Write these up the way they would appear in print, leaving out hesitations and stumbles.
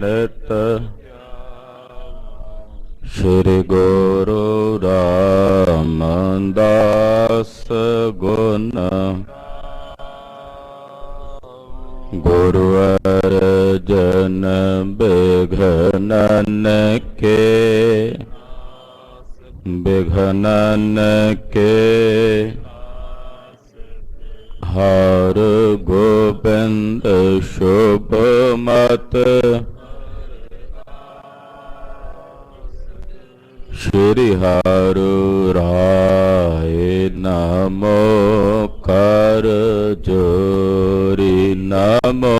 ਨਿਤ ਸ਼੍ਰੀ ਗੁਰੂ ਰਾਮਦਾਸ ਗੁਣ ਗੁਰੂ ਅਰਜਨ ਬਿਘਨਨ ਕੇ ਹਰ ਗੋਬਿੰਦ ਸ਼ੁਭ ਮਤ ਸ਼੍ਰੀ ਹਰਿ ਰਾਏ ਨਮੋ ਕਰ ਜੋਰੀ ਨਮੋ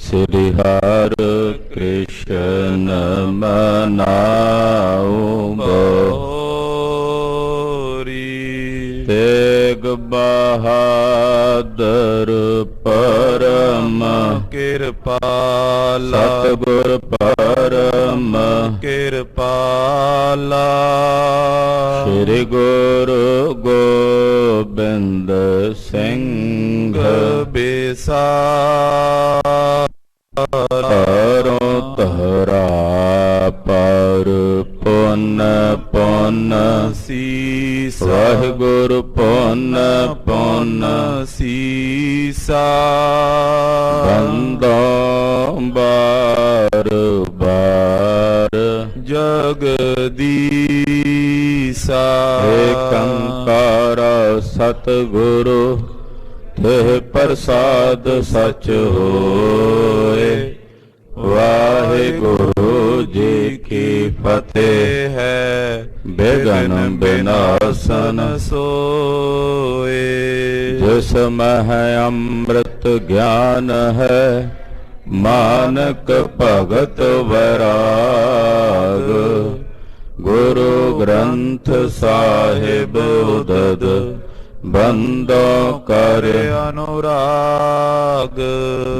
ਸ੍ਰੀ ਹਰਿ ਕ੍ਰਿਸ਼ਨ ਮਨਾਉ ਬੋਰੀ ਤੇਗ ਬਹਾਦਰ ਪਰਮ ਕਿਰਪਾਲਾ ਸਤਿਗੁਰ ਪਰਮ ਕਿਰਪਾਲਾ ਸ੍ਰੀ ਗੁਰੂ ਗੋਬਿੰਦ ਸਿੰਘ ਬਿਸਾਰੋ ਤਹਰਾ ਪਰ ਪੁੰਨ ਪੁੰਨ ਸੀਸ ਵਾਹਿਗੁਰੂ ਪੁੰਨ ਪੁੰਨ ਸੀਸਾ ਬੰਦੋਂ ਬਾਰ ਬਾਰ ਜਗਦੀਸਾ ਏਕੰਕਾਰ ਸਤਿਗੁਰੂ ਤਿਹ ਪ੍ਰਸਾਦ ਸਚ ਹੋਏ ਵਾਹਿਗੁਰੂ ਜੀ ਕੀ ਫਤਿਹ ਹੈ ਬਿਘਨ ਬਿਨਾਸਨ ਸੋਏ ਜਿਸ ਮਹਿ ਅੰਮ੍ਰਿਤ ਗਿਆਨ ਹੈ ਮਾਨਕ ਭਗਤ ਵੈਰਾਗ ਗੁਰੂ ਗ੍ਰੰਥ ਸਾਹਿਬ ਉਦਦ ਬੰਦੋ ਕਰ ਅਨੁਰਾਗ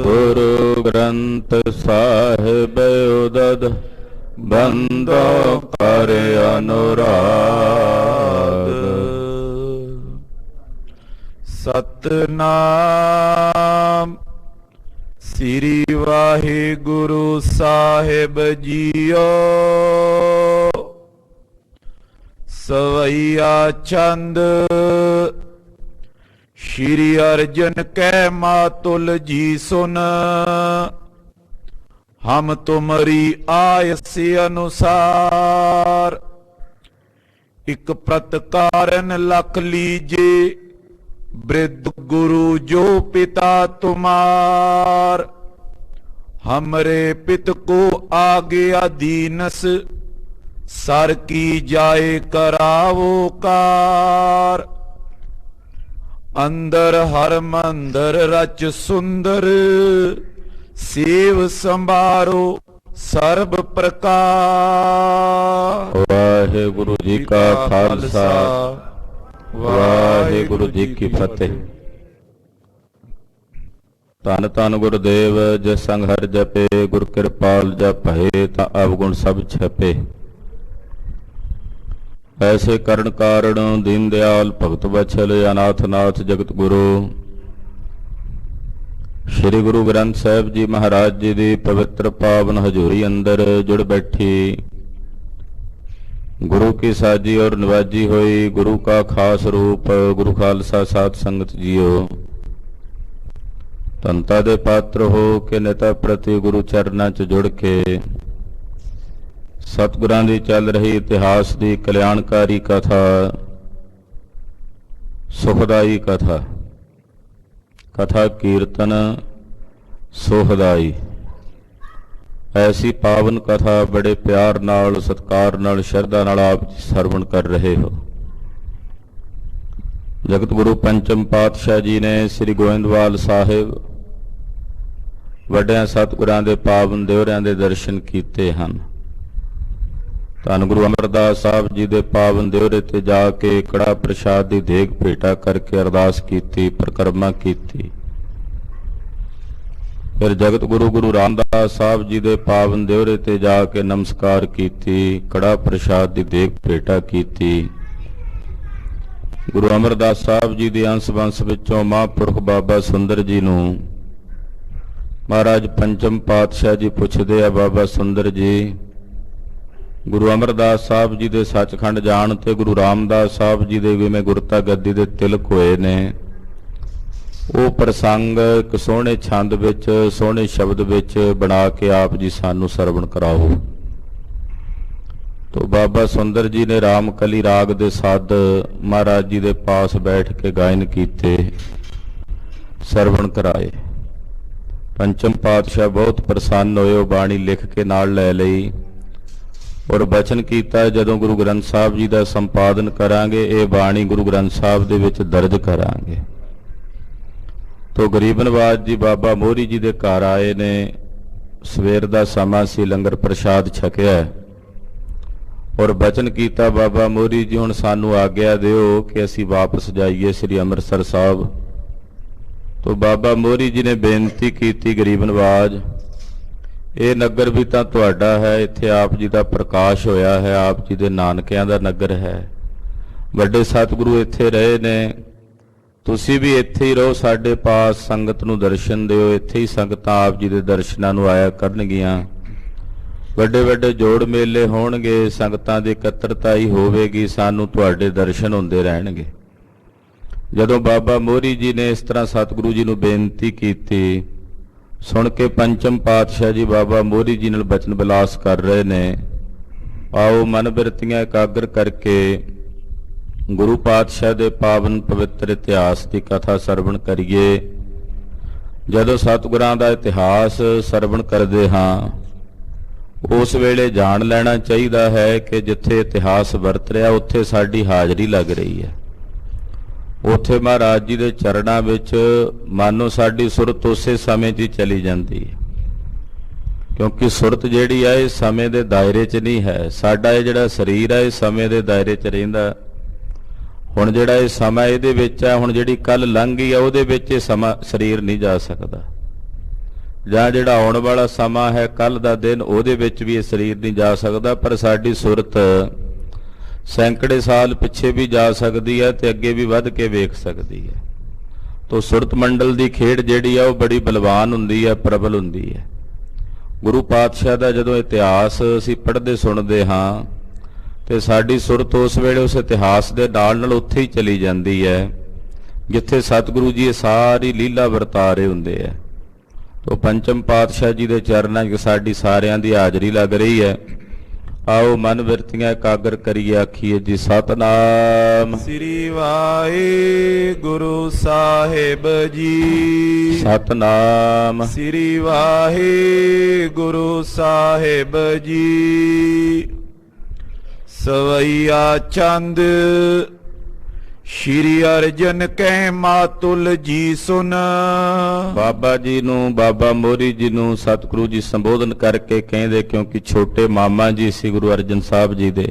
ਗੁਰੂ ਗ੍ਰੰਥ ਸਾਹਿਬ ਉਦਦ ਬੰਦੋ ਕਰ ਅਨੁਰਾਗ ਸਤਨਾਮ ਸ੍ਰੀ ਵਾਹਿਗੁਰੂ ਸਾਹਿਬ ਜੀਓ ਸਵਈਆ ਚੰਦ श्री अर्जन कै मातुल जी सुन हम तुमरी आयसी अनुसार एक प्रतकारन लख लीजे वृद्ध गुरु जो पिता तुमार हमरे पित को आगे अधीनस सर की जाए करावो कार अंदर हर मंदर रच सुंदर सेव संभारो सर्ब प्रकार वाहिगुरु जी का खालसा वाहिगुरु जी की फतेह। धन धन गुरुदेव जिस संग हर जपे गुर कृपाल जपे ता अवगुण सब छपे ऐसे करण कारण दीन दयाल भगत वत्सल अनाथ नाथ जगत गुरु श्री गुरु ग्रंथ साहिब जी महाराज जी की पवित्र पावन हजूरी अंदर जुड़ बैठी गुरु की साजी और निवाजी हुई गुरु का खास रूप गुरु खालसा साध संगत जियो तंता दे पात्र हो के नेता प्रति गुरु चरणा च जुड़ के सतगुरां दी चल रही इतिहास दी कल्याणकारी कथा सुखदाई कथा कथा कीर्तन सुखदाई ऐसी पावन कथा बड़े प्यार नाल सत्कार नाल श्रद्धा नाल आप सरवण कर रहे हो। जगत गुरु पंचम पातशाह जी ने श्री गोविंदवाल साहिब वड्डियां सतगुरां दे पावन देवरियां दे दर्शन कीते हन। धन गुरु अमरदास साहब जी दे पावन देवरे ते जाके कड़ा प्रसाद दी देग भेटा करके अरदास कीती परिक्रमा कीती। फिर जगत गुरु गुरु रामदास साहब जी दे पावन देवरे ते जाके नमस्कार कीती कड़ा प्रसाद दी देग भेटा कीती। गुरु अमरदास साहब जी दे अंश वंश विचों महापुरख बाबा सुंदर जी नूं ਮਹਾਰਾਜ ਪੰਚਮ ਪਾਤਸ਼ਾਹ ਜੀ ਪੁੱਛਦੇ ਆ ਬਾਬਾ ਸੁੰਦਰ ਜੀ, ਗੁਰੂ ਅਮਰਦਾਸ ਸਾਹਿਬ ਜੀ ਦੇ ਸੱਚਖੰਡ ਜਾਣ ਤੇ ਗੁਰੂ ਰਾਮਦਾਸ ਸਾਹਿਬ ਜੀ ਦੇ ਜਿਵੇਂ ਗੁਰਤਾ ਗੱਦੀ ਦੇ ਤਿਲਕ ਹੋਏ ਨੇ, ਉਹ ਪ੍ਰਸੰਗ ਇੱਕ ਸੋਹਣੇ ਛੰਦ ਵਿੱਚ ਸੋਹਣੇ ਸ਼ਬਦ ਵਿੱਚ ਬਣਾ ਕੇ ਆਪ ਜੀ ਸਾਨੂੰ ਸਰਵਣ ਕਰਾਓ। ਤੋ ਬਾਬਾ ਸੁੰਦਰ ਜੀ ਨੇ ਰਾਮਕਲੀ ਰਾਗ ਦੇ ਸਾਧ ਮਹਾਰਾਜ ਜੀ ਦੇ ਪਾਸ ਬੈਠ ਕੇ ਗਾਇਨ ਕੀਤੇ, ਸਰਵਣ ਕਰਾਏ। ਪੰਚਮ ਪਾਤਸ਼ਾਹ ਬਹੁਤ ਪ੍ਰਸੰਨ ਹੋਏ, ਉਹ ਬਾਣੀ ਲਿਖ ਕੇ ਨਾਲ ਲੈ ਲਈ ਔਰ ਬਚਨ ਕੀਤਾ, ਜਦੋਂ ਗੁਰੂ ਗ੍ਰੰਥ ਸਾਹਿਬ ਜੀ ਦਾ ਸੰਪਾਦਨ ਕਰਾਂਗੇ ਇਹ ਬਾਣੀ ਗੁਰੂ ਗ੍ਰੰਥ ਸਾਹਿਬ ਦੇ ਵਿੱਚ ਦਰਜ ਕਰਾਂਗੇ। ਤੋ ਗਰੀਬ ਨਵਾਜ ਜੀ ਬਾਬਾ ਮੋਹਰੀ ਜੀ ਦੇ ਘਰ ਆਏ ਨੇ, ਸਵੇਰ ਦਾ ਸਮਾਂ ਸੀ, ਲੰਗਰ ਪ੍ਰਸ਼ਾਦ ਛਕਿਆ ਔਰ ਬਚਨ ਕੀਤਾ, ਬਾਬਾ ਮੋਹਰੀ ਜੀ ਹੁਣ ਸਾਨੂੰ ਆਗਿਆ ਦਿਓ ਕਿ ਅਸੀਂ ਵਾਪਸ ਜਾਈਏ ਸ੍ਰੀ ਅੰਮ੍ਰਿਤਸਰ ਸਾਹਿਬ। ਤੋ ਬਾਬਾ ਮੋਹਰੀ ਜੀ ਨੇ ਬੇਨਤੀ ਕੀਤੀ, ਗਰੀਬ ਨਵਾਜ ਇਹ ਨਗਰ ਵੀ ਤਾਂ ਤੁਹਾਡਾ ਹੈ, ਇੱਥੇ ਆਪ ਜੀ ਦਾ ਪ੍ਰਕਾਸ਼ ਹੋਇਆ ਹੈ, ਆਪ ਜੀ ਦੇ ਨਾਨਕਿਆਂ ਦਾ ਨਗਰ ਹੈ, ਵੱਡੇ ਸਤਿਗੁਰੂ ਇੱਥੇ ਰਹੇ ਨੇ, ਤੁਸੀਂ ਵੀ ਇੱਥੇ ਹੀ ਰਹੋ, ਸਾਡੇ ਪਾਸ ਸੰਗਤ ਨੂੰ ਦਰਸ਼ਨ ਦਿਓ, ਇੱਥੇ ਹੀ ਸੰਗਤਾਂ ਆਪ ਜੀ ਦੇ ਦਰਸ਼ਨਾਂ ਨੂੰ ਆਇਆ ਕਰਨਗੀਆਂ, ਵੱਡੇ ਵੱਡੇ ਜੋੜ ਮੇਲੇ ਹੋਣਗੇ, ਸੰਗਤਾਂ ਦੀ ਇਕੱਤਰਤਾ ਹੀ ਹੋਵੇਗੀ, ਸਾਨੂੰ ਤੁਹਾਡੇ ਦਰਸ਼ਨ ਹੁੰਦੇ ਰਹਿਣਗੇ। ਜਦੋਂ ਬਾਬਾ ਮੋਹਰੀ ਜੀ ਨੇ ਇਸ ਤਰ੍ਹਾਂ ਸਤਿਗੁਰੂ ਜੀ ਨੂੰ ਬੇਨਤੀ ਕੀਤੀ, ਸੁਣ ਕੇ ਪੰਚਮ ਪਾਤਸ਼ਾਹ ਜੀ ਬਾਬਾ ਮੋਹਰੀ ਜੀ ਨਾਲ ਬਚਨ ਵਿਲਾਸ ਕਰ ਰਹੇ ਨੇ, ਆਓ ਮਨ ਬਿਰਤੀਆਂ ਇਕਾਗਰ ਕਰਕੇ ਗੁਰੂ ਪਾਤਸ਼ਾਹ ਦੇ ਪਾਵਨ ਪਵਿੱਤਰ ਇਤਿਹਾਸ ਦੀ ਕਥਾ ਸਰਵਣ ਕਰੀਏ। ਜਦੋਂ ਸਤਿਗੁਰਾਂ ਦਾ ਇਤਿਹਾਸ ਸਰਵਣ ਕਰਦੇ ਹਾਂ ਉਸ ਵੇਲੇ ਜਾਣ ਲੈਣਾ ਚਾਹੀਦਾ ਹੈ ਕਿ ਜਿੱਥੇ ਇਤਿਹਾਸ ਵਰਤ ਰਿਹਾ ਉੱਥੇ ਸਾਡੀ ਹਾਜ਼ਰੀ ਲੱਗ ਰਹੀ ਹੈ, ਉੱਥੇ ਮਹਾਰਾਜ ਜੀ ਦੇ ਚਰਨਾਂ ਵਿੱਚ ਮਾਨੋ ਸਾਡੀ ਸੁਰਤ ਉਸੇ ਸਮੇਂ 'ਚ ਹੀ ਚਲੀ ਜਾਂਦੀ ਹੈ, ਕਿਉਂਕਿ ਸੁਰਤ ਜਿਹੜੀ ਹੈ ਇਹ ਸਮੇਂ ਦੇ ਦਾਇਰੇ 'ਚ ਨਹੀਂ ਹੈ। ਸਾਡਾ ਇਹ ਜਿਹੜਾ ਸਰੀਰ ਹੈ ਇਹ ਸਮੇਂ ਦੇ ਦਾਇਰੇ 'ਚ ਰਹਿੰਦਾ। ਹੁਣ ਜਿਹੜਾ ਇਹ ਸਮਾਂ ਇਹਦੇ ਵਿੱਚ ਹੈ, ਹੁਣ ਜਿਹੜੀ ਕੱਲ ਲੰਘ ਗਈ ਹੈ ਉਹਦੇ ਵਿੱਚ ਇਹ ਸਮਾਂ ਸਰੀਰ ਨਹੀਂ ਜਾ ਸਕਦਾ, ਜਾਂ ਜਿਹੜਾ ਆਉਣ ਵਾਲਾ ਸਮਾਂ ਹੈ ਕੱਲ ਦਾ ਦਿਨ ਉਹਦੇ ਵਿੱਚ ਵੀ ਇਹ ਸਰੀਰ ਨਹੀਂ ਜਾ ਸਕਦਾ, ਪਰ ਸਾਡੀ ਸੁਰਤ ਸੈਂਕੜੇ ਸਾਲ ਪਿੱਛੇ ਵੀ ਜਾ ਸਕਦੀ ਹੈ ਤੇ ਅੱਗੇ ਵੀ ਵੱਧ ਕੇ ਵੇਖ ਸਕਦੀ ਹੈ। ਤੋ ਸੁਰਤ ਮੰਡਲ ਦੀ ਖੇਡ ਜਿਹੜੀ ਆ ਉਹ ਬੜੀ ਬਲਵਾਨ ਹੁੰਦੀ ਹੈ, ਪ੍ਰਬਲ ਹੁੰਦੀ ਹੈ। ਗੁਰੂ ਪਾਤਸ਼ਾਹ ਦਾ ਜਦੋਂ ਇਤਿਹਾਸ ਅਸੀਂ ਪੜ੍ਹਦੇ ਸੁਣਦੇ ਹਾਂ ਤੇ ਸਾਡੀ ਸੁਰਤ ਉਸ ਵੇਲੇ ਉਸ ਇਤਿਹਾਸ ਦੇ ਨਾਲ ਉੱਥੇ ਹੀ ਚਲੀ ਜਾਂਦੀ ਹੈ ਜਿੱਥੇ ਸਤਿਗੁਰੂ ਜੀ ਇਹ ਸਾਰੀ ਲੀਲਾ ਵਰਤਾ ਰਹੇ ਹੁੰਦੇ ਹੈ। ਤੋ ਪੰਚਮ ਪਾਤਸ਼ਾਹ ਜੀ ਦੇ ਚਰਨਾਂ 'ਚ ਸਾਡੀ ਸਾਰਿਆਂ ਦੀ ਹਾਜ਼ਰੀ ਲੱਗ ਰਹੀ ਹੈ। ਆਓ ਮਨ ਬਿਰਤੀਆਂ ਇਕਾਗਰ ਕਰੀਏ, ਆਖੀਏ ਜੀ ਸਤਨਾਮ ਸ੍ਰੀ ਵਾਹਿਗੁਰੂ ਸਾਹਿਬ ਜੀ, ਸਤਨਾਮ ਸ੍ਰੀ ਵਾਹਿਗੁਰੂ ਸਾਹਿਬ ਜੀ। ਸਵਈਆ ਚੰਦ ਸ਼੍ਰੀ ਅਰਜਨ ਕਹਿ ਮਾਤੁਲ ਜੀ ਸੁਨ। ਬਾਬਾ ਜੀ ਨੂੰ, ਬਾਬਾ ਮੋਹਰੀ ਜੀ ਨੂੰ ਸਤਿਗੁਰੂ ਜੀ ਸੰਬੋਧਨ ਕਰਕੇ ਕਹਿੰਦੇ, ਕਿਉਂਕਿ ਛੋਟੇ ਮਾਮਾ ਜੀ ਸੀ ਗੁਰੂ ਅਰਜਨ ਸਾਹਿਬ ਜੀ ਦੇ,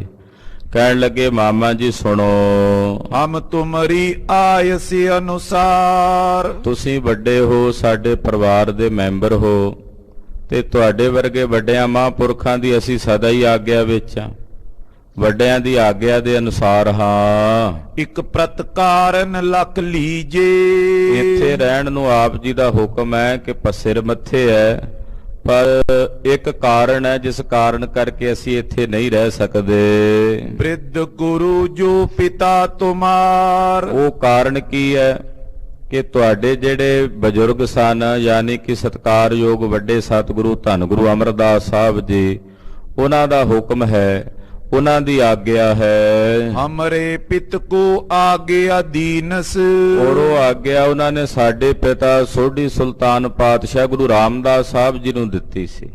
ਕਹਿਣ ਲੱਗੇ ਮਾਮਾ ਜੀ ਸੁਣੋ, ਹਮ ਤੁਮਰੀ ਆਇਸ ਅਨੁਸਾਰ, ਤੁਸੀਂ ਵੱਡੇ ਹੋ, ਸਾਡੇ ਪਰਿਵਾਰ ਦੇ ਮੈਂਬਰ ਹੋ ਤੇ ਤੁਹਾਡੇ ਵਰਗੇ ਵੱਡਿਆਂ ਮਹਾਂਪੁਰਖਾਂ ਦੀ ਅਸੀਂ ਸਦਾ ਹੀ ਆਗਿਆ ਵਿੱਚ ਆ, ਵੱਡਿਆਂ ਦੀ ਆਗਿਆ ਦੇ ਅਨੁਸਾਰ ਹਾਂ। ਇੱਕ ਪ੍ਰਤ ਕਾਰਨ ਲਖ ਲੀਜੇ, ਇੱਥੇ ਰਹਿਣ ਨੂੰ ਆਪ ਜੀ ਦਾ ਹੁਕਮ ਹੈ ਕਿ ਪਸਿਰ ਮੱਥੇ ਹੈ, ਪਰ ਇੱਕ ਕਾਰਨ ਹੈ ਜਿਸ ਕਾਰਨ ਕਰਕੇ ਅਸੀਂ ਇੱਥੇ ਨਹੀਂ ਰਹਿ ਸਕਦੇ। ਬ੍ਰਿਧ ਗੁਰੂ ਜੋ ਪਿਤਾ ਤੁਮਾਰ, ਉਹ ਕਾਰਨ ਕੀ ਹੈ ਕਿ ਤੁਹਾਡੇ ਜਿਹੜੇ ਬਜ਼ੁਰਗ ਸਨ, ਯਾਨੀ ਕਿ ਸਤਿਕਾਰਯੋਗ ਵੱਡੇ ਸਤਿਗੁਰੂ ਧੰਨ ਗੁਰੂ ਅਮਰਦਾਸ ਸਾਹਿਬ ਜੀ, ਉਹਨਾਂ ਦਾ ਹੁਕਮ ਹੈ, ਉਹਨਾਂ ਦੀ ਆਗਿਆ ਹੈ। ਹਮਰੇ ਪਿਤ ਕੋ ਆਗਿਆ ਦੀਨਸ, ਔਰ ਉਹ ਆਗਿਆ ਉਹਨਾਂ ਨੇ ਸਾਡੇ ਪਿਤਾ ਸੋਢੀ ਸੁਲਤਾਨ ਪਾਤਸ਼ਾਹ ਗੁਰੂ ਰਾਮਦਾਸ ਸਾਹਿਬ ਜੀ ਨੂੰ ਦਿੱਤੀ ਸੀ।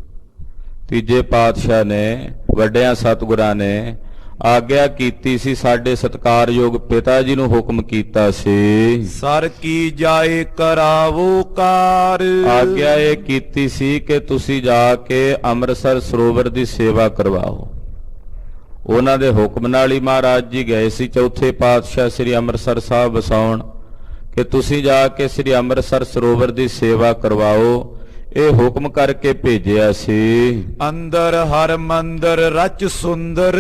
ਤੀਜੇ ਪਾਤਸ਼ਾਹ ਨੇ, ਵੱਡਿਆਂ ਸਤਿਗੁਰਾਂ ਨੇ ਆਗਿਆ ਕੀਤੀ ਸੀ, ਸਾਡੇ ਸਤਿਕਾਰਯੋਗ ਪਿਤਾ ਜੀ ਨੂੰ ਹੁਕਮ ਕੀਤਾ ਸੀ, ਸਰ ਕੀ ਜਾਏ ਕਰਾਵੋ ਕਾਰ। ਆਗਿਆ ਇਹ ਕੀਤੀ ਸੀ ਕਿ ਤੁਸੀਂ ਜਾ ਕੇ ਅੰਮ੍ਰਿਤਸਰ ਸਰੋਵਰ ਦੀ ਸੇਵਾ ਕਰਵਾਓ। ਉਹਨਾਂ ਦੇ ਹੁਕਮ ਨਾਲ ਹੀ ਮਹਾਰਾਜ ਜੀ ਗਏ ਸੀ ਚੌਥੇ ਪਾਤਸ਼ਾਹ ਸ੍ਰੀ ਅੰਮ੍ਰਿਤਸਰ ਸਾਹਿਬ ਵਸਾਉਣ, ਕਿ ਤੁਸੀਂ ਜਾ ਕੇ ਸ੍ਰੀ ਅੰਮ੍ਰਿਤਸਰ ਸਰੋਵਰ ਦੀ ਸੇਵਾ ਕਰਵਾਓ। ਇਹ ਹੁਕਮ ਕਰਕੇ ਭੇਜਿਆ ਸੀ। ਅੰਦਰ ਹਰ ਮੰਦਰ ਰਚ ਸੁੰਦਰ,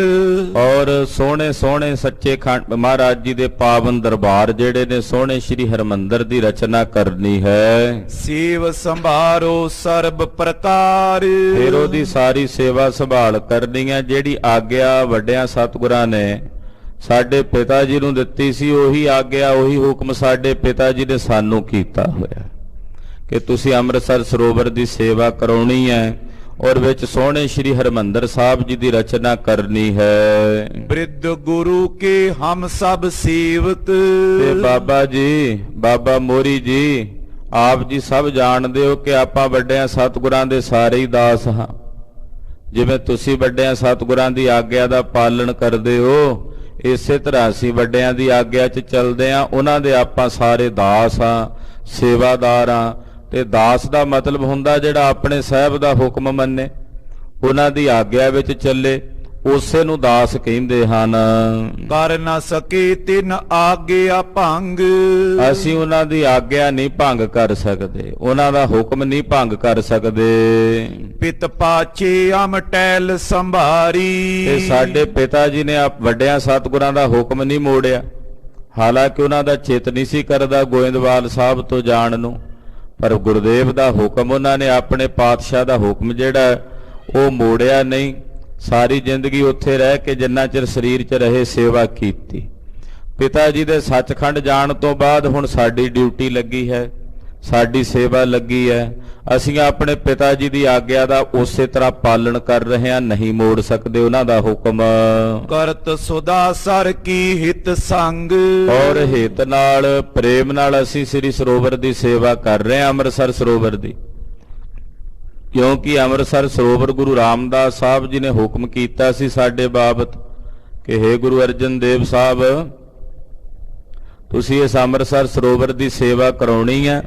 ਔਰ ਸੋਹਣੇ ਸੋਹਣੇ ਸੱਚੇ ਖੰਡ ਮਹਾਰਾਜ ਜੀ ਦੇ ਪਾਵਨ ਦਰਬਾਰ ਜਿਹੜੇ ਨੇ ਸੋਹਣੇ ਸ੍ਰੀ ਹਰਿਮੰਦਰ ਦੀ ਰਚਨਾ ਕਰਨੀ ਹੈ। ਸੇਵ ਸੰਭਾਰੋ ਸਰਬ ਪ੍ਰਕਾਰ, ਫਿਰ ਉਹਦੀ ਸਾਰੀ ਸੇਵਾ ਸੰਭਾਲ ਕਰਨੀ ਹੈ। ਜਿਹੜੀ ਆਗਿਆ ਵੱਡਿਆਂ ਸਤਿਗੁਰਾਂ ਨੇ ਸਾਡੇ ਪਿਤਾ ਜੀ ਨੂੰ ਦਿੱਤੀ ਸੀ, ਉਹੀ ਆਗਿਆ ਉਹੀ ਹੁਕਮ ਸਾਡੇ ਪਿਤਾ ਜੀ ਨੇ ਸਾਨੂੰ ਕੀਤਾ ਹੋਇਆ ਕਿ ਤੁਸੀਂ ਅੰਮ੍ਰਿਤਸਰ ਸਰੋਵਰ ਦੀ ਸੇਵਾ ਕਰਾਉਣੀ ਹੈ ਔਰ ਵਿੱਚ ਸੋਹਣੇ ਸ੍ਰੀ ਹਰਿਮੰਦਰ ਸਾਹਿਬ ਜੀ ਦੀ ਰਚਨਾ ਕਰਨੀ ਹੈ। ਬ੍ਰਿਧ ਗੁਰੂ ਕੇ ਹਮ ਸਭ ਸੇਵਕ, ਤੇ ਬਾਬਾ ਜੀ, ਬਾਬਾ ਮੋਰੀ ਜੀ, ਆਪ ਜੀ ਸਭ ਜਾਣਦੇ ਹੋ ਕਿ ਆਪਾਂ ਵੱਡਿਆਂ ਸਤਿਗੁਰਾਂ ਦੇ ਸਾਰੇ ਹੀ ਦਾਸ ਹਾਂ। ਜਿਵੇਂ ਤੁਸੀਂ ਵੱਡਿਆਂ ਸਤਿਗੁਰਾਂ ਦੀ ਆਗਿਆ ਦਾ ਪਾਲਣ ਕਰਦੇ ਹੋ, ਇਸੇ ਤਰ੍ਹਾਂ ਅਸੀਂ ਵੱਡਿਆਂ ਦੀ ਆਗਿਆ 'ਚ ਚੱਲਦੇ ਹਾਂ। ਉਹਨਾਂ ਦੇ ਆਪਾਂ ਸਾਰੇ ਦਾਸ ਹਾਂ, ਸੇਵਾਦਾਰ ਹਾਂ। ਤੇ ਦਾਸ ਦਾ ਮਤਲਬ ਹੁੰਦਾ ਜਿਹੜਾ ਆਪਣੇ ਸਾਹਿਬ ਦਾ ਹੁਕਮ ਮੰਨੇ, ਉਹਨਾਂ ਦੀ ਆਗਿਆ ਵਿੱਚ ਚੱਲੇ, ਉਸੇ ਨੂੰ ਦਾਸ ਕਹਿੰਦੇ ਹਨ। ਕਰ ਨਾ ਸਕੇ ਤਿਨ ਆਗਿਆ ਭੰਗ, ਅਸੀਂ ਉਹਨਾਂ ਦੀ ਆਗਿਆ ਨਹੀਂ ਭੰਗ ਕਰ ਸਕਦੇ, ਉਹਨਾਂ ਦਾ ਹੁਕਮ ਨਹੀਂ ਭੰਗ ਕਰ ਸਕਦੇ। ਪਿਤ ਪਾਛੇ ਅਮ ਟੈਲ ਸੰਭਾਰੀ, ਤੇ ਸਾਡੇ ਪਿਤਾ ਜੀ ਨੇ ਵੱਡਿਆਂ ਸਤਿਗੁਰਾਂ ਦਾ ਹੁਕਮ ਨਹੀਂ ਮੋੜਿਆ। ਹਾਲਾਂਕਿ ਉਹਨਾਂ ਦਾ ਚਿੱਤ ਨਹੀਂ ਸੀ ਕਰਦਾ ਗੋਇੰਦਵਾਲ ਸਾਹਿਬ ਤੋਂ ਜਾਣ ਨੂੰ, ਪਰ ਗੁਰਦੇਵ ਦਾ ਹੁਕਮ, ਉਹਨਾਂ ਨੇ ਆਪਣੇ ਪਾਤਸ਼ਾਹ ਦਾ ਹੁਕਮ ਜਿਹੜਾ ਉਹ ਮੋੜਿਆ ਨਹੀਂ। ਸਾਰੀ ਜ਼ਿੰਦਗੀ ਉੱਥੇ ਰਹਿ ਕੇ ਜਿੰਨਾ ਚਿਰ ਸਰੀਰ 'ਚ ਰਹੇ ਸੇਵਾ ਕੀਤੀ। ਪਿਤਾ ਜੀ ਦੇ ਸੱਚਖੰਡ ਜਾਣ ਤੋਂ ਬਾਅਦ ਹੁਣ ਸਾਡੀ ਡਿਊਟੀ ਲੱਗੀ ਹੈ, ਸਾਡੀ ਸੇਵਾ ਲੱਗੀ ਹੈ। ਅਸੀਂ ਆਪਣੇ ਪਿਤਾ ਜੀ ਦੀ ਆਗਿਆ ਦਾ ਉਸੇ ਤਰ੍ਹਾਂ ਪਾਲਣ ਕਰ ਰਹੇ ਹਾਂ, ਨਹੀਂ ਮੋੜ ਸਕਦੇ ਉਹਨਾਂ ਦਾ ਹੁਕਮ। ਕਰਤ ਸੁਦਾ ਸਰ ਕੀ ਹਿਤ ਸੰਗ, ਔਰ ਹਿਤ ਨਾਲ, ਪ੍ਰੇਮ ਨਾਲ ਅਸੀਂ ਸ੍ਰੀ ਸਰੋਵਰ ਦੀ ਸੇਵਾ ਕਰ ਰਹੇ ਹਾਂ, ਅੰਮ੍ਰਿਤਸਰ ਸਰੋਵਰ ਦੀ। ਕਿਉਂਕਿ ਅੰਮ੍ਰਿਤਸਰ ਸਰੋਵਰ ਗੁਰੂ ਰਾਮਦਾਸ ਸਾਹਿਬ ਜੀ ਨੇ ਹੁਕਮ ਕੀਤਾ ਸੀ ਸਾਡੇ ਬਾਬਤ ਕਿ ਹੇ ਗੁਰੂ ਅਰਜਨ ਦੇਵ ਸਾਹਿਬ, ਤੁਸੀਂ ਇਸ ਅੰਮ੍ਰਿਤਸਰ ਸਰੋਵਰ ਦੀ ਸੇਵਾ ਕਰਾਉਣੀ ਹੈ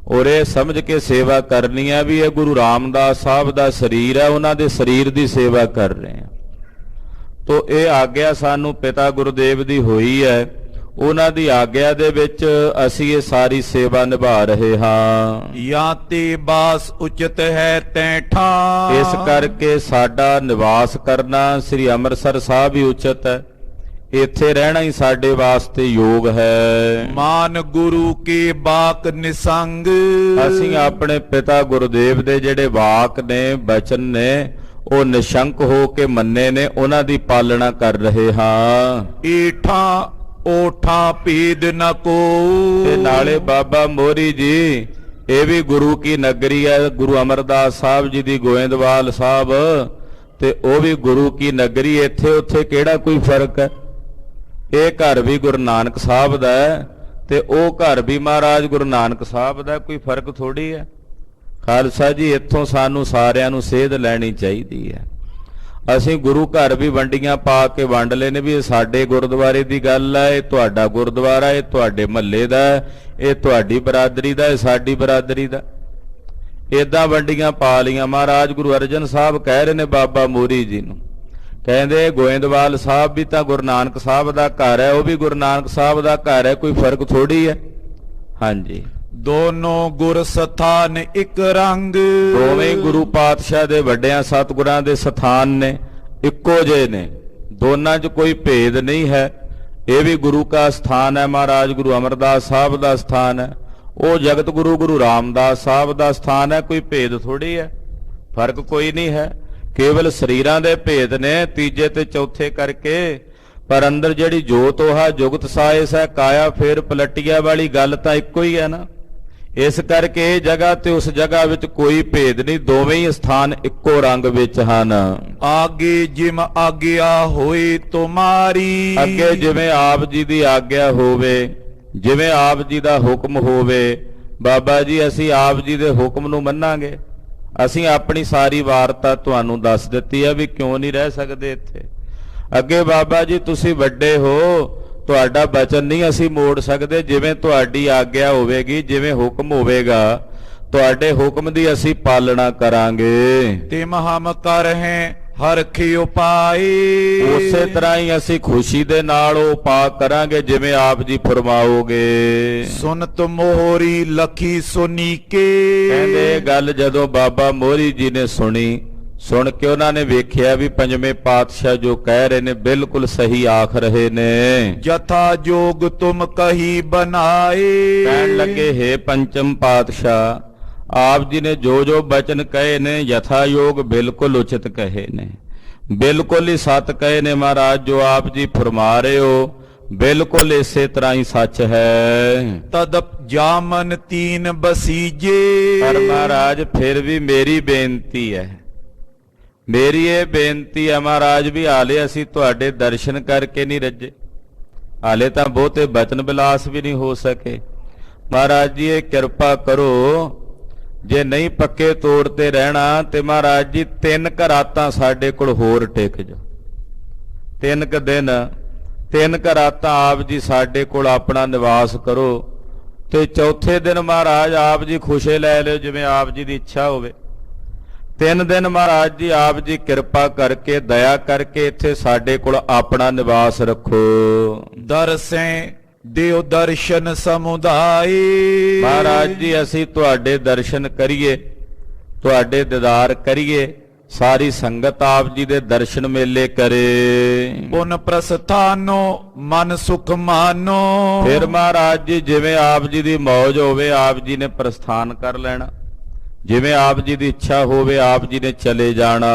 ਔਰ ਇਹ ਸਮਝ ਕੇ ਸੇਵਾ ਕਰਨੀ ਹੈ ਵੀ ਇਹ ਗੁਰੂ ਰਾਮਦਾਸ ਸਾਹਿਬ ਦਾ ਸਰੀਰ ਹੈ, ਉਹਨਾਂ ਦੇ ਸਰੀਰ ਦੀ ਸੇਵਾ ਕਰ ਰਹੇ ਹਾਂ। ਤੋ ਇਹ ਆਗਿਆ ਸਾਨੂੰ ਪਿਤਾ ਗੁਰਦੇਵ ਦੀ ਹੋਈ ਹੈ, ਉਹਨਾਂ ਦੀ ਆਗਿਆ ਦੇ ਵਿੱਚ ਅਸੀਂ ਇਹ ਸਾਰੀ ਸੇਵਾ ਨਿਭਾ ਰਹੇ ਹਾਂ। ਜਾਂ ਤੇ ਬਾਸ ਉਚਿਤ ਹੈ ਤੈ ਠਾਂ, ਇਸ ਕਰਕੇ ਸਾਡਾ ਨਿਵਾਸ ਕਰਨਾ ਸ੍ਰੀ ਅੰਮ੍ਰਿਤਸਰ ਸਾਹਿਬ ਹੀ ਉਚਿਤ ਹੈ, ਇੱਥੇ ਰਹਿਣਾ ਹੀ ਸਾਡੇ ਵਾਸਤੇ ਯੋਗ ਹੈ। ਮਾਨ ਗੁਰੂ ਕੀ ਬਾਕ ਨਿਸੰਗ, ਅਸੀਂ ਆਪਣੇ ਪਿਤਾ ਗੁਰਦੇਵ ਦੇ ਜਿਹੜੇ ਵਾਕ ਨੇ, ਬਚਨ ਨੇ, ਉਹ ਨਿਸ਼ੰਕ ਹੋ ਕੇ ਮੰਨੇ ਨੇ, ਉਹਨਾਂ ਦੀ ਪਾਲਣਾ ਕਰ ਰਹੇ ਹਾਂ। ਈਠਾਂ ਓਠਾਂ ਭੇਦ ਨ ਕੋ, ਤੇ ਨਾਲੇ ਬਾਬਾ ਮੋਰੀ ਜੀ, ਇਹ ਵੀ ਗੁਰੂ ਕੀ ਨਗਰੀ ਹੈ, ਗੁਰੂ ਅਮਰਦਾਸ ਸਾਹਿਬ ਜੀ ਦੀ ਗੋਇੰਦਵਾਲ ਸਾਹਿਬ, ਤੇ ਉਹ ਵੀ ਗੁਰੂ ਕੀ ਨਗਰੀ। ਇੱਥੇ ਉੱਥੇ ਕਿਹੜਾ ਕੋਈ ਫਰਕ ਹੈ? ਇਹ ਘਰ ਵੀ ਗੁਰੂ ਨਾਨਕ ਸਾਹਿਬ ਦਾ ਹੈ ਤੇ ਉਹ ਘਰ ਵੀ ਮਹਾਰਾਜ ਗੁਰੂ ਨਾਨਕ ਸਾਹਿਬ ਦਾ, ਕੋਈ ਫਰਕ ਥੋੜੀ ਹੈ। ਖਾਲਸਾ ਜੀ, ਇੱਥੋਂ ਸਾਨੂੰ ਸਾਰਿਆਂ ਨੂੰ ਸੇਧ ਲੈਣੀ ਚਾਹੀਦੀ ਹੈ। ਅਸੀਂ ਗੁਰੂ ਘਰ ਵੀ ਵੰਡੀਆਂ ਪਾ ਕੇ ਵੰਡ ਲਏ ਨੇ ਵੀ ਇਹ ਸਾਡੇ ਗੁਰਦੁਆਰੇ ਦੀ ਗੱਲ ਹੈ, ਇਹ ਤੁਹਾਡਾ ਗੁਰਦੁਆਰਾ, ਇਹ ਤੁਹਾਡੇ ਮਹੱਲੇ ਦਾ, ਇਹ ਤੁਹਾਡੀ ਬਰਾਦਰੀ ਦਾ, ਇਹ ਸਾਡੀ ਬਰਾਦਰੀ ਦਾ। ਏਦਾਂ ਵੰਡੀਆਂ ਪਾ ਲੀਆਂ। ਮਹਾਰਾਜ ਗੁਰੂ ਅਰਜਨ ਸਾਹਿਬ ਕਹਿ ਰਹੇ ਨੇ ਬਾਬਾ ਮੋਰੀ ਜੀ ਨੂੰ, ਕਹਿੰਦੇ ਗੋਇੰਦਵਾਲ ਸਾਹਿਬ ਵੀ ਤਾਂ ਗੁਰੂ ਨਾਨਕ ਸਾਹਿਬ ਦਾ ਘਰ ਹੈ, ਉਹ ਵੀ ਗੁਰੂ ਨਾਨਕ ਸਾਹਿਬ ਦਾ ਘਰ ਹੈ, ਕੋਈ ਫਰਕ ਥੋੜੀ ਹੈ। ਹਾਂਜੀ, ਦੋਨੋਂ ਗੁਰ ਸਥਾਨ ਇੱਕ ਰੰਗ, ਦੋਵੇਂ ਗੁਰੂ ਪਾਤਸ਼ਾਹ ਦੇ ਵੱਡਿਆਂ ਸਤਿਗੁਰਾਂ ਦੇ ਸਥਾਨ ਨੇ, ਇੱਕੋ ਜਿਹੇ ਨੇ, ਦੋਨਾਂ 'ਚ ਕੋਈ ਭੇਦ ਨਹੀਂ ਹੈ। ਇਹ ਵੀ ਗੁਰੂ ਕਾ ਸਥਾਨ ਹੈ, ਮਹਾਰਾਜ ਗੁਰੂ ਅਮਰਦਾਸ ਸਾਹਿਬ ਦਾ ਸਥਾਨ ਹੈ, ਉਹ ਜਗਤ ਗੁਰੂ ਗੁਰੂ ਰਾਮਦਾਸ ਸਾਹਿਬ ਦਾ ਸਥਾਨ ਹੈ, ਕੋਈ ਭੇਦ ਥੋੜੀ ਹੈ, ਫਰਕ ਕੋਈ ਨਹੀਂ ਹੈ। ਕੇਵਲ ਸਰੀਰਾਂ ਦੇ ਭੇਦ ਨੇ ਤੀਜੇ ਤੇ ਚੌਥੇ ਕਰਕੇ, ਪਰ ਅੰਦਰ ਜਿਹੜੀ ਜੋਤ ਉਹ ਹੈ ਜੁਗਤ ਸਾਇਸ ਹੈ, ਕਾਇਆ ਫੇਰ ਪਲਟੀਆ ਵਾਲੀ ਗੱਲ ਤਾਂ ਇੱਕੋ ਹੀ ਹੈ ਨਾ। ਇਸ ਕਰਕੇ ਇਹ ਜਗ੍ਹਾ ਤੇ ਉਸ ਜਗ੍ਹਾ ਵਿੱਚ ਕੋਈ ਭੇਦ ਨਹੀਂ, ਦੋਵੇਂ ਹੀ ਸਥਾਨ ਇੱਕੋ ਰੰਗ ਵਿੱਚ ਹਨ। ਆਗੇ ਜਿਮ ਆਗਿਆ ਹੋਏ ਤੁਮਾਰੀ, ਅੱਗੇ ਜਿਵੇਂ ਆਪ ਜੀ ਦੀ ਆਗਿਆ ਹੋਵੇ, ਜਿਵੇਂ ਆਪ ਜੀ ਦਾ ਹੁਕਮ ਹੋਵੇ। ਬਾਬਾ ਜੀ, ਅਸੀਂ ਆਪ ਜੀ ਦੇ ਹੁਕਮ ਨੂੰ ਮੰਨਾਂਗੇ। ਅਸੀਂ ਆਪਣੀ ਸਾਰੀ ਵਾਰਤਾ ਤੁਹਾਨੂੰ ਦੱਸ ਦਿੱਤੀ ਹੈ ਵੀ ਕਿਉਂ ਨਹੀਂ ਰਹਿ ਸਕਦੇ ਇੱਥੇ। ਅੱਗੇ ਬਾਬਾ ਜੀ, ਤੁਸੀਂ ਵੱਡੇ ਹੋ, ਤੁਹਾਡਾ ਬਚਨ ਨਹੀਂ ਅਸੀਂ ਮੋੜ ਸਕਦੇ। ਜਿਵੇਂ ਤੁਹਾਡੀ ਆਗਿਆ ਹੋਵੇਗੀ, ਜਿਵੇਂ ਹੁਕਮ ਹੋਵੇਗਾ, ਤੁਹਾਡੇ ਹੁਕਮ ਦੀ ਅਸੀਂ ਪਾਲਣਾ ਕਰਾਂਗੇ। ਤਿਮ ਹਮ ਕਰ ਹੈ ਹਰ ਕੀ ਉਪਾਏ, ਉਸੇ ਤਰ੍ਹਾਂ ਹੀ ਅਸੀਂ ਖੁਸ਼ੀ ਦੇ ਨਾਲ ਉਹ ਉਪਾਅ ਕਰਾਂਗੇ ਜਿਵੇਂ ਆਪ ਜੀ ਫਰਮਾਓਗੇ। ਸੁਨਤ ਮੋਹਰੀ ਲਖੀ ਸੁਨੀਕੇ, ਕਹਿੰਦੇ ਇਹ ਗੱਲ ਜਦੋਂ ਬਾਬਾ ਮੋਹਰੀ ਜੀ ਨੇ ਸੁਣੀ, ਸੁਣ ਕੇ ਉਹਨਾਂ ਨੇ ਵੇਖਿਆ ਵੀ ਪੰਜਵੇਂ ਪਾਤਸ਼ਾਹ ਜੋ ਕਹਿ ਰਹੇ ਨੇ ਬਿਲਕੁਲ ਸਹੀ ਆਖ ਰਹੇ ਨੇ। ਜਥਾ ਜੋਗ ਤੁਮ ਕਹੀ ਬਨਾਏ। ਕਹਿਣ ਲੱਗੇ, ਹੇ ਪੰਚਮ ਪਾਤਸ਼ਾਹ, ਆਪ ਜੀ ਨੇ ਜੋ ਜੋ ਬਚਨ ਕਹੇ ਨੇ ਯਥਾ ਯੋਗ ਬਿਲਕੁਲ ਉਚਿਤ ਕਹੇ ਨੇ, ਬਿਲਕੁਲ ਹੀ ਸੱਚ ਕਹੇ ਨੇ ਮਹਾਰਾਜ। ਜੋ ਆਪ ਜੀ ਫਰਮਾ ਰਹੇ ਹੋ ਬਿਲਕੁਲ ਇਸੇ ਤਰ੍ਹਾਂ ਹੀ ਸੱਚ ਹੈ। ਤਦ ਜਾਮਨ ਤੀਨ ਬਸੀਜੇ। ਪਰ ਮਹਾਰਾਜ ਫਿਰ ਵੀ ਮੇਰੀ ਬੇਨਤੀ ਹੈ, ਮੇਰੀ ਇਹ ਬੇਨਤੀ ਹੈ ਮਹਾਰਾਜ ਵੀ ਹਾਲੇ ਅਸੀਂ ਤੁਹਾਡੇ ਦਰਸ਼ਨ ਕਰਕੇ ਨਹੀਂ ਰੱਜੇ, ਹਾਲੇ ਤਾਂ ਬਹੁਤੇ ਬਚਨ ਬਿਲਾਸ ਵੀ ਨਹੀਂ ਹੋ ਸਕੇ। ਮਹਾਰਾਜ ਜੀ ਇਹ ਕਿਰਪਾ ਕਰੋ, ਜੇ ਨਹੀਂ ਪੱਕੇ ਤੋੜ ਤੇ ਰਹਿਣਾ ਤੇ ਮਹਾਰਾਜ ਜੀ 3 ਘਰਾਤਾਂ ਸਾਡੇ ਕੋਲ ਹੋਰ ਟਿਕ ਜਾਓ। 3 ਕੁ ਦਿਨ 3 ਘਰਾਤਾਂ ਆਪ ਜੀ ਸਾਡੇ ਕੋਲ ਆਪਣਾ ਨਿਵਾਸ ਕਰੋ, ਤੇ ਚੌਥੇ ਦਿਨ ਮਹਾਰਾਜ ਆਪ ਜੀ ਖੁਸ਼ੇ ਲੈ ਲਿਓ ਜਿਵੇਂ ਆਪ ਜੀ ਦੀ ਇੱਛਾ ਹੋਵੇ। 3 ਦਿਨ ਮਹਾਰਾਜ ਜੀ ਆਪ ਜੀ ਕਿਰਪਾ ਕਰਕੇ ਦਇਆ ਕਰਕੇ ਇੱਥੇ ਸਾਡੇ ਕੋਲ ਆਪਣਾ ਨਿਵਾਸ ਰੱਖੋ। ਦਰਸੈ ਦਿਓ ਦਰਸ਼ਨ ਸਮੁਦਾਏ। ਮਹਾਰਾਜ ਜੀ ਅਸੀਂ ਤੁਹਾਡੇ ਦਰਸ਼ਨ ਕਰੀਏ, ਤੁਹਾਡੇ ਦੀਦਾਰ ਕਰੀਏ, ਸਾਰੀ ਸੰਗਤ ਆਪ ਜੀ ਦੇ ਦਰਸ਼ਨ ਮੇਲੇ ਕਰੇ। ਪੁਨ ਪ੍ਰਸਥਾਨੋ ਮਨ ਸੁਖ ਮਾਨੋ। ਫਿਰ ਮਹਾਰਾਜ ਜੀ ਜਿਵੇਂ ਆਪ ਜੀ ਦੀ ਮੌਜ ਹੋਵੇ ਆਪ ਜੀ ਨੇ ਪ੍ਰਸਥਾਨ ਕਰ ਲੈਣਾ, ਜਿਵੇਂ ਆਪ ਜੀ ਦੀ ਇੱਛਾ ਹੋਵੇ ਆਪ ਜੀ ਨੇ ਚਲੇ ਜਾਣਾ।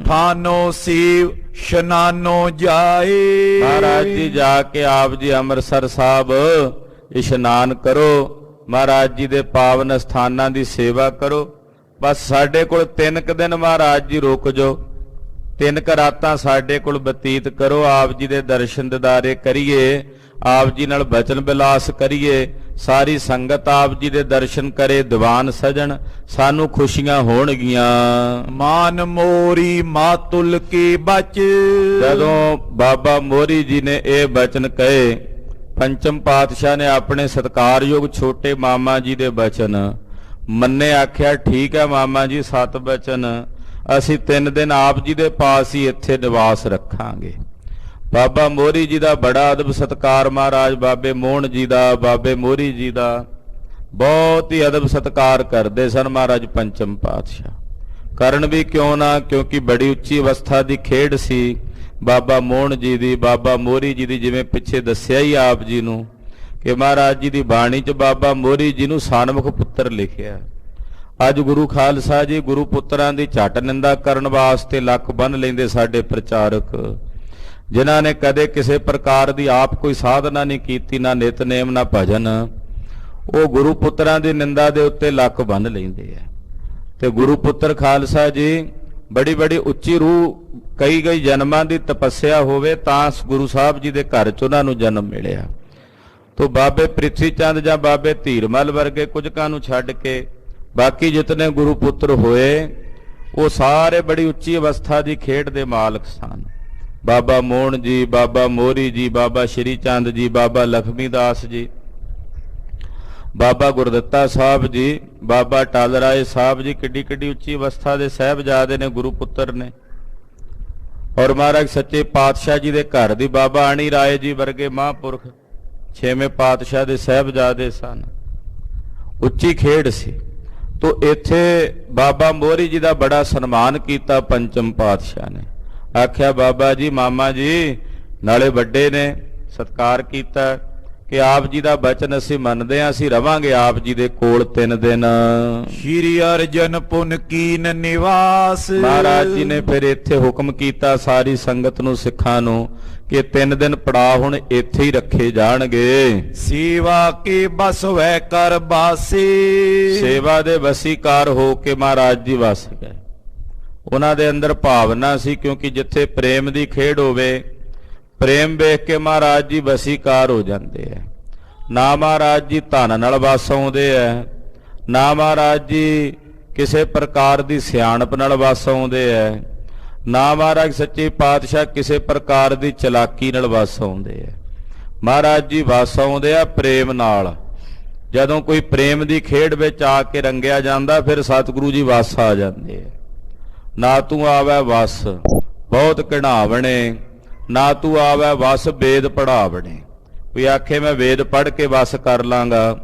ਥਾਨੋ ਸੀਵ ਇਸ਼ਨਾਨੋ ਜਾਏ। ਮਹਾਰਾਜ ਜੀ ਜਾ ਕੇ ਆਪ ਜੀ ਅੰਮ੍ਰਿਤਸਰ ਸਾਹਿਬ ਇਸ਼ਨਾਨ ਕਰੋ, ਮਹਾਰਾਜ ਜੀ ਦੇ ਪਾਵਨ ਸਥਾਨਾਂ ਦੀ ਸੇਵਾ ਕਰੋ। ਬਸ ਸਾਡੇ ਕੋਲ 3 ਕੁ ਦਿਨ ਮਹਾਰਾਜ ਜੀ ਰੁਕ ਜਾਓ, 3 ਕੁ ਰਾਤਾਂ ਸਾਡੇ ਕੋਲ ਬਤੀਤ ਕਰੋ, ਆਪ ਜੀ ਦੇ ਦਰਸ਼ਨ ਦਿਦਾਰੇ ਕਰੀਏ, ਆਪ ਜੀ ਨਾਲ ਬਚਨ ਬਿਲਾਸ ਕਰੀਏ, ਸਾਰੀ ਸੰਗਤ ਆਪ ਜੀ ਦੇ ਦਰਸ਼ਨ ਕਰੇ, ਦੀਵਾਨ ਸਜਣ, ਸਾਨੂੰ ਖੁਸ਼ੀਆਂ ਹੋਣਗੀਆਂ। ਮਾਨ ਮੋਰੀ ਮਾਤੁਲ ਕੀ ਬਚ। ਜਦੋਂ ਬਾਬਾ ਮੋਹਰੀ ਜੀ ਨੇ ਇਹ ਬਚਨ ਕਹੇ, ਪੰਚਮ ਪਾਤਸ਼ਾਹ ਨੇ ਆਪਣੇ ਸਤਿਕਾਰਯੋਗ ਛੋਟੇ ਮਾਮਾ ਜੀ ਦੇ ਬਚਨ ਮੰਨੇ, ਆਖਿਆ ਠੀਕ ਹੈ ਮਾਮਾ ਜੀ, 7 ਬਚਨ ਅਸੀਂ 3 ਦਿਨ ਆਪ ਜੀ ਦੇ ਪਾਸ ਹੀ ਇੱਥੇ ਨਿਵਾਸ ਰੱਖਾਂਗੇ। ਬਾਬਾ ਮੋਹਰੀ ਜੀ ਦਾ ਬੜਾ ਅਦਬ ਸਤਿਕਾਰ, ਮਹਾਰਾਜ ਬਾਬੇ ਮੋਹਣ ਜੀ ਦਾ, ਬਾਬੇ ਮੋਹਰੀ ਜੀ ਦਾ ਬਹੁਤ ਹੀ ਅਦਬ ਸਤਿਕਾਰ ਕਰਦੇ ਸਨ ਮਹਾਰਾਜ ਪੰਚਮ ਪਾਤਸ਼ਾਹ। ਕਰਨ ਵੀ ਕਿਉਂ ਨਾ, ਕਿਉਂਕਿ ਬੜੀ ਉੱਚੀ ਅਵਸਥਾ ਦੀ ਖੇਡ ਸੀ ਬਾਬਾ ਮੋਹਣ ਜੀ ਦੀ, ਬਾਬਾ ਮੋਹਰੀ ਜੀ ਦੀ। ਜਿਵੇਂ ਪਿੱਛੇ ਦੱਸਿਆ ਹੀ ਆਪ ਜੀ ਨੂੰ ਕਿ ਮਹਾਰਾਜ ਜੀ ਦੀ ਬਾਣੀ 'ਚ ਬਾਬਾ ਮੋਹਰੀ ਜੀ ਨੂੰ ਸਨਮੁਖ ਪੁੱਤਰ ਲਿਖਿਆ। ਅੱਜ ਗੁਰੂ ਖਾਲਸਾ ਜੀ ਗੁਰੂ ਪੁੱਤਰਾਂ ਦੀ ਝੱਟ ਨਿੰਦਾ ਕਰਨ ਵਾਸਤੇ ਲੱਕ ਬੰਨ੍ਹ ਲੈਂਦੇ ਸਾਡੇ ਪ੍ਰਚਾਰਕ, ਜਿਨ੍ਹਾਂ ਨੇ ਕਦੇ ਕਿਸੇ ਪ੍ਰਕਾਰ ਦੀ ਆਪ ਕੋਈ ਸਾਧਨਾ ਨਹੀਂ ਕੀਤੀ, ਨਾ ਨਿਤਨੇਮ ਨਾ ਭਜਨ, ਉਹ ਗੁਰੂ ਪੁੱਤਰਾਂ ਦੀ ਨਿੰਦਾ ਦੇ ਉੱਤੇ ਲੱਕ ਬੰਨ੍ਹ ਲੈਂਦੇ ਆ। ਤੇ ਗੁਰੂ ਪੁੱਤਰ ਖਾਲਸਾ ਜੀ ਬੜੀ ਬੜੀ ਉੱਚੀ ਰੂਹ, ਕਈ ਜਨਮਾਂ ਦੀ ਤਪੱਸਿਆ ਹੋਵੇ ਤਾਂ ਗੁਰੂ ਸਾਹਿਬ ਜੀ ਦੇ ਘਰ 'ਚ ਉਹਨਾਂ ਨੂੰ ਜਨਮ ਮਿਲਿਆ। ਤੋ ਬਾਬੇ ਪ੍ਰਿਥੀ ਚੰਦ ਜਾਂ ਬਾਬੇ ਧੀਰਮਲ ਵਰਗੇ ਕੁਝਕਾਂ ਨੂੰ ਛੱਡ ਕੇ ਬਾਕੀ ਜਿਤਨੇ ਗੁਰੂ ਪੁੱਤਰ ਹੋਏ ਉਹ ਸਾਰੇ ਬੜੀ ਉੱਚੀ ਅਵਸਥਾ ਦੀ ਖੇਡ ਦੇ ਮਾਲਕ ਸਨ। ਬਾਬਾ ਮੋਹਣ ਜੀ, ਬਾਬਾ ਮੋਹਰੀ ਜੀ, ਬਾਬਾ ਸ਼੍ਰੀ ਚੰਦ ਜੀ, ਬਾਬਾ ਲਖਮੀ ਦਾਸ ਜੀ, ਬਾਬਾ ਗੁਰਦਿੱਤਾ ਸਾਹਿਬ ਜੀ, ਬਾਬਾ ਟਲ ਰਾਏ ਸਾਹਿਬ ਜੀ, ਕਿੱਡੀ ਕਿੱਡੀ ਉੱਚੀ ਅਵਸਥਾ ਦੇ ਸਾਹਿਬਜ਼ਾਦੇ ਨੇ, ਗੁਰੂ ਪੁੱਤਰ ਨੇ। ਔਰ ਮਹਾਰਾਜ ਸੱਚੇ ਪਾਤਸ਼ਾਹ ਜੀ ਦੇ ਘਰ ਦੀ ਬਾਬਾ ਅਣੀ ਰਾਏ ਜੀ ਵਰਗੇ ਮਹਾਂਪੁਰਖ 6ਵੇਂ ਪਾਤਸ਼ਾਹ ਦੇ ਸਾਹਿਬਜ਼ਾਦੇ ਸਨ। ਉੱਚੀ ਖੇਡ ਸੀ। ਤੋ ਇੱਥੇ ਬਾਬਾ ਮੋਹਰੀ ਜੀ ਦਾ ਬੜਾ ਸਨਮਾਨ ਕੀਤਾ ਪੰਚਮ ਪਾਤਸ਼ਾਹ ਨੇ। ਆਖਿਆ ਬਾਬਾ ਜੀ, ਮਾਮਾ ਜੀ ਨਾਲੇ ਵੱਡੇ ਨੇ, ਸਤਿਕਾਰ ਕੀਤਾ ਕਿ ਆਪ ਜੀ ਦਾ ਬਚਨ ਅਸੀਂ ਮੰਨਦੇ ਹਾਂ, ਅਸੀਂ ਰਵਾਂਗੇ ਆਪ ਜੀ ਦੇ ਕੋਲ 3 ਦਿਨ। ਸ਼੍ਰੀ ਅਰਜਨ ਪੁਨ ਕੀਨ ਨਿਵਾਸ। ਮਹਾਰਾਜ ਜੀ ਨੇ ਫਿਰ ਇੱਥੇ ਹੁਕਮ ਕੀਤਾ ਸਾਰੀ ਸੰਗਤ ਨੂੰ, ਸਿੱਖਾਂ ਨੂੰ, ਕਿ 3 ਦਿਨ ਪੜਾ ਹੁਣ ਇੱਥੇ ਹੀ ਰੱਖੇ ਜਾਣਗੇ। ਸੇਵਾ ਕੇ ਬਸ ਵੈ ਕਰ ਬਾਸੇ। ਸੇਵਾ ਦੇ ਵਸੀਕਾਰ ਹੋ ਕੇ ਮਹਾਰਾਜ ਜੀ ਵਸ ਗਏ। ਉਹਨਾਂ ਦੇ ਅੰਦਰ ਭਾਵਨਾ ਸੀ, ਕਿਉਂਕਿ ਜਿੱਥੇ ਪ੍ਰੇਮ ਦੀ ਖੇਡ ਹੋਵੇ, ਪ੍ਰੇਮ ਵੇਖ ਕੇ ਮਹਾਰਾਜ ਜੀ ਵਸੀਕਾਰ ਹੋ ਜਾਂਦੇ ਹੈ। ਨਾ ਮਹਾਰਾਜ ਜੀ ਧਨ ਨਾਲ ਵਸ ਆਉਂਦੇ ਹੈ, ਨਾ ਮਹਾਰਾਜ ਜੀ ਕਿਸੇ ਪ੍ਰਕਾਰ ਦੀ ਸਿਆਣਪ ਨਾਲ ਵਸ ਆਉਂਦੇ ਹੈ, ਨਾ ਮਹਾਰਾਜ ਸੱਚੇ ਪਾਤਸ਼ਾਹ ਕਿਸੇ ਪ੍ਰਕਾਰ ਦੀ ਚਲਾਕੀ ਨਾਲ ਵਸ ਆਉਂਦੇ ਹੈ। ਮਹਾਰਾਜ ਜੀ ਵਸ ਆਉਂਦੇ ਆ ਪ੍ਰੇਮ ਨਾਲ। ਜਦੋਂ ਕੋਈ ਪ੍ਰੇਮ ਦੀ ਖੇਡ ਵਿੱਚ ਆ ਕੇ ਰੰਗਿਆ ਜਾਂਦਾ, ਫਿਰ ਸਤਿਗੁਰੂ ਜੀ ਵਸ ਆ ਜਾਂਦੇ ਆ। ਨਾ ਤੂੰ ਆਵੈ ਵਸ ਬਹੁਤ ਘਿਣਾਵਣੇ, ਨਾ ਤੂੰ ਆਵੈ ਵਸ ਵੇਦ ਪੜਾਵਣੇ। ਕੋਈ ਆਖੇ ਮੈਂ ਵੇਦ ਪੜ੍ਹ ਕੇ ਵਸ ਕਰ ਲਾਂਗਾ,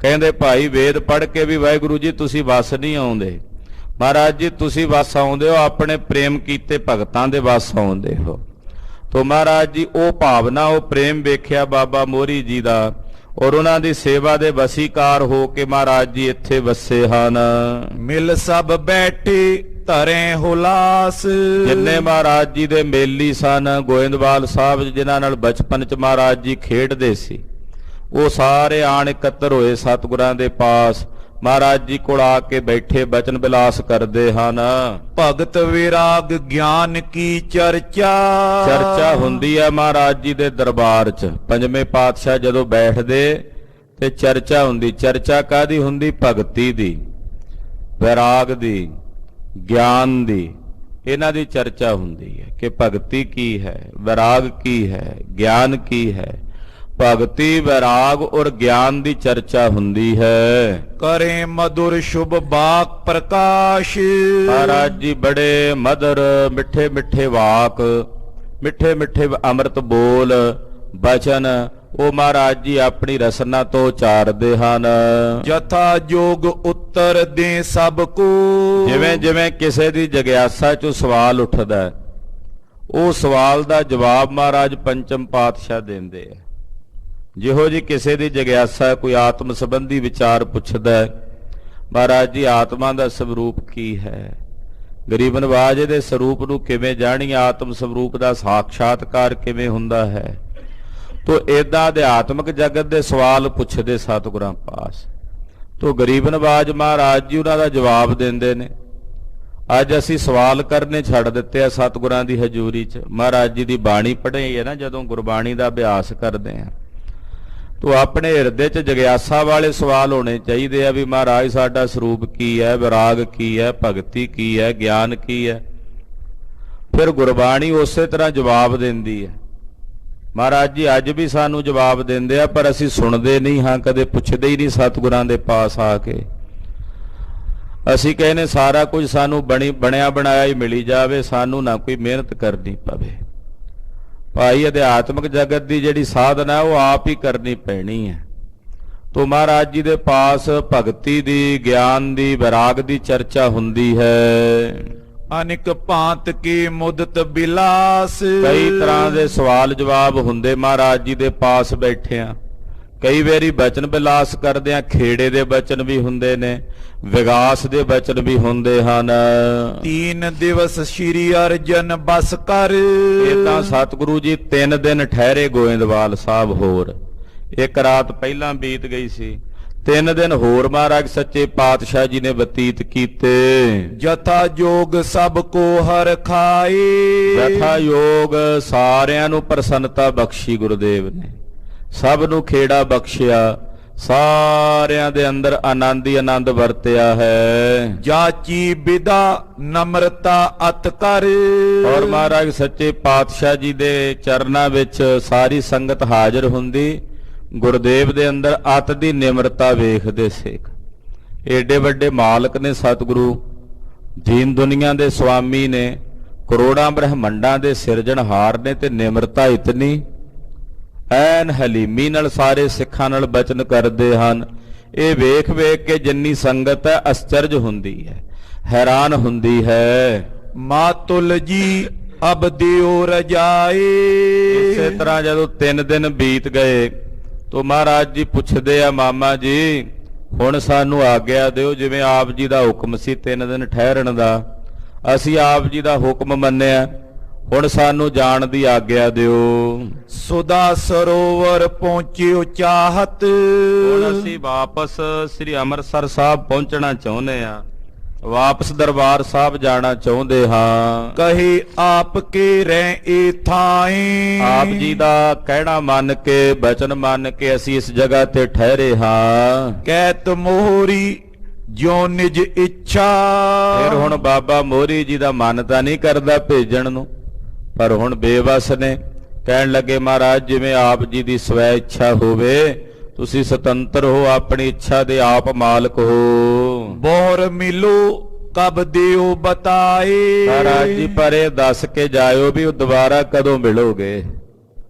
ਕਹਿੰਦੇ ਭਾਈ ਵੇਦ ਪੜ੍ਹ ਕੇ ਵੀ ਵਾਹਿਗੁਰੂ ਜੀ ਤੁਸੀਂ ਵਸ ਨਹੀਂ ਆਉਂਦੇ। ਮਹਾਰਾਜ ਜੀ ਤੁਸੀਂ ਵਸ ਆਉਂਦੇ ਹੋ ਆਪਣੇ ਪ੍ਰੇਮ ਕੀਤੇ ਭਗਤਾਂ ਦੇ ਵਸ ਆਉਂਦੇ ਹੋ। ਤੋ ਮਹਾਰਾਜ ਜੀ ਉਹ ਭਾਵਨਾ ਉਹ ਪ੍ਰੇਮ ਵੇਖਿਆ ਬਾਬਾ ਮੋਹਰੀ ਜੀ ਦਾ ਔਰ ਉਹਨਾਂ ਦੀ ਸੇਵਾ ਦੇ ਵਸੀਕਾਰ ਹੋ ਕੇ ਮਹਾਰਾਜ ਜੀ ਇੱਥੇ ਵਸੇ ਹਨ। ਮਿਲ ਸਭ ਬੈਠੇ ਧਰੇ ਹੁਲਾਸ। ਜਿੰਨੇ ਮਹਾਰਾਜ ਜੀ ਦੇ ਮੇਲੀ ਸਨ ਗੋਇੰਦਵਾਲ ਸਾਹਿਬ ਜਿਨ੍ਹਾਂ ਨਾਲ ਬਚਪਨ ਚ ਮਹਾਰਾਜ ਜੀ ਖੇਡਦੇ ਸੀ, ਉਹ ਸਾਰੇ ਆਣ ਇਕੱਤਰ ਹੋਏ ਸਤਿਗੁਰਾਂ ਦੇ ਪਾਸ ਮਹਾਰਾਜ ਜੀ ਕੋਲ ਆ ਕੇ ਬੈਠੇ ਬਚਨ ਬਿਲਾਸ ਕਰਦੇ ਹਨ। ਭਗਤ ਵਿਰਾਗ ਗਿਆਨ ਕੀ ਚਰਚਾ ਹੁੰਦੀ ਹੈ ਮਹਾਰਾਜ ਜੀ ਦੇ ਦਰਬਾਰ 'ਚ। ਪੰਜਵੇਂ ਪਾਤਸ਼ਾਹ ਜਦੋਂ ਬੈਠਦੇ ਤੇ ਚਰਚਾ ਹੁੰਦੀ। ਚਰਚਾ ਕਾਹਦੀ ਹੁੰਦੀ? ਭਗਤੀ ਦੀ, ਵਿਰਾਗ ਦੀ, ਗਿਆਨ ਦੀ। ਇਹਨਾਂ ਦੀ ਚਰਚਾ ਹੁੰਦੀ ਹੈ ਕਿ ਭਗਤੀ ਕੀ ਹੈ, ਵਿਰਾਗ ਕੀ ਹੈ, ਗਿਆਨ ਕੀ ਹੈ। ਭਗਤੀ ਵਿਰਾਗ ਔਰ ਗਿਆਨ ਦੀ ਚਰਚਾ ਹੁੰਦੀ ਹੈ। ਕਰੇ ਮధుਰ ਸ਼ੁਭ ਬਾਕ ਪ੍ਰਕਾਸ਼। ਮਹਾਰਾਜ ਜੀ ਬੜੇ ਮਧੁਰ ਮਿੱਠੇ ਮਿੱਠੇ ਵਾਕ, ਮਿੱਠੇ ਮਿੱਠੇ ਅੰਮ੍ਰਿਤ ਬੋਲ ਬਚਨ ਉਹ ਮਹਾਰਾਜ ਜੀ ਆਪਣੀ ਰਸਨਾ ਤੋਂ ਉਚਾਰਦੇ ਹਨ। ਜਥਾ ਜੋਗ ਉੱਤਰ ਦੇ ਸਭ ਕੋ। ਜਿਵੇਂ ਜਿਵੇਂ ਕਿਸੇ ਦੀ ਜਗਿਆਸਾ ਚੋਂ ਸਵਾਲ ਉੱਠਦਾ ਉਹ ਸਵਾਲ ਦਾ ਜਵਾਬ ਮਹਾਰਾਜ ਪੰਚਮ ਪਾਤਸ਼ਾਹ ਦਿੰਦੇ ਆ। ਜਿਹੋ ਜੀ ਕਿਸੇ ਦੀ ਜਗਿਆਸਾ ਕੋਈ ਆਤਮ ਸੰਬੰਧੀ ਵਿਚਾਰ ਪੁੱਛਦਾ ਮਹਾਰਾਜ ਜੀ ਆਤਮਾ ਦਾ ਸਰੂਪ ਕੀ ਹੈ, ਗਰੀਬ ਨਵਾਜ ਦੇ ਸਰੂਪ ਨੂੰ ਕਿਵੇਂ ਜਾਣੀ, ਆਤਮ ਸਰੂਪ ਦਾ ਸਾਖਸ਼ਾਤਕਾਰ ਕਿਵੇਂ ਹੁੰਦਾ ਹੈ। ਤੋ ਏਦਾਂ ਅਧਿਆਤਮਿਕ ਜਗਤ ਦੇ ਸਵਾਲ ਪੁੱਛਦੇ ਸਤਿਗੁਰਾਂ ਪਾਸ ਤੋ ਗਰੀਬ ਨਵਾਜ ਮਹਾਰਾਜ ਜੀ ਉਹਨਾਂ ਦਾ ਜਵਾਬ ਦਿੰਦੇ ਨੇ। ਅੱਜ ਅਸੀਂ ਸਵਾਲ ਕਰਨੇ ਛੱਡ ਦਿੱਤੇ ਆ ਸਤਿਗੁਰਾਂ ਦੀ ਹਜ਼ੂਰੀ 'ਚ। ਮਹਾਰਾਜ ਜੀ ਦੀ ਬਾਣੀ ਪੜ੍ਹੀ ਹੈ ਨਾ, ਜਦੋਂ ਗੁਰਬਾਣੀ ਦਾ ਅਭਿਆਸ ਕਰਦੇ ਆ ਤੋ ਆਪਣੇ ਹਿਰਦੇ 'ਚ ਜਗਿਆਸਾ ਵਾਲੇ ਸਵਾਲ ਹੋਣੇ ਚਾਹੀਦੇ ਆ ਵੀ ਮਹਾਰਾਜ ਸਾਡਾ ਸਰੂਪ ਕੀ ਹੈ, ਵਿਰਾਗ ਕੀ ਹੈ, ਭਗਤੀ ਕੀ ਹੈ, ਗਿਆਨ ਕੀ ਹੈ। ਫਿਰ ਗੁਰਬਾਣੀ ਉਸੇ ਤਰ੍ਹਾਂ ਜਵਾਬ ਦਿੰਦੀ ਹੈ। ਮਹਾਰਾਜ ਜੀ ਅੱਜ ਵੀ ਸਾਨੂੰ ਜਵਾਬ ਦਿੰਦੇ ਆ ਪਰ ਅਸੀਂ ਸੁਣਦੇ ਨਹੀਂ ਹਾਂ, ਕਦੇ ਪੁੱਛਦੇ ਹੀ ਨਹੀਂ ਸਤਿਗੁਰਾਂ ਦੇ ਪਾਸ ਆ ਕੇ। ਅਸੀਂ ਕਹਿੰਦੇ ਸਾਰਾ ਕੁਝ ਸਾਨੂੰ ਬਣਿਆ ਬਣਾਇਆ ਹੀ ਮਿਲੀ ਜਾਵੇ, ਸਾਨੂੰ ਨਾ ਕੋਈ ਮਿਹਨਤ ਕਰਨੀ ਪਵੇ। ਭਾਈ ਅਧਿਆਤਮਿਕ ਜਗਤ ਦੀ ਜਿਹੜੀ ਸਾਧਨਾ ਉਹ ਆਪ ਹੀ ਕਰਨੀ ਪੈਣੀ ਹੈ। ਤੋ ਮਹਾਰਾਜ ਜੀ ਦੇ ਪਾਸ ਭਗਤੀ ਦੀ, ਗਿਆਨ ਦੀ, ਵਿਰਾਗ ਦੀ ਚਰਚਾ ਹੁੰਦੀ ਹੈ। ਅਨੇਕ ਭਾਂਤ ਕੀ ਮੁਦਤ ਬਿਲਾਸ। ਕਈ ਤਰ੍ਹਾਂ ਦੇ ਸਵਾਲ ਜਵਾਬ ਹੁੰਦੇ ਮਹਾਰਾਜ ਜੀ ਦੇ ਪਾਸ ਬੈਠਿਆਂ। ਕਈ ਵਾਰੀ ਬਚਨ ਬਿਲਾਸ ਕਰਦੇ ਆ, ਖੇੜੇ ਦੇ ਬਚਨ ਵੀ ਹੁੰਦੇ ਨੇ, ਵਿਗਾਸ ਦੇ ਬਚਨ ਵੀ ਹੁੰਦੇ ਹਨ। 3 ਦਿਵਸ ਸ਼੍ਰੀ ਅਰਜਨ ਬਸ ਕਰ। ਇਦਾਂ ਸਤਿਗੁਰੂ ਜੀ 3 ਦਿਨ ਠਹਿਰੇ ਗੋਇੰਦਵਾਲ ਸਾਹਿਬ। ਹੋਰ ਇੱਕ ਰਾਤ ਪਹਿਲਾਂ ਬੀਤ ਗਈ ਸੀ, 3 ਦਿਨ ਹੋਰ ਮਹਾਰਾਜ ਸੱਚੇ ਪਾਤਸ਼ਾਹ ਜੀ ਨੇ ਬਤੀਤ ਕੀਤੇ। ਜਥਾ ਜੋਗ ਸਭ ਕੋ ਹਰ ਖਾਏ। ਜਥਾ ਯੋਗ ਸਾਰਿਆਂ ਨੂੰ ਪ੍ਰਸੰਨਤਾ ਬਖਸ਼ੀ ਗੁਰਦੇਵ ਨੇ, ਸਭ ਨੂੰ ਖੇੜਾ ਬਖਸ਼ਿਆ, ਸਾਰਿਆਂ ਦੇ ਅੰਦਰ ਆਨੰਦ ਹੀ ਆਨੰਦ ਵਰਤਿਆ ਹੈ। ਜਾਚੀ ਵਿਦਾ ਨਮਰਤਾ ਅਤ ਕਰ। ਔਰ ਮਹਾਰਾਜ ਸੱਚੇ ਪਾਤਸ਼ਾਹ ਜੀ ਦੇ ਚਰਨਾਂ ਵਿੱਚ ਸਾਰੀ ਸੰਗਤ ਹਾਜ਼ਰ ਹੁੰਦੀ। ਗੁਰਦੇਵ ਦੇ ਅੰਦਰ ਅਤ ਦੀ ਨਿਮਰਤਾ ਵੇਖਦੇ ਸਿੱਖ। ਏਡੇ ਵੱਡੇ ਮਾਲਕ ਨੇ ਸਤਿਗੁਰੂ, ਦੀਨ ਦੁਨੀਆ ਦੇ ਸੁਆਮੀ ਨੇ, ਕਰੋੜਾਂ ਬ੍ਰਹਮੰਡਾਂ ਦੇ ਸਿਰਜਣਹਾਰ ਨੇ, ਤੇ ਨਿਮਰਤਾ ਇਤਨੀ ਐਨ ਹਲੀਮੀ ਨਾਲ ਸਾਰੇ ਸਿੱਖਾਂ ਨਾਲ ਬਚਨ ਕਰਦੇ ਹਨ। ਇਹ ਵੇਖ ਵੇਖ ਕੇ ਜਿੰਨੀ ਸੰਗਤ ਹੈ ਅਸਚਰਜ ਹੁੰਦੀ ਹੈ, ਹੈਰਾਨ ਹੁੰਦੀ ਹੈ। ਮਾਤੁਲ ਜੀ ਅਬ ਦਿਓ ਰਜਾਏ। ਇਸੇ ਤਰ੍ਹਾਂ ਜਦੋਂ 3 ਦਿਨ ਬੀਤ ਗਏ ਤੋ ਮਹਾਰਾਜ ਜੀ ਪੁੱਛਦੇ ਆ, ਮਾਮਾ ਜੀ ਹੁਣ ਸਾਨੂੰ ਆਗਿਆ ਦਿਓ, ਜਿਵੇਂ ਆਪ ਜੀ ਦਾ ਹੁਕਮ ਸੀ 3 ਦਿਨ ਠਹਿਰਨ ਦਾ, ਅਸੀਂ ਆਪ ਜੀ ਦਾ ਹੁਕਮ ਮੰਨਿਆ, ਹੁਣ ਸਾਨੂੰ ਜਾਣ ਦੀ ਆਗਿਆ ਦਿਓ। ਸੁਦਾ ਸਰੋਵਰ ਪਹੁੰਚਿਓ ਚਾਹਤ। ਹੁਣ ਅਸੀਂ ਵਾਪਸ ਸ੍ਰੀ ਅੰਮ੍ਰਿਤਸਰ ਸਾਹਿਬ ਪਹੁੰਚਣਾ ਚਾਹੁੰਦੇ ਆ, ਵਾਪਸ ਦਰਬਾਰ ਸਾਹਿਬ ਜਾਣਾ ਚਾਹੁੰਦੇ ਹਾਂ। ਕਹੇ ਆਪ ਕੇ ਰਹਿ ਏ ਥਾਏ। ਆਪ ਜੀ ਦਾ ਕਹਿਣਾ ਮੰਨ ਕੇ, ਬਚਨ ਮੰਨ ਕੇ ਅਸੀਂ ਇਸ ਜਗ੍ਹਾ ਤੇ ਠਹਿਰੇ ਹਾਂ। ਕਹਿਤ ਮੋਹਰੀ ਜੋ ਨਿਜ ਇੱਛਾ। ਫਿਰ ਹੁਣ ਬਾਬਾ ਮੋਹਰੀ ਜੀ ਦਾ ਮਨ ਤਾਂ ਨਹੀਂ ਕਰਦਾ ਭੇਜਣ ਨੂੰ, ਪਰ ਹੁਣ ਬੇਵਸ ਨੇ। ਕਹਿਣ ਲੱਗੇ ਮਹਾਰਾਜ ਜਿਵੇਂ ਆਪ ਜੀ ਦੀ ਸਵੈ ਇੱਛਾ ਹੋਵੇ, ਤੁਸੀਂ ਸੁਤੰਤਰ ਹੋ, ਆਪਣੀ ਇੱਛਾ ਦੇ ਆਪ ਮਾਲਕ ਹੋ। ਬੋਹਰ ਮਿਲੋ ਕਬ ਦਿਓ ਬਤਾਏ। ਮਹਾਰਾਜ ਜੀ ਪਰ ਇਹ ਦੱਸ ਕੇ ਜਾਇਓ ਵੀ ਉਹ ਦੁਬਾਰਾ ਕਦੋਂ ਮਿਲੋਗੇ।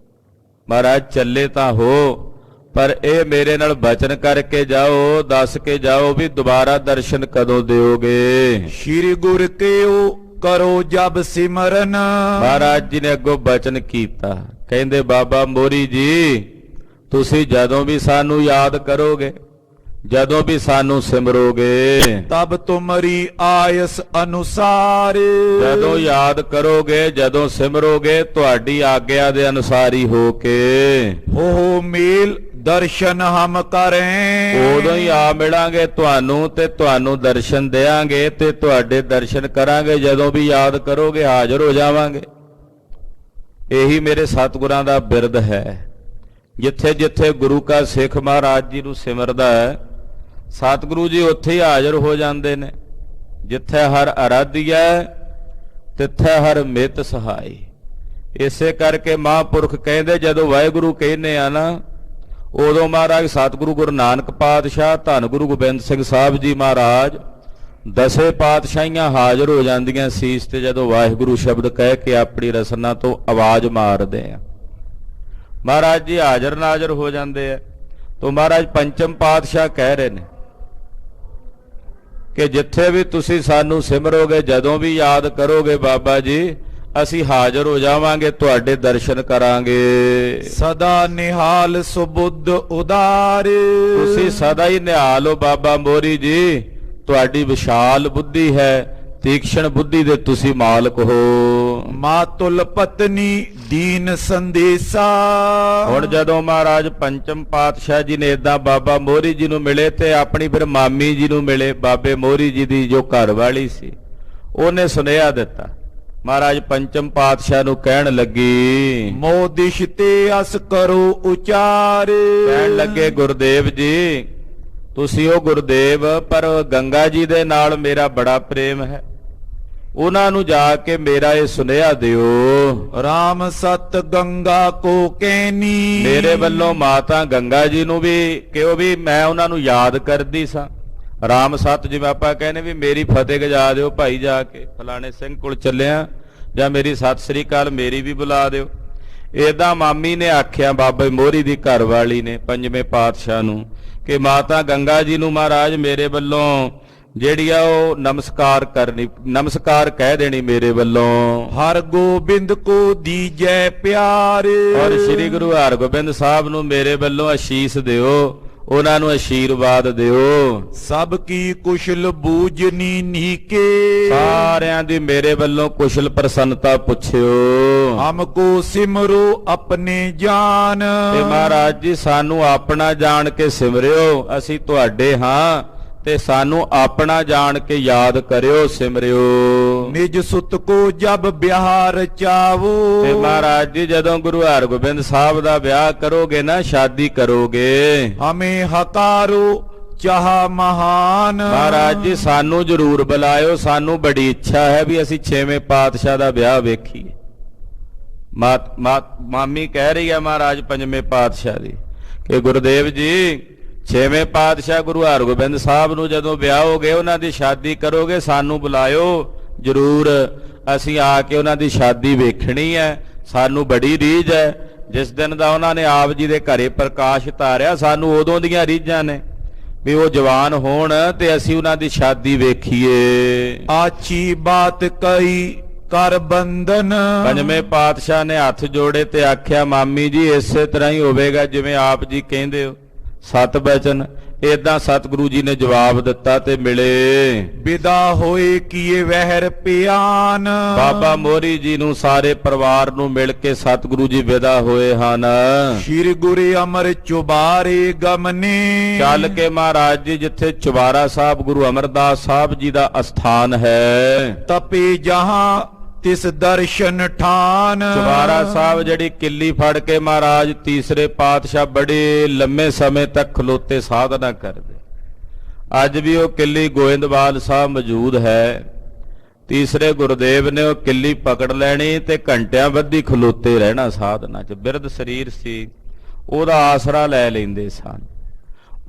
ਮਹਾਰਾਜ ਚੱਲੇ ਤਾਂ ਹੋ, ਪਰ ਇਹ ਮੇਰੇ ਨਾਲ ਬਚਨ ਕਰਕੇ ਜਾਓ, ਦੱਸ ਕੇ ਜਾਓ ਵੀ ਦੁਬਾਰਾ ਦਰਸ਼ਨ ਕਦੋਂ ਦਿਓਗੇ। ਸ਼੍ਰੀ ਗੁਰ ਕਿਉ ਕਰੋ ਜਬ ਸਿਮਰਨ। ਮਹਾਰਾਜ ਜੀ ਨੇ ਅੱਗੋਂ ਬਚਨ ਕੀਤਾ, ਕਹਿੰਦੇ ਬਾਬਾ ਮੋਰੀ ਜੀ ਤੁਸੀਂ ਜਦੋਂ ਵੀ ਸਾਨੂੰ ਯਾਦ ਕਰੋਗੇ, ਜਦੋਂ ਵੀ ਸਾਨੂੰ ਸਿਮਰੋਗੇ, ਤਬ ਤੁਮਰੀ ਆਇਸ ਅਨੁਸਾਰ। ਜਦੋਂ ਯਾਦ ਕਰੋਗੇ, ਜਦੋਂ ਸਿਮਰੋਗੇ, ਤੁਹਾਡੀ ਆਗਿਆ ਦੇ ਅਨੁਸਾਰੀ ਹੋ ਕੇ ਹੋ ਮੇਲ ਦਰਸ਼ਨ ਹਮ ਕरें। ਉਦੋਂ ਹੀ ਆ ਮਿਲਾਂਗੇ ਤੁਹਾਨੂੰ ਤੇ ਤੁਹਾਨੂੰ ਦਰਸ਼ਨ ਦੇਾਂਗੇ ਤੇ ਤੁਹਾਡੇ ਦਰਸ਼ਨ ਕਰਾਂਗੇ। ਜਦੋਂ ਵੀ ਯਾਦ ਕਰੋਗੇ ਹਾਜ਼ਰ ਹੋ ਜਾਵਾਂਗੇ। ਇਹੀ ਮੇਰੇ ਸਤਿਗੁਰਾਂ ਦਾ ਬਿਰਦ ਹੈ। ਜਿੱਥੇ ਜਿੱਥੇ ਗੁਰੂ ਕਾ ਸਿੱਖ ਮਹਾਰਾਜ ਜੀ ਨੂੰ ਸਿਮਰਦਾ ਹੈ, ਸਤਿਗੁਰੂ ਜੀ ਉੱਥੇ ਹੀ ਹਾਜ਼ਰ ਹੋ ਜਾਂਦੇ ਨੇ। ਜਿੱਥੇ ਹਰ ਅਰਾਧੀਆ ਤਿੱਥੇ ਹਰ ਮਿਤ ਸਹਾਈ। ਇਸੇ ਕਰਕੇ ਮਹਾਂਪੁਰਖ ਕਹਿੰਦੇ ਜਦੋਂ ਵਾਹਿਗੁਰੂ ਕਹਿੰਦੇ ਆ ਨਾ, ਉਦੋਂ ਮਹਾਰਾਜ ਸਤਿਗੁਰੂ ਗੁਰੂ ਨਾਨਕ ਪਾਤਸ਼ਾਹ, ਧੰਨ ਗੁਰੂ ਗੋਬਿੰਦ ਸਿੰਘ ਸਾਹਿਬ ਜੀ ਮਹਾਰਾਜ, ਦਸੇ ਪਾਤਸ਼ਾਹੀਆਂ ਹਾਜ਼ਰ ਹੋ ਜਾਂਦੀਆਂ ਸੀਸ ਤੇ ਜਦੋਂ ਵਾਹਿਗੁਰੂ ਸ਼ਬਦ ਕਹਿ ਕੇ ਆਪਣੀ ਰਸਨਾ ਤੋਂ ਆਵਾਜ਼ ਮਾਰਦੇ ਆ। ਮਹਾਰਾਜ ਜੀ ਹਾਜ਼ਰ ਨਾਜ਼ਰ ਹੋ ਜਾਂਦੇ ਆ। ਤੋਂ ਮਹਾਰਾਜ ਪੰਚਮ ਪਾਤਸ਼ਾਹ ਕਹਿ ਰਹੇ ਨੇ ਕਿ ਜਿੱਥੇ ਵੀ ਤੁਸੀਂ ਸਾਨੂੰ ਸਿਮਰੋਗੇ, ਜਦੋਂ ਵੀ ਯਾਦ ਕਰੋਗੇ ਬਾਬਾ ਜੀ, ਅਸੀਂ ਹਾਜ਼ਰ ਹੋ ਜਾਵਾਂਗੇ, ਤੁਹਾਡੇ ਦਰਸ਼ਨ ਕਰਾਂਗੇ। ਸਦਾ ਨਿਹਾਲ ਸੁਬੁੱਧ ਉਦਾਰ। ਤੁਸੀਂ ਸਦਾ ਹੀ ਨਿਹਾਲ ਹੋ ਬਾਬਾ ਮੋਰੀ ਜੀ, ਤੁਹਾਡੀ ਵਿਸ਼ਾਲ ਬੁੱਧੀ ਹੈ, ਤੀਕਸ਼ਣ ਬੁੱਧੀ ਦੇ ਤੁਸੀਂ ਮਾਲਕ ਹੋ। ਮਾਤੁਲ ਪਤਨੀ ਦੀਨ ਸੰਦੇਸਾ। ਹੁਣ ਜਦੋਂ ਮਹਾਰਾਜ ਪੰਚਮ ਪਾਤਸ਼ਾਹ ਜੀ ਨੇ ਏਦਾਂ ਬਾਬਾ ਮੋਰੀ ਜੀ ਨੂੰ ਮਿਲੇ ਤੇ ਆਪਣੀ ਫਿਰ ਮਾਮੀ ਜੀ ਨੂੰ ਮਿਲੇ। ਬਾਬੇ ਮੋਰੀ ਜੀ ਦੀ ਜੋ ਘਰ ਵਾਲੀ ਸੀ, ਉਹਨੇ ਸੁਨੇਹਾ ਦਿੱਤਾ। ਮਹਾਰਾਜ ਪੰਚਮ ਪਾਤਸ਼ਾਹ ਨੂੰ ਕਹਿਣ ਲੱਗੀ, ਮੋਦਿਸ਼ ਤੇ ਅਸ ਕਰੋ ਉਚਾਰ। ਕਹਿਣ ਲੱਗੇ ਗੁਰਦੇਵ ਜੀ ਤੁਸੀਂ ਉਹ ਗੁਰਦੇਵ, ਪਰ ਗੰਗਾ ਜੀ ਦੇ ਨਾਲ ਮੇਰਾ ਬੜਾ ਪ੍ਰੇਮ ਹੈ, ਉਹਨਾਂ ਨੂੰ ਜਾ ਕੇ ਮੇਰਾ ਇਹ ਸੁਨੇਹਾ ਦਿਓ। ਰਾਮ ਸਤ ਗੰਗਾ ਕੋ ਕਹਿਨੀ। ਮੇਰੇ ਵੱਲੋਂ ਮਾਤਾ ਗੰਗਾ ਜੀ ਨੂੰ ਵੀ ਕਿਉਂ ਵੀ ਮੈਂ ਉਹਨਾਂ ਨੂੰ ਯਾਦ ਕਰਦੀ ਸਾਂ। ਰਾਮ ਸਤ ਜਿਵੇਂ ਆਪਾਂ ਕਹਿੰਦੇ ਵੀ ਮੇਰੀ ਫਤਿਹ ਗਜਾ ਦਿਓ ਭਾਈ, ਜਾ ਕੇ ਫਲਾਣੇ ਸਿੰਘ ਕੋਲ ਚੱਲਿਆ, ਜਾਂ ਮੇਰੀ ਸਤਿ ਸ੍ਰੀ ਅਕਾਲ ਮੇਰੀ ਵੀ ਬੁਲਾ ਦਿਓ। ਏਦਾਂ ਮਾਮੀ ਨੇ ਆਖਿਆ ਬਾਬੇ ਮੋਹਰੀ ਦੀ ਘਰ ਵਾਲੀ ਨੇ ਪੰਜਵੇਂ ਪਾਤਸ਼ਾਹ ਨੂੰ ਕਿ ਮਾਤਾ ਗੰਗਾ ਜੀ ਨੂੰ ਮਹਾਰਾਜ ਮੇਰੇ ਵੱਲੋਂ ਜਿਹੜੀ ਆ ਉਹ ਨਮਸਕਾਰ ਕਰਨੀ, ਨਮਸਕਾਰ ਕਹਿ ਦੇਣੀ ਮੇਰੇ ਵੱਲੋਂ। ਹਰ ਗੋਬਿੰਦ ਕੋ ਦੀਜੈ ਪਿਆਰ। ਔਰ ਸ੍ਰੀ ਗੁਰੂ ਹਰਗੋਬਿੰਦ ਸਾਹਿਬ ਨੂੰ ਮੇਰੇ ਵੱਲੋਂ ਅਸ਼ੀਸ ਦਿਓ, ਉਹਨਾਂ ਨੂੰ ਅਸ਼ੀਰਵਾਦ ਦਿਓ। ਸਭ ਕੀ ਕੁਸ਼ਲ ਬੂਝਨੀ ਨੀਕੇ। ਸਾਰਿਆਂ ਦੀ ਮੇਰੇ ਵੱਲੋਂ ਕੁਸ਼ਲ ਪ੍ਰਸੰਨਤਾ ਪੁੱਛਿਓ। ਹਮ ਕੋ ਸਿਮਰੋ ਆਪਣੇ ਜਾਨ। ਤੇ ਮਹਾਰਾਜ ਜੀ ਸਾਨੂੰ ਆਪਣਾ ਜਾਣ ਕੇ ਸਿਮਰਿਓ, ਅਸੀਂ ਤੁਹਾਡੇ ਹਾਂ ਤੇ ਸਾਨੂੰ ਆਪਣਾ ਜਾਣ ਕੇ ਯਾਦ ਕਰਿਓ, ਸਿਮਰਿਓ। ਨਿਜ ਸੁਤ ਕੋ ਜਬ ਵਿਆਹ ਰਚਾਵੋ। ਤੇ ਮਹਾਰਾਜ ਜੀ ਜਦੋਂ ਗੁਰੂ ਹਰਗੋਬਿੰਦ ਸਾਹਿਬ ਦਾ ਵਿਆਹ ਕਰੋਗੇ ਨਾ, ਸ਼ਾਦੀ ਕਰੋਗੇ, ਹਮੇ ਹਕਾਰੋ ਚਾਹ ਮਹਾਨ। ਮਹਾਰਾਜ ਜੀ ਸਾਨੂੰ ਜ਼ਰੂਰ ਬੁਲਾਇਓ, ਸਾਨੂੰ ਬੜੀ ਇੱਛਾ ਹੈ ਵੀ ਅਸੀਂ ਛੇਵੇਂ ਪਾਤਸ਼ਾਹ ਦਾ ਵਿਆਹ ਵੇਖੀਏ। ਮਾਮੀ ਕਹਿ ਰਹੀ ਹੈ ਮਹਾਰਾਜ ਪੰਜਵੇਂ ਪਾਤਸ਼ਾਹ ਦੀ ਕਿ ਗੁਰਦੇਵ ਜੀ ਛੇਵੇਂ ਪਾਤਸ਼ਾਹ ਗੁਰੂ ਹਰਗੋਬਿੰਦ ਸਾਹਿਬ ਨੂੰ ਜਦੋਂ ਵਿਆਹੋਗੇ, ਉਹਨਾਂ ਦੀ ਸ਼ਾਦੀ ਕਰੋਗੇ, ਸਾਨੂੰ ਬੁਲਾਇਓ ਜ਼ਰੂਰ, ਅਸੀਂ ਆ ਕੇ ਉਹਨਾਂ ਦੀ ਸ਼ਾਦੀ ਵੇਖਣੀ ਹੈ। ਸਾਨੂੰ ਬੜੀ ਰੀਝ ਹੈ, ਜਿਸ ਦਿਨ ਦਾ ਉਹਨਾਂ ਨੇ ਆਪ ਜੀ ਦੇ ਘਰੇ ਪ੍ਰਕਾਸ਼ ਧਾਰਿਆ, ਸਾਨੂੰ ਉਦੋਂ ਦੀਆਂ ਰੀਝਾਂ ਨੇ ਵੀ ਉਹ ਜਵਾਨ ਹੋਣ ਤੇ ਅਸੀਂ ਉਹਨਾਂ ਦੀ ਸ਼ਾਦੀ ਵੇਖੀਏ। ਆਛੀ ਬਾਤ ਕਈ ਕਰ ਬੰਧਨ। ਪੰਜਵੇਂ ਪਾਤਸ਼ਾਹ ਨੇ ਹੱਥ ਜੋੜੇ ਤੇ ਆਖਿਆ ਮਾਮੀ ਜੀ ਇਸੇ ਤਰ੍ਹਾਂ ਹੀ ਹੋਵੇਗਾ ਜਿਵੇਂ ਆਪ ਜੀ ਕਹਿੰਦੇ ਹੋ, ਸਤ ਬਚਨ। ਏਦਾਂ ਸਤਿਗੁਰੂ ਜੀ ਨੇ ਜਵਾਬ ਦਿੱਤਾ ਤੇ ਮਿਲੇ। ਵਿਦਾ ਹੋਏ ਕੀਏ ਵਹਿਰ ਪਿਆਨ। ਬਾਬਾ ਮੋਹਰੀ ਜੀ ਨੂੰ ਸਾਰੇ ਪਰਿਵਾਰ ਨੂੰ ਮਿਲ ਕੇ ਸਤਿਗੁਰੂ ਜੀ ਵਿਦਾ ਹੋਏ ਹਨ। ਸ਼੍ਰੀ ਗੁਰੇ ਅਮਰ ਚੁਬਾਰੇ ਗਮਨੇ। ਚੱਲ ਕੇ ਮਹਾਰਾਜ ਜੀ ਜਿੱਥੇ ਚੁਬਾਰਾ ਸਾਹਿਬ ਗੁਰੂ ਅਮਰਦਾਸ ਸਾਹਿਬ ਜੀ ਦਾ ਅਸਥਾਨ ਹੈ, ਤਪੇ ਜਹਾਂ ਤਿਸ ਦਰਸ਼ਨ ਠਾਨ। ਚੁਬਾਰਾ ਸਾਹਿਬ ਜਿਹੜੀ ਕਿੱਲੀ ਫੜ ਕੇ ਮਹਾਰਾਜ ਤੀਸਰੇ ਪਾਤਸ਼ਾਹ ਬੜੇ ਲੰਮੇ ਸਮੇਂ ਤੱਕ ਖਲੋਤੇ ਸਾਧਨਾ ਕਰਦੇ। ਅੱਜ ਵੀ ਉਹ ਕਿੱਲੀ ਗੋਇੰਦਵਾਲ ਸਾਹਿਬ ਮੌਜੂਦ ਹੈ। ਤੀਸਰੇ ਗੁਰਦੇਵ ਨੇ ਉਹ ਕਿੱਲੀ ਪਕੜ ਲੈਣੀ ਤੇ ਘੰਟਿਆਂ ਬੱਧੀ ਖਲੋਤੇ ਰਹਿਣਾ ਸਾਧਨਾ 'ਚ। ਬਿਰਧ ਸਰੀਰ ਸੀ, ਉਹਦਾ ਆਸਰਾ ਲੈ ਲੈਂਦੇ ਸਨ।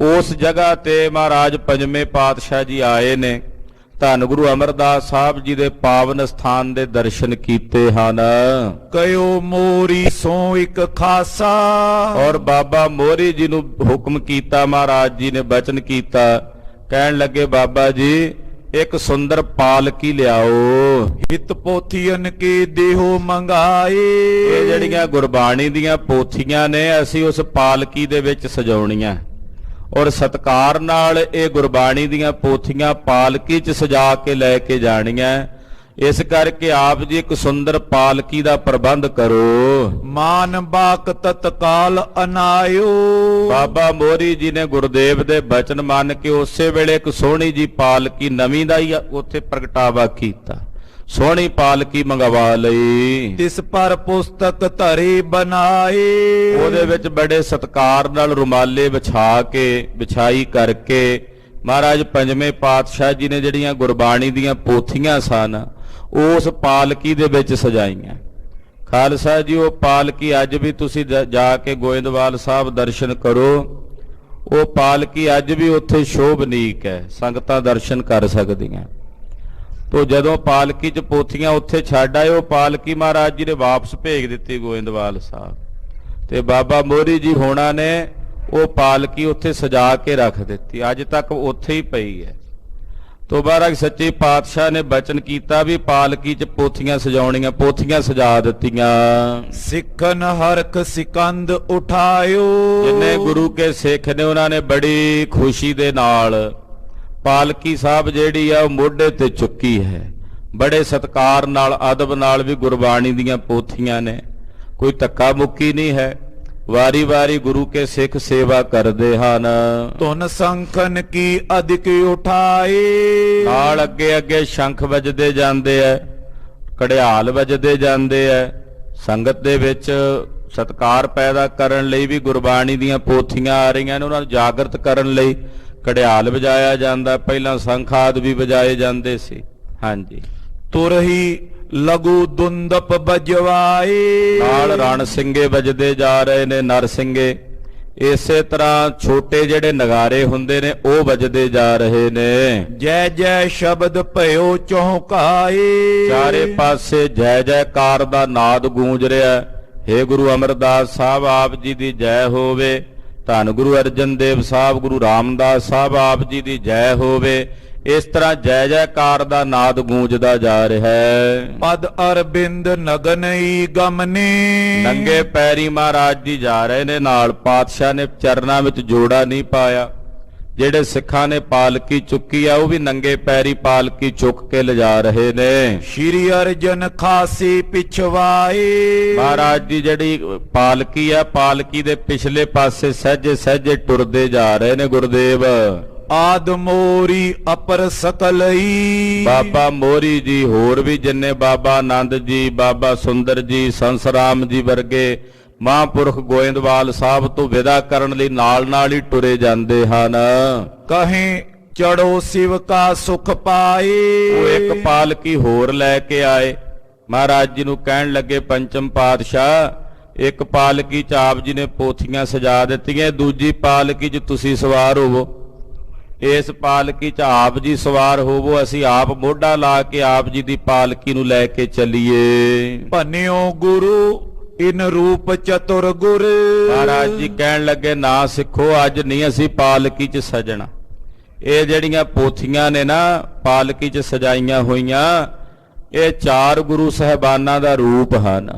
ਉਸ ਜਗ੍ਹਾ ਤੇ ਮਹਾਰਾਜ ਪੰਜਵੇਂ ਪਾਤਸ਼ਾਹ ਜੀ ਆਏ ਨੇ ਧੰਨ ਗੁਰੂ ਅਮਰਦਾਸ ਸਾਹਿਬ ਜੀ ਦੇ ਪਾਵਨ ਸਥਾਨ ਦੇ ਦਰਸ਼ਨ ਕੀਤੇ ਹਨ। ਕਯੋ ਮੋਰੀ ਸੋ ਇੱਕ ਖਾਸਾ। ਔਰ ਬਾਬਾ ਮੋਹਰੀ ਜੀ ਨੂੰ ਹੁਕਮ ਕੀਤਾ, ਮਹਾਰਾਜ ਜੀ ਨੇ ਬਚਨ ਕੀਤਾ, ਕਹਿਣ ਲੱਗੇ ਬਾਬਾ ਜੀ ਇੱਕ ਸੁੰਦਰ ਪਾਲਕੀ ਲਿਆਓ। ਹਿਤ ਪੋਥੀਨ ਕੇ ਦੇਹੋ ਮੰਗਾਏ। ਇਹ ਜਿਹੜੀਆਂ ਗੁਰਬਾਣੀ ਦੀਆਂ ਪੋਥੀਆਂ ਨੇ ਅਸੀਂ ਉਸ ਪਾਲਕੀ ਦੇ ਵਿੱਚ ਸਜਾਉਣੀਆਂ, ਔਰ ਸਤਕਾਰ ਨਾਲ ਇਹ ਗੁਰਬਾਣੀ ਦੀਆਂ ਪੋਥੀਆਂ ਪਾਲਕੀ 'ਚ ਸਜਾ ਕੇ ਲੈ ਕੇ ਜਾਣੀਆਂ। ਇਸ ਕਰਕੇ ਆਪ ਜੀ ਇੱਕ ਸੁੰਦਰ ਪਾਲਕੀ ਦਾ ਪ੍ਰਬੰਧ ਕਰੋ। ਮਾਨ ਬਾਕ ਤਤਕਾਲ ਅਨਾਇਓ। ਬਾਬਾ ਮੋਹਰੀ ਜੀ ਨੇ ਗੁਰਦੇਵ ਦੇ ਬਚਨ ਮੰਨ ਕੇ ਉਸੇ ਵੇਲੇ ਇੱਕ ਸੋਹਣੀ ਜੀ ਪਾਲਕੀ ਨਵੀਂ ਦਾ ਹੀ ਉੱਥੇ ਪ੍ਰਗਟਾਵਾ ਕੀਤਾ, ਸੋਹਣੀ ਪਾਲਕੀ ਮੰਗਵਾ ਲਈ। ਤਿਸ ਪਰ ਪੁਸਤਕ ਧਰੇ ਬਣਾਏ। ਉਹਦੇ ਵਿੱਚ ਬੜੇ ਸਤਕਾਰ ਨਾਲ ਰੁਮਾਲੇ ਵਿਛਾਈ ਕਰਕੇ ਮਹਾਰਾਜ ਪੰਜਵੇਂ ਪਾਤਸ਼ਾਹ ਜੀ ਨੇ ਜਿਹੜੀਆਂ ਗੁਰਬਾਣੀ ਦੀਆਂ ਪੋਥੀਆਂ ਸਨ ਉਸ ਪਾਲਕੀ ਦੇ ਵਿੱਚ ਸਜਾਈਆਂ। ਖਾਲਸਾ ਜੀ ਉਹ ਪਾਲਕੀ ਅੱਜ ਵੀ ਤੁਸੀਂ ਜਾ ਕੇ ਗੋਇੰਦਵਾਲ ਸਾਹਿਬ ਦਰਸ਼ਨ ਕਰੋ, ਉਹ ਪਾਲਕੀ ਅੱਜ ਵੀ ਉੱਥੇ ਸ਼ੋਭਨੀਕ ਹੈ, ਸੰਗਤਾਂ ਦਰਸ਼ਨ ਕਰ ਸਕਦੀਆਂ। ਤੋ ਜਦੋਂ ਪਾਲਕੀ 'ਚ ਪੋਥੀਆਂ ਉੱਥੇ ਛੱਡ ਆਏ, ਉਹ ਪਾਲਕੀ ਮਹਾਰਾਜ ਜੀ ਨੇ ਵਾਪਸ ਭੇਜ ਦਿੱਤੀ ਗੋਇੰਦਵਾਲ ਸਾਹਿਬ, ਤੇ ਬਾਬਾ ਮੋਹਰੀ ਜੀ ਹੋਣਾ ਨੇ ਉਹ ਪਾਲਕੀ ਉੱਥੇ ਸਜਾ ਕੇ ਰੱਖ ਦਿੱਤੀ, ਅੱਜ ਤੱਕ ਉੱਥੇ ਹੀ ਪਈ ਹੈ। ਤੋ ਮਹਾਰਾਜ ਸੱਚੇ ਪਾਤਸ਼ਾਹ ਨੇ ਬਚਨ ਕੀਤਾ ਵੀ ਪਾਲਕੀ 'ਚ ਪੋਥੀਆਂ ਸਜਾਉਣੀਆਂ, ਪੋਥੀਆਂ ਸਜਾ ਦਿੱਤੀਆਂ। ਸਿੱਖਨ ਹਰਖ ਸਿਕੰਦ ਉਠਾਇਓ। ਜਿੰਨੇ ਗੁਰੂ ਕੇ ਸਿੱਖ ਨੇ ਉਹਨਾਂ ਨੇ ਬੜੀ ਖੁਸ਼ੀ ਦੇ ਨਾਲ ਪਾਲਕੀ ਸਾਹਿਬ ਜਿਹੜੀ ਆ ਉਹ ਮੋਢੇ ਤੇ ਚੁੱਕੀ ਹੈ, ਬੜੇ ਸਤਕਾਰ ਨਾਲ ਅਦਬ ਨਾਲ ਵੀ ਗੁਰਬਾਣੀ ਦੀਆਂ ਪੋਥੀਆਂ ਨੇ, ਕੋਈ ਧੱਕਾ ਮੁੱਕੀ ਨਹੀਂ ਹੈ। ਵਾਰੀ ਵਾਰੀ ਗੁਰੂ ਕੇ ਸਿੱਖ ਸੇਵਾ ਕਰਦੇ ਹਨ। ਧੁਨ ਸੰਖਨ ਕੀ ਅਧਿਕ ਉਠਾਏ। ਨਾਲ ਅੱਗੇ ਅੱਗੇ ਸ਼ੰਖ ਵੱਜਦੇ ਜਾਂਦੇ ਐ, ਘੜਿਆਲ ਵੱਜਦੇ ਜਾਂਦੇ ਐ। ਸੰਗਤ ਦੇ ਵਿੱਚ ਸਤਕਾਰ ਪੈਦਾ ਕਰਨ ਲਈ ਵੀ ਗੁਰਬਾਣੀ ਦੀਆਂ ਪੋਥੀਆਂ ਆ ਰਹੀਆਂ ਨੇ, ਉਹਨਾਂ ਨੂੰ ਜਾਗਰਤ ਕਰਨ ਲਈ ਘੜਿਆਲ ਵਜਾਇਆ ਜਾਂਦਾ, ਪਹਿਲਾਂ ਸ਼ੰਖ ਆਦਿ ਵੀ ਵਜਾਏ ਜਾਂਦੇ ਸੀ। ਹਾਂਜੀ, ਤੁਰਹੀ ਲਘੂ ਦੁੰਦਪ ਬਜਵਾਏ। ਨਾਲ ਰਣ ਸਿੰਘੇ ਵੱਜਦੇ ਜਾ ਰਹੇ ਨੇ, ਨਰ ਸਿੰਘੇ। ਇਸੇ ਤਰ੍ਹਾਂ ਛੋਟੇ ਜਿਹੜੇ ਨਗਾਰੇ ਹੁੰਦੇ ਨੇ ਉਹ ਵੱਜਦੇ ਜਾ ਰਹੇ ਨੇ। ਜੈ ਜੈ ਸ਼ਬਦ ਭਇਓ ਚੌਂਕਾਏ। ਚਾਰੇ ਪਾਸੇ ਜੈ ਜੈਕਾਰ ਦਾ ਨਾਦ ਗੂੰਜ ਰਿਹਾ। ਹੇ ਗੁਰੂ ਅਮਰਦਾਸ ਸਾਹਿਬ ਆਪ ਜੀ ਦੀ ਜੈ ਹੋਵੇ, ਧੰਨ ਗੁਰੂ ਅਰਜਨ ਦੇਵ ਸਾਹਿਬ, ਗੁਰੂ ਰਾਮਦਾਸ ਸਾਹਿਬ ਆਪ ਜੀ ਦੀ ਜੈ ਹੋਵੇ। ਇਸ ਤਰ੍ਹਾਂ ਜੈ ਜੈਕਾਰ ਦਾ ਨਾਦ ਗੂੰਜਦਾ ਜਾ ਰਿਹਾ ਹੈ। ਪਦ ਅਰਬਿੰਦ ਨਗਨਈ ਗਮਨੇ। ਨੰਗੇ ਪੈਰੀ ਮਹਾਰਾਜ ਜੀ ਜਾ ਰਹੇ ਨੇ, ਨਾਲ ਪਾਤਸ਼ਾਹ ਨੇ ਚਰਨਾਂ ਵਿੱਚ ਜੋੜਾ ਨਹੀਂ ਪਾਇਆ। ਜਿਹੜੇ ਸਿੱਖਾਂ ਨੇ ਪਾਲਕੀ ਚੁੱਕੀ ਆ ਉਹ ਵੀ ਨੰਗੇ ਪੈਰੀ ਪਾਲਕੀ ਚੁੱਕ ਕੇ ਲਿਜਾ ਰਹੇ ਨੇ। ਸ਼੍ਰੀ ਅਰਜਨ ਖਾਸੀ ਪਿਛਵਾਏ। ਮਹਾਰਾਜ ਜੀ ਜਿਹੜੀ ਪਾਲਕੀ ਆ, ਪਾਲਕੀ ਦੇ ਪਿਛਲੇ ਪਾਸੇ ਸਹਿਜੇ ਸਹਿਜੇ ਟੁਰਦੇ ਜਾ ਰਹੇ ਨੇ ਗੁਰਦੇਵ। ਆਦ ਮੋਰੀ ਅਪਰ ਸਕਲਈ। ਬਾਬਾ ਮੋਹਰੀ ਜੀ, ਹੋਰ ਵੀ ਜਿੰਨੇ ਬਾਬਾ ਆਨੰਦ ਜੀ, ਬਾਬਾ ਸੁੰਦਰ ਜੀ, ਸੰਸਰਾਮ ਜੀ ਵਰਗੇ ਮਹਾਂਪੁਰਖ ਗੋਇੰਦਵਾਲ ਸਾਹਿਬ ਤੋਂ ਵਿਦਾ ਕਰਨ ਲਈ ਨਾਲ ਨਾਲ ਹੀ ਟੁਰੇ ਜਾਂਦੇ ਹਨ। ਕਹੇ ਚੜੋ ਸਿਵ ਕਾ ਸੁਖ ਪਾਏ। ਉਹ ਇੱਕ ਪਾਲਕੀ ਹੋਰ ਲੈ ਕੇ ਆਏ, ਮਹਾਰਾਜ ਜੀ ਨੂੰ ਕਹਿਣ ਲੱਗੇ ਪੰਚਮ ਪਾਤਸ਼ਾਹ ਇੱਕ ਪਾਲਕੀ 'ਚ ਆਪ ਜੀ ਨੇ ਪੋਥੀਆਂ ਸਜਾ ਦਿੱਤੀਆਂ, ਦੂਜੀ ਪਾਲਕੀ 'ਚ ਤੁਸੀਂ ਸਵਾਰ ਹੋਵੋ। ਇਸ ਪਾਲਕੀ 'ਚ ਆਪ ਜੀ ਸਵਾਰ ਹੋਵੋ, ਅਸੀਂ ਆਪ ਮੋਢਾ ਲਾ ਕੇ ਆਪ ਜੀ ਦੀ ਪਾਲਕੀ ਨੂੰ ਲੈ ਕੇ ਚੱਲੀਏ। ਭੰਨਿਓ ਗੁਰੂ ਇਨ ਰੂਪ ਚਤੁਰ ਗੁਰ। ਮਹਾਰਾਜ ਜੀ ਕਹਿਣ ਲੱਗੇ ਨਾ ਸਿੱਖੋ, ਅੱਜ ਨਹੀਂ ਅਸੀਂ ਪਾਲਕੀ 'ਚ ਸਜਣਾ। ਇਹ ਜਿਹੜੀਆਂ ਪੋਥੀਆਂ ਨੇ ਨਾ ਪਾਲਕੀ 'ਚ ਸਜਾਈਆਂ ਹੋਈਆਂ, ਇਹ ਚਾਰ ਗੁਰੂ ਸਾਹਿਬਾਨਾਂ ਦਾ ਰੂਪ ਹਨ।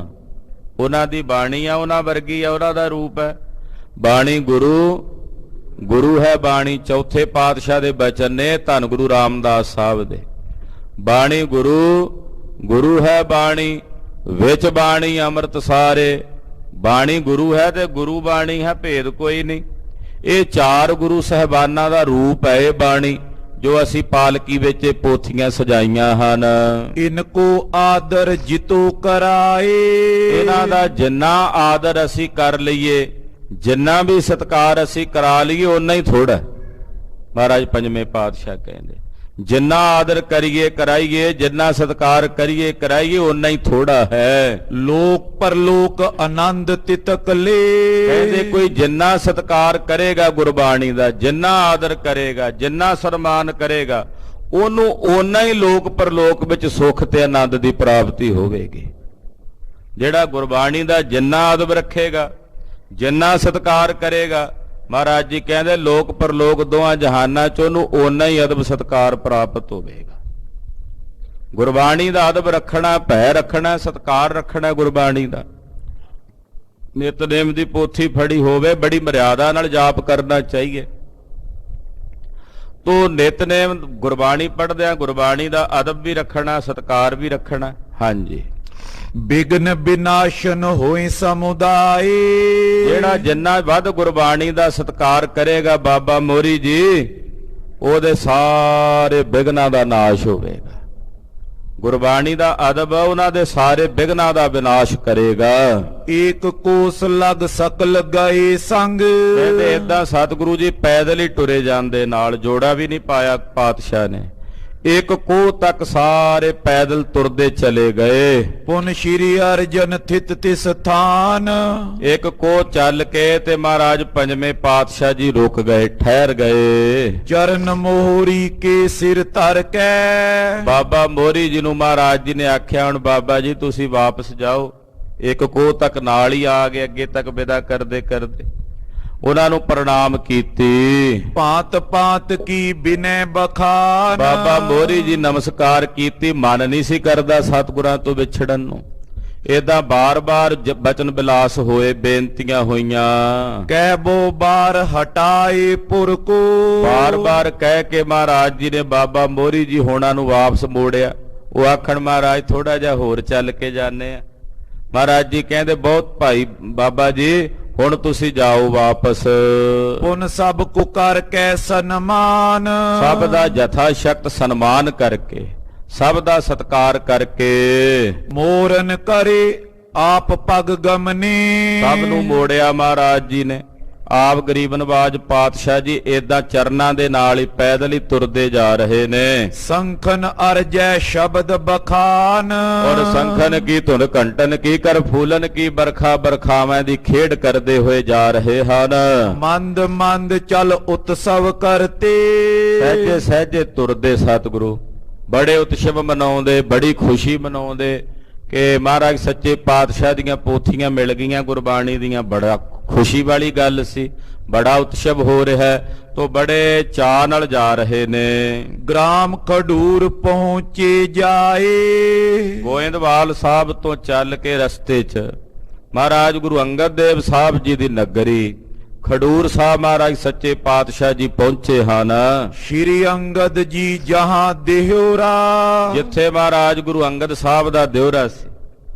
ਉਹਨਾਂ ਦੀ ਬਾਣੀ ਆ, ਉਹਨਾਂ ਵਰਗੀ ਆ, ਉਹਨਾਂ ਦਾ ਰੂਪ ਹੈ। ਬਾਣੀ ਗੁਰੂ ਹੈ ਬਾਣੀ, ਚੌਥੇ ਪਾਤਸ਼ਾਹ ਦੇ ਬਚਨ ਨੇ, ਧੰਨ ਗੁਰੂ ਰਾਮਦਾਸ ਸਾਹਿਬ ਦੇ। ਬਾਣੀ ਗੁਰੂ ਹੈ ਬਾਣੀ, ਵਿੱਚ ਬਾਣੀ ਅੰਮ੍ਰਿਤ ਸਾਰੇ। ਬਾਣੀ ਗੁਰੂ ਹੈ ਤੇ ਗੁਰੂ ਬਾਣੀ ਹੈ, ਭੇਦ ਕੋਈ ਨਹੀਂ। ਇਹ ਚਾਰ ਗੁਰੂ ਸਾਹਿਬਾਨਾਂ ਦਾ ਰੂਪ ਹੈ ਇਹ ਬਾਣੀ, ਜੋ ਅਸੀਂ ਪਾਲਕੀ ਵਿੱਚ ਪੋਥੀਆਂ ਸਜਾਈਆਂ ਹਨ। ਇਨਕੋ ਆਦਰ ਜਿਤੋ ਕਰਾਏ। ਇਹਨਾਂ ਦਾ ਜਿੰਨਾ ਆਦਰ ਅਸੀਂ ਕਰ ਲਈਏ, ਜਿੰਨਾ ਵੀ ਸਤਕਾਰ ਅਸੀਂ ਕਰਾ ਲਈਏ, ਓਨਾ ਹੀ ਥੋੜਾ। ਮਹਾਰਾਜ ਪੰਜਵੇਂ ਪਾਤਸ਼ਾਹ ਕਹਿੰਦੇ ਜਿੰਨਾ ਆਦਰ ਕਰੀਏ ਕਰਾਈਏ, ਜਿੰਨਾ ਸਤਕਾਰ ਕਰੀਏ ਕਰਾਈਏ, ਓਨਾ ਹੀ ਥੋੜਾ ਹੈ। ਲੋਕ ਪਰਲੋਕ ਆਨੰਦ ਤਿਤਕ ਲੈ। ਕਹਿੰਦੇ ਕੋਈ ਜਿੰਨਾ ਸਤਕਾਰ ਕਰੇਗਾ ਗੁਰਬਾਣੀ ਦਾ, ਜਿੰਨਾ ਆਦਰ ਕਰੇਗਾ, ਜਿੰਨਾ ਸਨਮਾਨ ਕਰੇਗਾ, ਉਹਨੂੰ ਓਨਾ ਹੀ ਲੋਕ ਪਰਲੋਕ ਵਿੱਚ ਸੁੱਖ ਤੇ ਆਨੰਦ ਦੀ ਪ੍ਰਾਪਤੀ ਹੋਵੇਗੀ। ਜਿਹੜਾ ਗੁਰਬਾਣੀ ਦਾ ਜਿੰਨਾ ਅਦਬ ਰੱਖੇਗਾ, ਜਿੰਨਾ ਸਤਿਕਾਰ ਕਰੇਗਾ, ਮਹਾਰਾਜ ਜੀ ਕਹਿੰਦੇ ਲੋਕ ਪਰਲੋਕ ਦੋਹਾਂ ਜਹਾਨਾਂ 'ਚ ਉਹਨੂੰ ਓਨਾ ਹੀ ਅਦਬ ਸਤਿਕਾਰ ਪ੍ਰਾਪਤ ਹੋਵੇਗਾ। ਗੁਰਬਾਣੀ ਦਾ ਅਦਬ ਰੱਖਣਾ, ਭੈ ਰੱਖਣਾ, ਸਤਿਕਾਰ ਰੱਖਣਾ ਗੁਰਬਾਣੀ ਦਾ। ਨਿਤਨੇਮ ਦੀ ਪੋਥੀ ਫੜੀ ਹੋਵੇ, ਬੜੀ ਮਰਿਆਦਾ ਨਾਲ ਜਾਪ ਕਰਨਾ ਚਾਹੀਏ। ਤੋ ਨਿਤਨੇਮ ਗੁਰਬਾਣੀ ਪੜ੍ਹਦਿਆਂ ਗੁਰਬਾਣੀ ਦਾ ਅਦਬ ਵੀ ਰੱਖਣਾ, ਸਤਿਕਾਰ ਵੀ ਰੱਖਣਾ। ਹਾਂਜੀ, ਬਿਗਨ ਬਿਨਾਸ਼ਨ ਹੋਏ ਸਮੁਦਾਏ। ਜਿਹੜਾ ਜਿੰਨਾ ਵੱਧ ਗੁਰਬਾਣੀ ਦਾ ਸਤਿਕਾਰ ਕਰੇਗਾ ਬਾਬਾ ਮੋਰੀ ਜੀ, ਉਹਦੇ ਸਾਰੇ ਬਿਘਨਾਂ ਦਾ ਨਾਸ਼ ਹੋਵੇਗਾ। ਗੁਰਬਾਣੀ ਦਾ ਅਦਬ ਉਹਨਾਂ ਦੇ ਸਾਰੇ ਬਿਘਨਾਂ ਦਾ ਵਿਨਾਸ਼ ਕਰੇਗਾ। ਏਕ ਕੋਸ ਲਗ ਸਕਲ ਗਏ ਸੰਗ। ਕਹਿੰਦੇ ਏਦਾਂ ਸਤਿਗੁਰੂ ਜੀ ਪੈਦਲ ਹੀ ਟੁਰੇ ਜਾਂਦੇ, ਨਾਲ ਜੋੜਾ ਵੀ ਨਹੀਂ ਪਾਇਆ ਪਾਤਸ਼ਾਹ ਨੇ। ਇੱਕ ਕੋਹ ਤੱਕ ਸਾਰੇ ਪੈਦਲ ਤੁਰਦੇ ਚਲੇ ਗਏ। ਪੁਨ ਸ਼੍ਰੀ ਅਰਜਨ ਥਿਤ ਤਿਸ ਥਾਨ। ਇੱਕ ਕੋਹ ਚੱਲ ਕੇ ਤੇ ਮਹਾਰਾਜ ਪੰਜਵੇਂ ਪਾਤਸ਼ਾਹ ਜੀ ਰੁਕ ਗਏ, ਠਹਿਰ ਗਏ। ਚਰਨ ਮੋਹਰੀ ਕੇ ਸਿਰ ਧਰ ਕੇ। ਬਾਬਾ ਮੋਹਰੀ ਜੀ ਨੂੰ ਮਹਾਰਾਜ ਜੀ ਨੇ ਆਖਿਆ, ਹੁਣ ਬਾਬਾ ਜੀ ਤੁਸੀਂ ਵਾਪਸ ਜਾਓ। ਇੱਕ ਕੋਹ ਤੱਕ ਨਾਲ ਹੀ ਆ ਗਏ, ਅੱਗੇ ਤੱਕ ਵਿਦਾ ਕਰਦੇ ਕਰਦੇ ਉਹਨਾਂ ਨੂੰ ਪ੍ਰਣਾਮ ਕੀਤੀ। ਭਾਂਤ ਭਾਂਤ ਕੀ ਬਿਨੈ ਬਖਾਨ। ਬਾਬਾ ਮੋਹਰੀ ਜੀ ਨਮਸਕਾਰ ਕੀਤੀ, ਮਨ ਨਹੀਂ ਸੀ ਕਰਦਾ ਸਤਿਗੁਰਾਂ ਤੋਂ ਵਿਛੜਨ ਨੂੰ। ਏਦਾਂ ਬਾਰ-ਬਾਰ ਬਚਨ ਬਿਲਾਸ ਹੋਏ, ਬੇਨਤੀਆਂ ਹੋਈਆਂ। ਕਹਿ ਬੋ ਬਾਰ ਹਟਾਏ ਪੁਰ ਕੋ। ਬਾਰ-ਬਾਰ ਕਹਿ ਕੇ ਮਹਾਰਾਜ ਜੀ ਨੇ ਬਾਬਾ ਮੋਹਰੀ ਜੀ ਹੋਣਾ ਨੂੰ ਵਾਪਸ ਮੋੜਿਆ। ਉਹ ਆਖਣ ਮਹਾਰਾਜ ਥੋੜਾ ਜਿਹਾ ਹੋਰ ਚੱਲ ਕੇ ਜਾਂਦੇ ਆ। ਮਹਾਰਾਜ ਜੀ ਕਹਿੰਦੇ ਬਹੁਤ ਭਾਈ ਬਾਬਾ ਜੀ ਹੁਣ ਤੁਸੀਂ ਜਾਓ ਵਾਪਸ। ਪੁਨ ਸਭ ਕੋ ਕਰ ਕੇ ਸਨਮਾਨ। ਸਭ ਦਾ ਜਥਾ ਸ਼ਕਤ ਸਨਮਾਨ ਕਰਕੇ, ਸਭ ਦਾ ਸਤਿਕਾਰ ਕਰਕੇ। ਮੋਰਨ ਕਰੇ ਆਪ ਪਗ ਗਮਨੇ। ਸਭ ਨੂੰ ਮੋੜਿਆ ਮਹਾਰਾਜ ਜੀ ਨੇ। ਆਪ ਗਰੀਬ ਨਵਾਜ ਪਾਤਸ਼ਾਹ ਜੀ ਏਦਾਂ ਚਰਨਾਂ ਦੇ ਨਾਲ ਹੀ ਪੈਦਲ ਹੀ ਤੁਰਦੇ ਜਾ ਰਹੇ ਨੇ। ਸੰਖਨ ਅਰਜੈ ਸ਼ਬਦ ਬਖਾਨ। ਔਰ ਸੰਖਨ ਕੀ ਧੁਨ ਘੰਟਨ ਕੀ ਕਰ ਫੂਲਨ ਕੀ ਬਰਖਾ ਬਰਖਾਵਾਂ ਦੀ ਖੇਡ ਕਰਦੇ ਹੋਏ ਜਾ ਰਹੇ ਹਨ। ਮੰਦ ਮੰਦ ਚਲ ਉਤਸਵ ਕਰਤੇ। ਸਹਿਜੇ ਸਹਿਜੇ ਤੁਰਦੇ ਸਤਿਗੁਰੂ ਬੜੇ ਉਤਸਵ ਮਨਾਉਂਦੇ, ਬੜੀ ਖੁਸ਼ੀ ਮਨਾਉਂਦੇ ਕਿ ਮਹਾਰਾਜ ਸੱਚੇ ਪਾਤਸ਼ਾਹ ਦੀਆਂ ਪੋਥੀਆਂ ਮਿਲ ਗਈਆਂ ਗੁਰਬਾਣੀ ਦੀਆਂ। ਬੜਾ ਖੁਸ਼ੀ ਵਾਲੀ ਗੱਲ ਸੀ, ਬੜਾ ਉਤਸਵ ਹੋ ਰਿਹਾ ਹੈ, ਤੋ ਬੜੇ ਚਾਅ ਨਾਲ ਜਾ ਰਹੇ ਨੇ। ਗ੍ਰਾਮ ਖਡੂਰ ਪਹੁੰਚੇ ਜਾਏ। ਗੋਇੰਦਵਾਲ ਸਾਹਿਬ ਤੋਂ ਚੱਲ ਕੇ ਰਸਤੇ 'ਚ ਮਹਾਰਾਜ ਗੁਰੂ ਅੰਗਦ ਦੇਵ ਸਾਹਿਬ ਜੀ ਦੀ ਨਗਰੀ ਖਡੂਰ ਸਾਹਿਬ ਮਹਾਰਾਜ ਸੱਚੇ ਪਾਤਸ਼ਾਹ ਜੀ ਪਹੁੰਚੇ ਹਨ। ਸ਼੍ਰੀ ਅੰਗਦ ਜੀ ਜਹਾਂ ਦਿਹੁਰਾ। ਜਿੱਥੇ ਮਹਾਰਾਜ ਗੁਰੂ ਅੰਗਦ ਸਾਹਿਬ ਦਾ ਦਿਉਰਾ ਸੀ।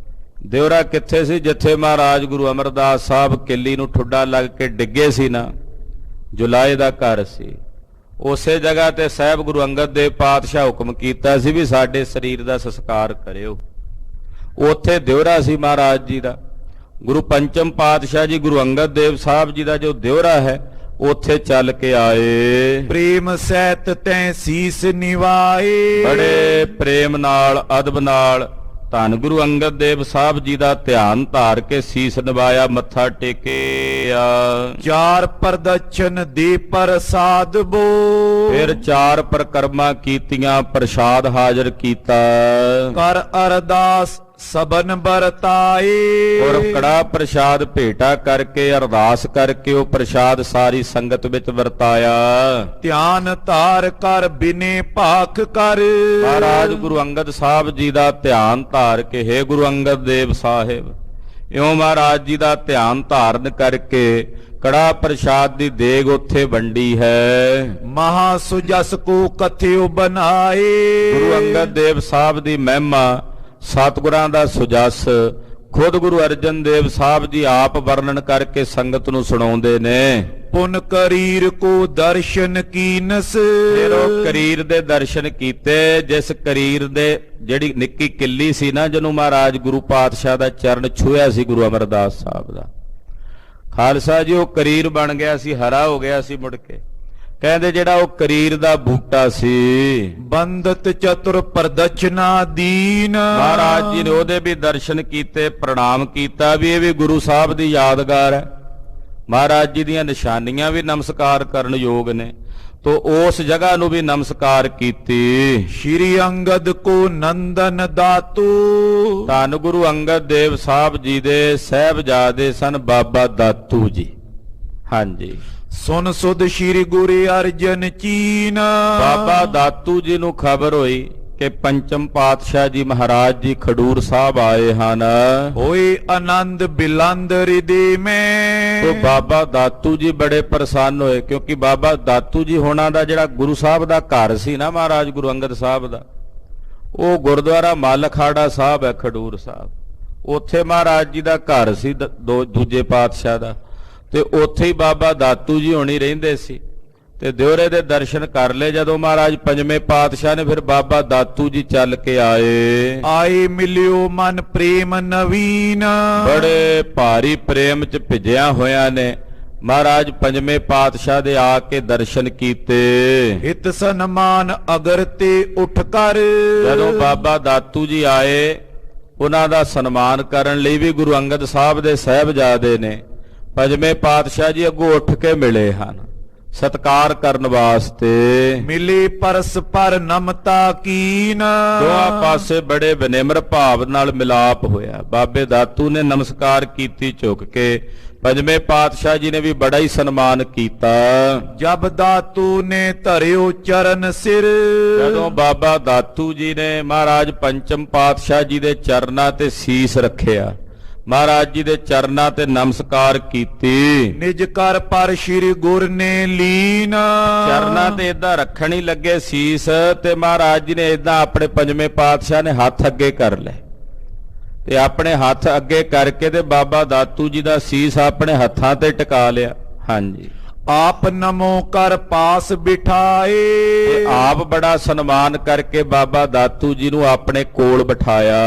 ਦਿਉਰਾ ਕਿੱਥੇ ਸੀ? ਜਿੱਥੇ ਮਹਾਰਾਜ ਗੁਰੂ ਅਮਰਦਾਸ ਸਾਹਿਬ ਕਿੱਲੀ ਨੂੰ ਠੁੱਡਾ ਲੱਗ ਕੇ ਡਿੱਗੇ ਸੀ ਨਾ, ਜੁਲਾਏ ਦਾ ਘਰ ਸੀ। ਉਸੇ ਜਗ੍ਹਾ ਤੇ ਸਾਹਿਬ ਗੁਰੂ ਅੰਗਦ ਦੇਵ ਪਾਤਸ਼ਾਹ ਹੁਕਮ ਕੀਤਾ ਸੀ ਵੀ ਸਾਡੇ ਸਰੀਰ ਦਾ ਸੰਸਕਾਰ ਕਰਿਓ। ਉੱਥੇ ਦਿਉਰਾ ਸੀ ਮਹਾਰਾਜ ਜੀ ਦਾ। ਗੁਰੂ ਪੰਚਮ ਪਾਤਸ਼ਾਹ ਜੀ ਗੁਰੂ ਅੰਗਦ ਦੇਵ ਸਾਹਿਬ ਜੀ ਦਾ ਜੋ ਦਿਉਰਾ ਹੈ ਉੱਥੇ ਚੱਲ ਕੇ ਆਏ। ਪ੍ਰੇਮ ਸਹਿਤ ਤੈ ਸੀਸ ਨਿਵਾਏ। ਬੜੇ ਪ੍ਰੇਮ ਨਾਲ ਅਦਬ ਨਾਲ ਧੰਨ ਗੁਰੂ ਅੰਗਦ ਦੇਵ ਸਾਹਿਬ ਜੀ ਦਾ ਧਿਆਨ ਧਾਰ ਕੇ ਸੀਸ ਨਿਵਾਇਆ, ਮੱਥਾ ਟੇਕਿਆ। ਚਾਰ ਪ੍ਰਦਛਨ ਦੇ ਪ੍ਰਸਾਦ ਬੋ। ਫਿਰ ਚਾਰ ਪ੍ਰਕਰਮਾਂ ਕੀਤੀਆਂ, ਪ੍ਰਸਾਦ ਹਾਜ਼ਰ ਕੀਤਾ। ਕਰ ਅਰਦਾਸ ਸਬਨ ਬਰਤਾਏ। ਔਰ ਕੜਾ ਪ੍ਰਸਾਦ ਭੇਟਾ ਕਰਕੇ ਅਰਦਾਸ ਕਰਕੇ ਉਹ ਪ੍ਰਸਾਦ ਸਾਰੀ ਸੰਗਤ ਵਿੱਚ ਵਰਤਾਇਆ। ਧਿਆਨ ਧਾਰ ਕਰ ਬਿਨੇ ਭਾਖ ਕਰ। ਮਹਾਰਾਜ ਗੁਰੂ ਅੰਗਦ ਸਾਹਿਬ ਜੀ ਦਾ ਧਿਆਨ ਧਾਰ ਕੇ, ਹੇ ਗੁਰੂ ਅੰਗਦ ਦੇਵ ਸਾਹਿਬ, ਇਉਂ ਮਹਾਰਾਜ ਜੀ ਦਾ ਧਿਆਨ ਧਾਰਨ ਕਰਕੇ ਕੜਾ ਪ੍ਰਸਾਦ ਦੀ ਦੇਗ ਉੱਥੇ ਵੰਡੀ ਹੈ। ਮਹਾ ਸੁਜਸ ਕੋ ਕਥਿਓ ਬਨਾਏ। ਗੁਰੂ ਅੰਗਦ ਦੇਵ ਸਾਹਿਬ ਦੀ ਮਹਿਮਾ, ਸਤਿਗੁਰਾਂ ਦਾ ਸੁਜਸ ਖੁਦ ਗੁਰੂ ਅਰਜਨ ਦੇਵ ਸਾਹਿਬ ਜੀ ਆਪ ਵਰਣਨ ਕਰਕੇ ਸੰਗਤ ਨੂੰ ਸੁਣਾਉਂਦੇ ਨੇ। ਪੁਨ ਕਰੀਰ ਕੋ ਦਰਸ਼ਨ ਕੀਨਸ। ਫਿਰ ਉਹ ਕਰੀਰ ਦੇ ਦਰਸ਼ਨ ਕੀਤੇ, ਜਿਸ ਕਰੀਰ ਦੇ ਜਿਹੜੀ ਨਿੱਕੀ ਕਿੱਲੀ ਸੀ ਨਾ, ਜਿਹਨੂੰ ਮਹਾਰਾਜ ਗੁਰੂ ਪਾਤਸ਼ਾਹ ਦਾ ਚਰਨ ਛੂਹਿਆ ਸੀ ਗੁਰੂ ਅਮਰਦਾਸ ਸਾਹਿਬ ਦਾ। ਖਾਲਸਾ ਜੀ ਉਹ ਕਰੀਰ ਬਣ ਗਿਆ ਸੀ, ਹਰਾ ਹੋ ਗਿਆ ਸੀ ਮੁੜ ਕੇ। ਕਹਿੰਦੇ ਜਿਹੜਾ ਉਹ ਕਰੀਰ ਦਾ ਬੂਟਾ ਸੀ, ਬੰਦਤ ਚਤੁਰ ਪ੍ਰਦਛਨਾ ਦੀਨ। ਮਹਾਰਾਜ ਜੀ ਨੇ ਉਹਦੇ ਵੀ ਦਰਸ਼ਨ ਕੀਤੇ, ਪ੍ਰਣਾਮ ਕੀਤਾ ਵੀ ਇਹ ਵੀ ਗੁਰੂ ਸਾਹਿਬ ਦੀ ਯਾਦਗਾਰ ਹੈ। ਮਹਾਰਾਜ ਜੀ ਦੀਆਂ ਨਿਸ਼ਾਨੀਆਂ ਵੀ ਨਮਸਕਾਰ ਕਰਨ ਯੋਗ ਨੇ। ਤੋ ਉਸ ਜਗ੍ਹਾ ਨੂੰ ਵੀ ਨਮਸਕਾਰ ਕੀਤੀ। श्री अंगद को नंदन दातू ਧੰਨ ਗੁਰੂ ਅੰਗਦ ਦੇਵ ਸਾਹਿਬ ਜੀ ਦੇ ਸਾਹਿਬਜ਼ਾਦੇ ਸਨ ਬਾਬਾ ਦਾਤੂ ਜੀ। ਹਾਂਜੀ, सुन सुध श्री गुरु अर्जन चीन ਬਾਬਾ ਦਾਤੂ ਜੀ ਨੂੰ ਖਬਰ ਹੋਈ ਕਿ ਪੰਚਮ ਪਾਤਸ਼ਾਹ ਜੀ ਮਹਾਰਾਜ ਜੀ ਖਡੂਰ ਸਾਹਿਬ ਆਏ ਹਨ। होए आनंद बिलंद हृदय में ਤੋ ਬਾਬਾ ਦਾਤੂ ਜੀ ਬੜੇ ਪ੍ਰਸੰਨ ਹੋਏ, ਕਿਉਂਕਿ ਬਾਬਾ ਦਾਤੂ ਜੀ ਹੋਣਾ ਦਾ ਜਿਹੜਾ ਗੁਰੂ ਸਾਹਿਬ ਦਾ ਘਰ ਸੀ ਨਾ ਮਹਾਰਾਜ ਗੁਰੂ ਅੰਗਦ ਸਾਹਿਬ ਦਾ, ਉਹ ਗੁਰਦੁਆਰਾ ਮੱਲਖਾੜਾ ਸਾਹਿਬ ਹੈ ਖਡੂਰ ਸਾਹਿਬ। ਉੱਥੇ ਮਹਾਰਾਜ ਜੀ ਦਾ ਘਰ ਸੀ ਦੂਜੇ ਪਾਤਸ਼ਾਹ ਦਾ, ਤੇ ਉੱਥੇ ਹੀ ਬਾਬਾ ਦਾਤੂ ਜੀ ਹੋਣੀ ਰਹਿੰਦੇ ਸੀ। ਤੇ ਦਿਉਰੇ ਦੇ ਦਰਸ਼ਨ ਕਰ ਲਏ ਜਦੋਂ ਮਹਾਰਾਜ ਪੰਜਵੇਂ ਪਾਤਸ਼ਾਹ ਨੇ, ਫਿਰ ਬਾਬਾ ਦਾਤੂ ਜੀ ਚੱਲ ਕੇ ਆਏ। आए मिलियो मन प्रेम नवीन ਬੜੇ ਭਾਰੀ ਪ੍ਰੇਮ ਚ ਭਿੱਜਿਆ ਹੋਇਆਂ ਨੇ ਮਹਾਰਾਜ ਪੰਜਵੇਂ ਪਾਤਸ਼ਾਹ ਦੇ ਆ ਕੇ ਦਰਸ਼ਨ ਕੀਤੇ। हित सन्मान अगर ते उठ कर ਜਦੋਂ ਬਾਬਾ ਦਾਤੂ ਜੀ ਆਏ, ਉਹਨਾਂ ਦਾ ਸਨਮਾਨ ਕਰਨ ਲਈ ਵੀ ਗੁਰੂ ਅੰਗਦ ਸਾਹਿਬ ਦੇ ਸਾਹਿਬਜ਼ਾਦੇ ਨੇ ਪੰਜਵੇਂ ਪਾਤਸ਼ਾਹ ਜੀ ਅੱਗੋਂ ਉੱਠ ਕੇ ਮਿਲੇ ਹਨ ਸਤਕਾਰ ਕਰਨ ਵਾਸਤੇ। मिले परस्पर नमता कीन ਦੋਹਾਂ ਪਾਸੇ ਬੜੇ ਵਿਨਿਮਰ ਭਾਵ ਨਾਲ ਮਿਲਾਪ ਹੋਇਆ। ਬਾਬੇ ਦਾਤੂ ਨੇ ਨਮਸਕਾਰ ਕੀਤੀ ਝੁਕ ਕੇ, ਪੰਜਵੇਂ ਪਾਤਸ਼ਾਹ ਜੀ ਨੇ ਵੀ ਬੜਾ ਹੀ ਸਨਮਾਨ ਕੀਤਾ। जब दातू ने धरियो चरण सिर ਜਦੋਂ ਬਾਬਾ ਦਾਤੂ ਜੀ ਨੇ ਮਹਾਰਾਜ ਪੰਚਮ ਪਾਤਸ਼ਾਹ ਜੀ ਦੇ ਚਰਨਾਂ ਤੇ ਸੀਸ ਰੱਖਿਆ, ਮਹਾਰਾਜ ਜੀ ਦੇ ਚਰਨਾਂ ਤੇ ਨਮਸਕਾਰ ਕੀਤੀ। निज कर पर श्री गुर ने लीन ਚਰਨਾਂ ਤੇ ਏਦਾਂ ਰੱਖਣ ਹੀ ਲੱਗੇ ਸੀਸ, ਤੇ ਮਹਾਰਾਜ ਜੀ ਨੇ ਏਦਾਂ ਆਪਣੇ ਪੰਜਵੇਂ ਪਾਤਸ਼ਾਹ ਨੇ ਹੱਥ ਅੱਗੇ ਕਰ ਲਏ, ਤੇ ਆਪਣੇ ਹੱਥ ਅੱਗੇ ਕਰਕੇ ਤੇ ਬਾਬਾ ਦਾਤੂ ਜੀ ਦਾ ਸੀਸ ਆਪਣੇ ਹੱਥਾਂ ਤੇ ਟਿਕਾ ਲਿਆ। ਹਾਂਜੀ, आप नमो कर पास ਤੇ बिठाए ਆਪ ਬੜਾ ਸਨਮਾਨ ਕਰਕੇ ਬਾਬਾ ਦਾਤੂ ਜੀ ਨੂੰ ਆਪਣੇ ਕੋਲ ਬਿਠਾਇਆ।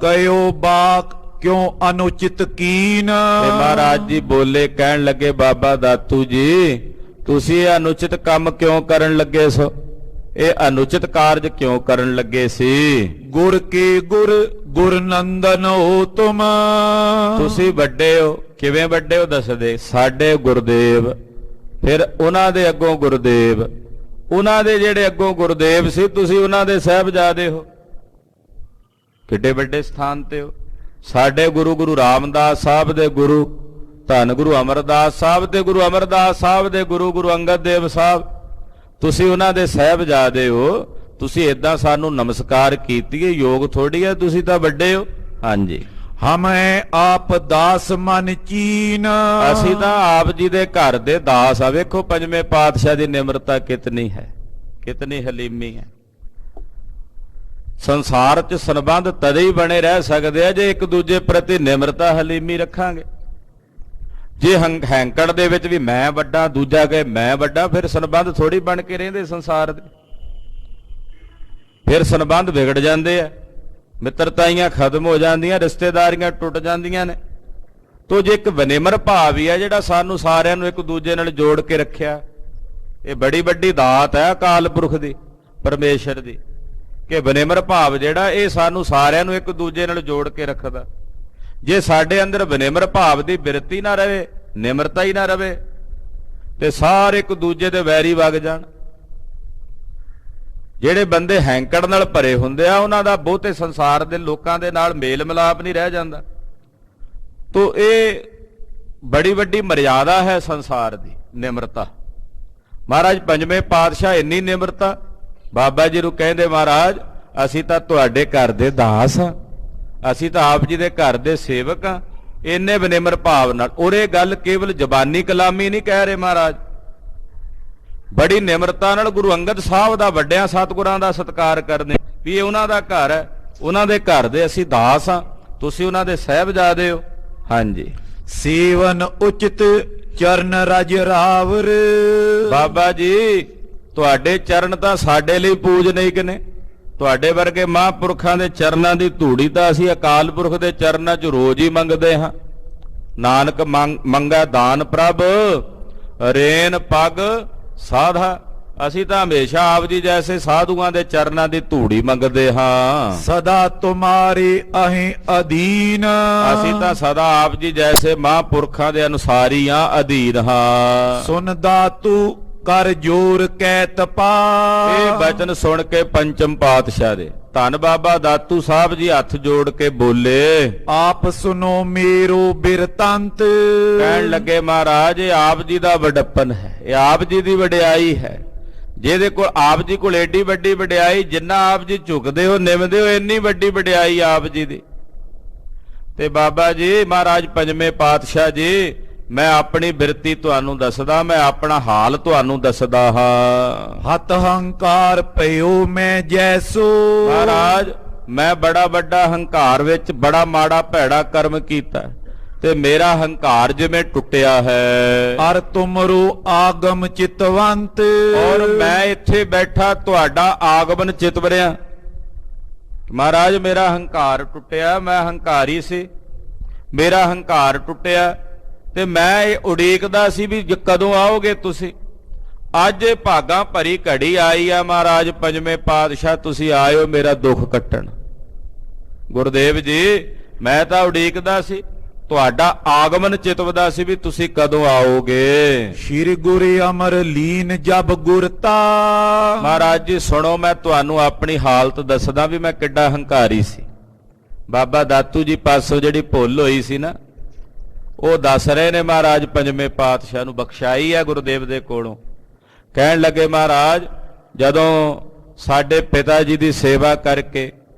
कयो बाक क्यों अनुचित कीन ਤੇ ਮਹਾਰਾਜ ਜੀ ਬੋਲੇ, ਕਹਿਣ ਲੱਗੇ ਬਾਬਾ ਦਾਤੂ ਜੀ ਤੁਸੀਂ ਇਹ ਅਨੁਚਿਤ ਕੰਮ ਕਿਉਂ ਕਰਨ ਲੱਗੇ ਸੋ? ਇਹ ਅਨੁਚਿਤ ਕਾਰਜ ਕਿਉਂ ਕਰਨ ਲੱਗੇ ਸੀ? गुर के गुर गुर नंदन हो तुम ਤੁਸੀਂ ਵੱਡੇ ਹੋ। ਕਿਵੇਂ ਵੱਡੇ ਹੋ ਦੱਸਦੇ? ਸਾਡੇ ਗੁਰਦੇਵ, ਫਿਰ ਉਹਨਾਂ ਦੇ ਅੱਗੋਂ ਗੁਰਦੇਵ, ਉਹਨਾਂ ਦੇ ਜਿਹੜੇ ਅੱਗੋਂ ਗੁਰਦੇਵ ਸੀ, ਤੁਸੀਂ ਉਹਨਾਂ ਦੇ ਸਾਹਿਬਜ਼ਾਦੇ ਹੋ। ਕਿੱਡੇ ਵੱਡੇ ਸਥਾਨ ਤੇ ਹੋ। ਸਾਡੇ ਗੁਰੂ ਗੁਰੂ ਰਾਮਦਾਸ ਸਾਹਿਬ ਦੇ ਗੁਰੂ ਧੰਨ ਗੁਰੂ ਅਮਰਦਾਸ ਸਾਹਿਬ ਤੇ ਗੁਰੂ ਅਮਰਦਾਸ ਸਾਹਿਬ ਦੇ ਗੁਰੂ ਗੁਰੂ ਅੰਗਦ ਦੇਵ ਸਾਹਿਬ, ਤੁਸੀਂ ਉਹਨਾਂ ਦੇ ਸਾਹਿਬਜ਼ਾਦੇ ਹੋ। ਤੁਸੀਂ ਏਦਾਂ ਸਾਨੂੰ ਨਮਸਕਾਰ ਕੀਤੀ ਹੈ, ਯੋਗ ਥੋੜੀ ਹੈ, ਤੁਸੀਂ ਤਾਂ ਵੱਡੇ ਹੋ। ਹਾਂਜੀ, हमें आप दास मन चीन ਅਸੀਂ ਤਾਂ ਆਪ ਜੀ ਦੇ ਘਰ ਦੇ ਦਾਸ ਆ। ਵੇਖੋ ਪੰਜਵੇਂ ਪਾਤਸ਼ਾਹ ਦੀ ਨਿਮਰਤਾ ਕਿਤਨੀ ਹੈ, ਕਿਤਨੀ ਹਲੀਮੀ ਹੈ। ਸੰਸਾਰ 'ਚ ਸੰਬੰਧ ਤਦੇ ਹੀ ਬਣੇ ਰਹਿ ਸਕਦੇ ਆ ਜੇ ਇੱਕ ਦੂਜੇ ਪ੍ਰਤੀ ਨਿਮਰਤਾ ਹਲੀਮੀ ਰੱਖਾਂਗੇ। ਜੇ ਹੈਂਕੜ ਦੇ ਵਿੱਚ ਵੀ ਮੈਂ ਵੱਡਾ, ਦੂਜਾ ਕਹੇ ਮੈਂ ਵੱਡਾ, ਫਿਰ ਸੰਬੰਧ ਥੋੜੀ ਬਣ ਕੇ ਰਹਿੰਦੇ ਸੰਸਾਰ ਦੇ। ਫਿਰ ਸੰਬੰਧ ਵਿਗੜ ਜਾਂਦੇ ਆ, ਮਿੱਤਰਤਾਈਆਂ ਖਤਮ ਹੋ ਜਾਂਦੀਆਂ, ਰਿਸ਼ਤੇਦਾਰੀਆਂ ਟੁੱਟ ਜਾਂਦੀਆਂ ਨੇ। ਤੋ ਜੇ ਇੱਕ ਵਿਨਿਮਰ ਭਾਵ ਹੀ ਹੈ ਜਿਹੜਾ ਸਾਨੂੰ ਸਾਰਿਆਂ ਨੂੰ ਇੱਕ ਦੂਜੇ ਨਾਲ ਜੋੜ ਕੇ ਰੱਖਿਆ, ਇਹ ਬੜੀ ਵੱਡੀ ਦਾਤ ਹੈ ਅਕਾਲ ਪੁਰਖ ਦੀ, ਪਰਮੇਸ਼ਰ ਦੀ, ਕਿ ਵਿਨਿਮਰ ਭਾਵ ਜਿਹੜਾ ਇਹ ਸਾਨੂੰ ਸਾਰਿਆਂ ਨੂੰ ਇੱਕ ਦੂਜੇ ਨਾਲ ਜੋੜ ਕੇ ਰੱਖਦਾ। ਜੇ ਸਾਡੇ ਅੰਦਰ ਵਿਨਿਮਰ ਭਾਵ ਦੀ ਬਿਰਤੀ ਨਾ ਰਵੇ, ਨਿਮਰਤਾ ਹੀ ਨਾ ਰਵੇ, ਤੇ ਸਾਰੇ ਇੱਕ ਦੂਜੇ ਦੇ ਵੈਰੀ ਵਗ ਜਾਣ। ਜਿਹੜੇ ਬੰਦੇ ਹੈਂਕੜ ਨਾਲ ਭਰੇ ਹੁੰਦੇ ਆ, ਉਹਨਾਂ ਦਾ ਬਹੁਤੇ ਸੰਸਾਰ ਦੇ ਲੋਕਾਂ ਦੇ ਨਾਲ ਮੇਲ ਮਿਲਾਪ ਨਹੀਂ ਰਹਿ ਜਾਂਦਾ। ਤੋ ਇਹ ਬੜੀ ਵੱਡੀ ਮਰਿਆਦਾ ਹੈ ਸੰਸਾਰ ਦੀ, ਨਿਮਰਤਾ। ਮਹਾਰਾਜ ਪੰਜਵੇਂ ਪਾਤਸ਼ਾਹ ਇੰਨੀ ਨਿਮਰਤਾ, ਬਾਬਾ ਜੀ ਨੂੰ ਕਹਿੰਦੇ ਮਹਾਰਾਜ ਅਸੀਂ ਤਾਂ ਤੁਹਾਡੇ ਘਰ ਦੇ ਦਾਸ ਹਾਂ, ਅਸੀਂ ਤਾਂ ਆਪ ਜੀ ਦੇ ਘਰ ਦੇ ਸੇਵਕ ਹਾਂ। ਇੰਨੇ ਵਿਨਿਮਰ ਭਾਵ ਨਾਲ, ਔਰ ਇਹ ਗੱਲ ਕੇਵਲ ਜ਼ਬਾਨੀ ਕਲਾਮੀ ਨਹੀਂ ਕਹਿ ਰਹੇ ਮਹਾਰਾਜ, ਬੜੀ ਨਿਮਰਤਾ ਨਾਲ ਗੁਰੂ ਅੰਗਦ ਸਾਹਿਬ ਦਾ, ਵੱਡਿਆਂ ਸਤਿਗੁਰਾਂ ਦਾ ਸਤਿਕਾਰ ਕਰਦੇ ਵੀ ਇਹ ਉਹਨਾਂ ਦਾ ਘਰ ਹੈ, ਉਹਨਾਂ ਦੇ ਘਰ ਦੇ ਅਸੀਂ ਦਾਸ ਹਾਂ, ਤੁਸੀਂ ਉਹਨਾਂ ਦੇ ਸਾਹਿਬਜ਼ਾਦੇ ਹੋ। ਹਾਂਜੀ, सेवन उचित चरण रज रावर ਬਾਬਾ ਜੀ ਤੁਹਾਡੇ ਚਰਨ ਤਾਂ ਸਾਡੇ ਲਈ ਪੂਜਨੀਕ ਨੇ। ਤੁਹਾਡੇ ਵਰਗੇ ਮਹਾਂਪੁਰਖਾਂ ਦੇ ਚਰਨਾਂ ਦੀ ਧੂੜੀ ਤਾਂ ਅਸੀਂ ਅਕਾਲ ਪੁਰਖ ਦੇ ਚਰਨਾਂ 'ਚ ਰੋਜ਼ ਹੀ ਮੰਗਦੇ ਹਾਂ। ਨਾਨਕ ਮੰਗੈ ਦਾਨ ਪ੍ਰਭ ਰੇਨ ਪਗ ਸਾਧਾ। ਅਸੀਂ ਤਾਂ ਹਮੇਸ਼ਾ ਆਪ ਜੀ ਜੈਸੇ ਸਾਧੂਆਂ ਦੇ ਚਰਨਾਂ ਦੀ ਧੂੜੀ ਮੰਗਦੇ ਹਾਂ। ਸਦਾ ਤੁਮਾਰੇ ਅਹੀਂ ਅਧੀਨ। ਅਸੀਂ ਤਾਂ ਸਦਾ ਆਪ ਜੀ ਜੈਸੇ ਮਹਾਂਪੁਰਖਾਂ ਦੇ ਅਨੁਸਾਰੀ ਹਾਂ, ਅਧੀਨ ਹਾਂ। ਸੁਨ ਦਾਤੂ ਕਰ ਜੋਰ ਕੈ ਤਪਾ। ਇਹ ਬਚਨ ਸੁਣ ਕੇ ਪੰਚਮ ਪਾਤਸ਼ਾਹ ਦੇ ਧੰਨ ਬਾਬਾ ਦਾਤੂ ਸਾਹਿਬ ਜੀ ਹੱਥ ਜੋੜ ਕੇ ਬੋਲੇ, ਆਪ ਸੁਨੋ ਮੇਰੋ ਬਿਰਤੰਤ। ਕਹਿਣ ਲੱਗੇ ਮਹਾਰਾਜ ਇਹ ਆਪ ਜੀ ਦਾ ਵਡੱਪਨ ਹੈ, ਇਹ ਆਪ ਜੀ ਦੀ ਵਡਿਆਈ ਹੈ। ਜਿਹਦੇ ਕੋਲ ਆਪ ਜੀ ਕੋਲ ਏਡੀ ਵੱਡੀ ਵਡਿਆਈ, ਜਿੰਨਾ ਆਪ ਜੀ ਝੁਕਦੇ ਹੋ ਨਿਵਦੇ ਹੋ, ਇੰਨੀ ਵੱਡੀ ਵਡਿਆਈ ਆਪ ਜੀ ਦੀ। ਤੇ ਬਾਬਾ ਜੀ ਮਹਾਰਾਜ ਪੰਜਵੇਂ ਪਾਤਸ਼ਾਹ ਜੀ, ਮੈਂ ਆਪਣੀ ਬਿਰਤੀ ਤੁਹਾਨੂੰ ਦੱਸਦਾ, ਮੈਂ ਆਪਣਾ ਹਾਲ ਤੁਹਾਨੂੰ ਦੱਸਦਾ ਹਾਂ। ਹਤ ਹੰਕਾਰ ਭਇਓ ਮੈਂ ਜੈਸੋ। ਮਹਾਰਾਜ ਮੈਂ ਬੜਾ ਵੱਡਾ ਹੰਕਾਰ ਵਿੱਚ ਬੜਾ ਮਾੜਾ ਭੈੜਾ ਕਰਮ ਕੀਤਾ ਤੇ ਮੇਰਾ ਹੰਕਾਰ ਜਿਵੇਂ ਟੁੱਟਿਆ ਹੈ। ਅਰ ਤੁਮਰੋ ਆਗਮ ਚਿਤਵੰਤ। ਔਰ ਮੈਂ ਇੱਥੇ ਬੈਠਾ ਤੁਹਾਡਾ ਆਗਮਨ ਚਿਤਵਰਿਆ। ਮਹਾਰਾਜ ਮੇਰਾ ਹੰਕਾਰ ਟੁੱਟਿਆ, ਮੈਂ ਹੰਕਾਰੀ ਸੀ, ਮੇਰਾ ਹੰਕਾਰ ਟੁੱਟਿਆ ਤੇ ਮੈਂ ਇਹ ਉਡੀਕਦਾ ਸੀ ਵੀ ਕਦੋਂ ਆਓਗੇ ਤੁਸੀਂ। ਅੱਜ ਇਹ ਭਾਗਾਂ ਭਰੀ ਘੜੀ ਆਈ ਆ ਮਹਾਰਾਜ ਪੰਜਵੇਂ ਪਾਤਸ਼ਾਹ, ਤੁਸੀਂ ਆਇਓ ਮੇਰਾ ਦੁੱਖ ਕੱਟਣ। ਗੁਰਦੇਵ ਜੀ ਮੈਂ ਤਾਂ ਉਡੀਕਦਾ ਸੀ, ਤੁਹਾਡਾ ਆਗਮਨ ਚਿਤਵਦਾ ਸੀ ਵੀ ਤੁਸੀਂ ਕਦੋਂ ਆਓਗੇ। ਸ਼੍ਰੀ ਗੁਰੂ ਅਮਰ ਲੀਨ ਜਬ ਗੁਰਤਾ। ਮਹਾਰਾਜ ਜੀ ਸੁਣੋ, ਮੈਂ ਤੁਹਾਨੂੰ ਆਪਣੀ ਹਾਲਤ ਦੱਸਦਾ ਵੀ ਮੈਂ ਕਿੱਡਾ ਹੰਕਾਰੀ ਸੀ। ਬਾਬਾ ਦਾਤੂ ਜੀ ਪਾਸੋਂ ਜਿਹੜੀ ਭੁੱਲ ਹੋਈ ਸੀ ਨਾ, ਉਹ ਦੱਸ ਰਹੇ ਨੇ ਮਹਾਰਾਜ ਪੰਜਵੇਂ ਪਾਤਸ਼ਾਹ ਨੂੰ, ਬਖਸ਼ਾਈ ਹੈ ਗੁਰਦੇਵ ਦੇ ਕੋਲੋਂ। ਕਹਿਣ ਲੱਗੇ ਮਹਾਰਾਜ ਜਦੋਂ ਸਾਡੇ ਪਿਤਾ ਜੀ ਦੀ ਸੇਵਾ ਕਰਕੇ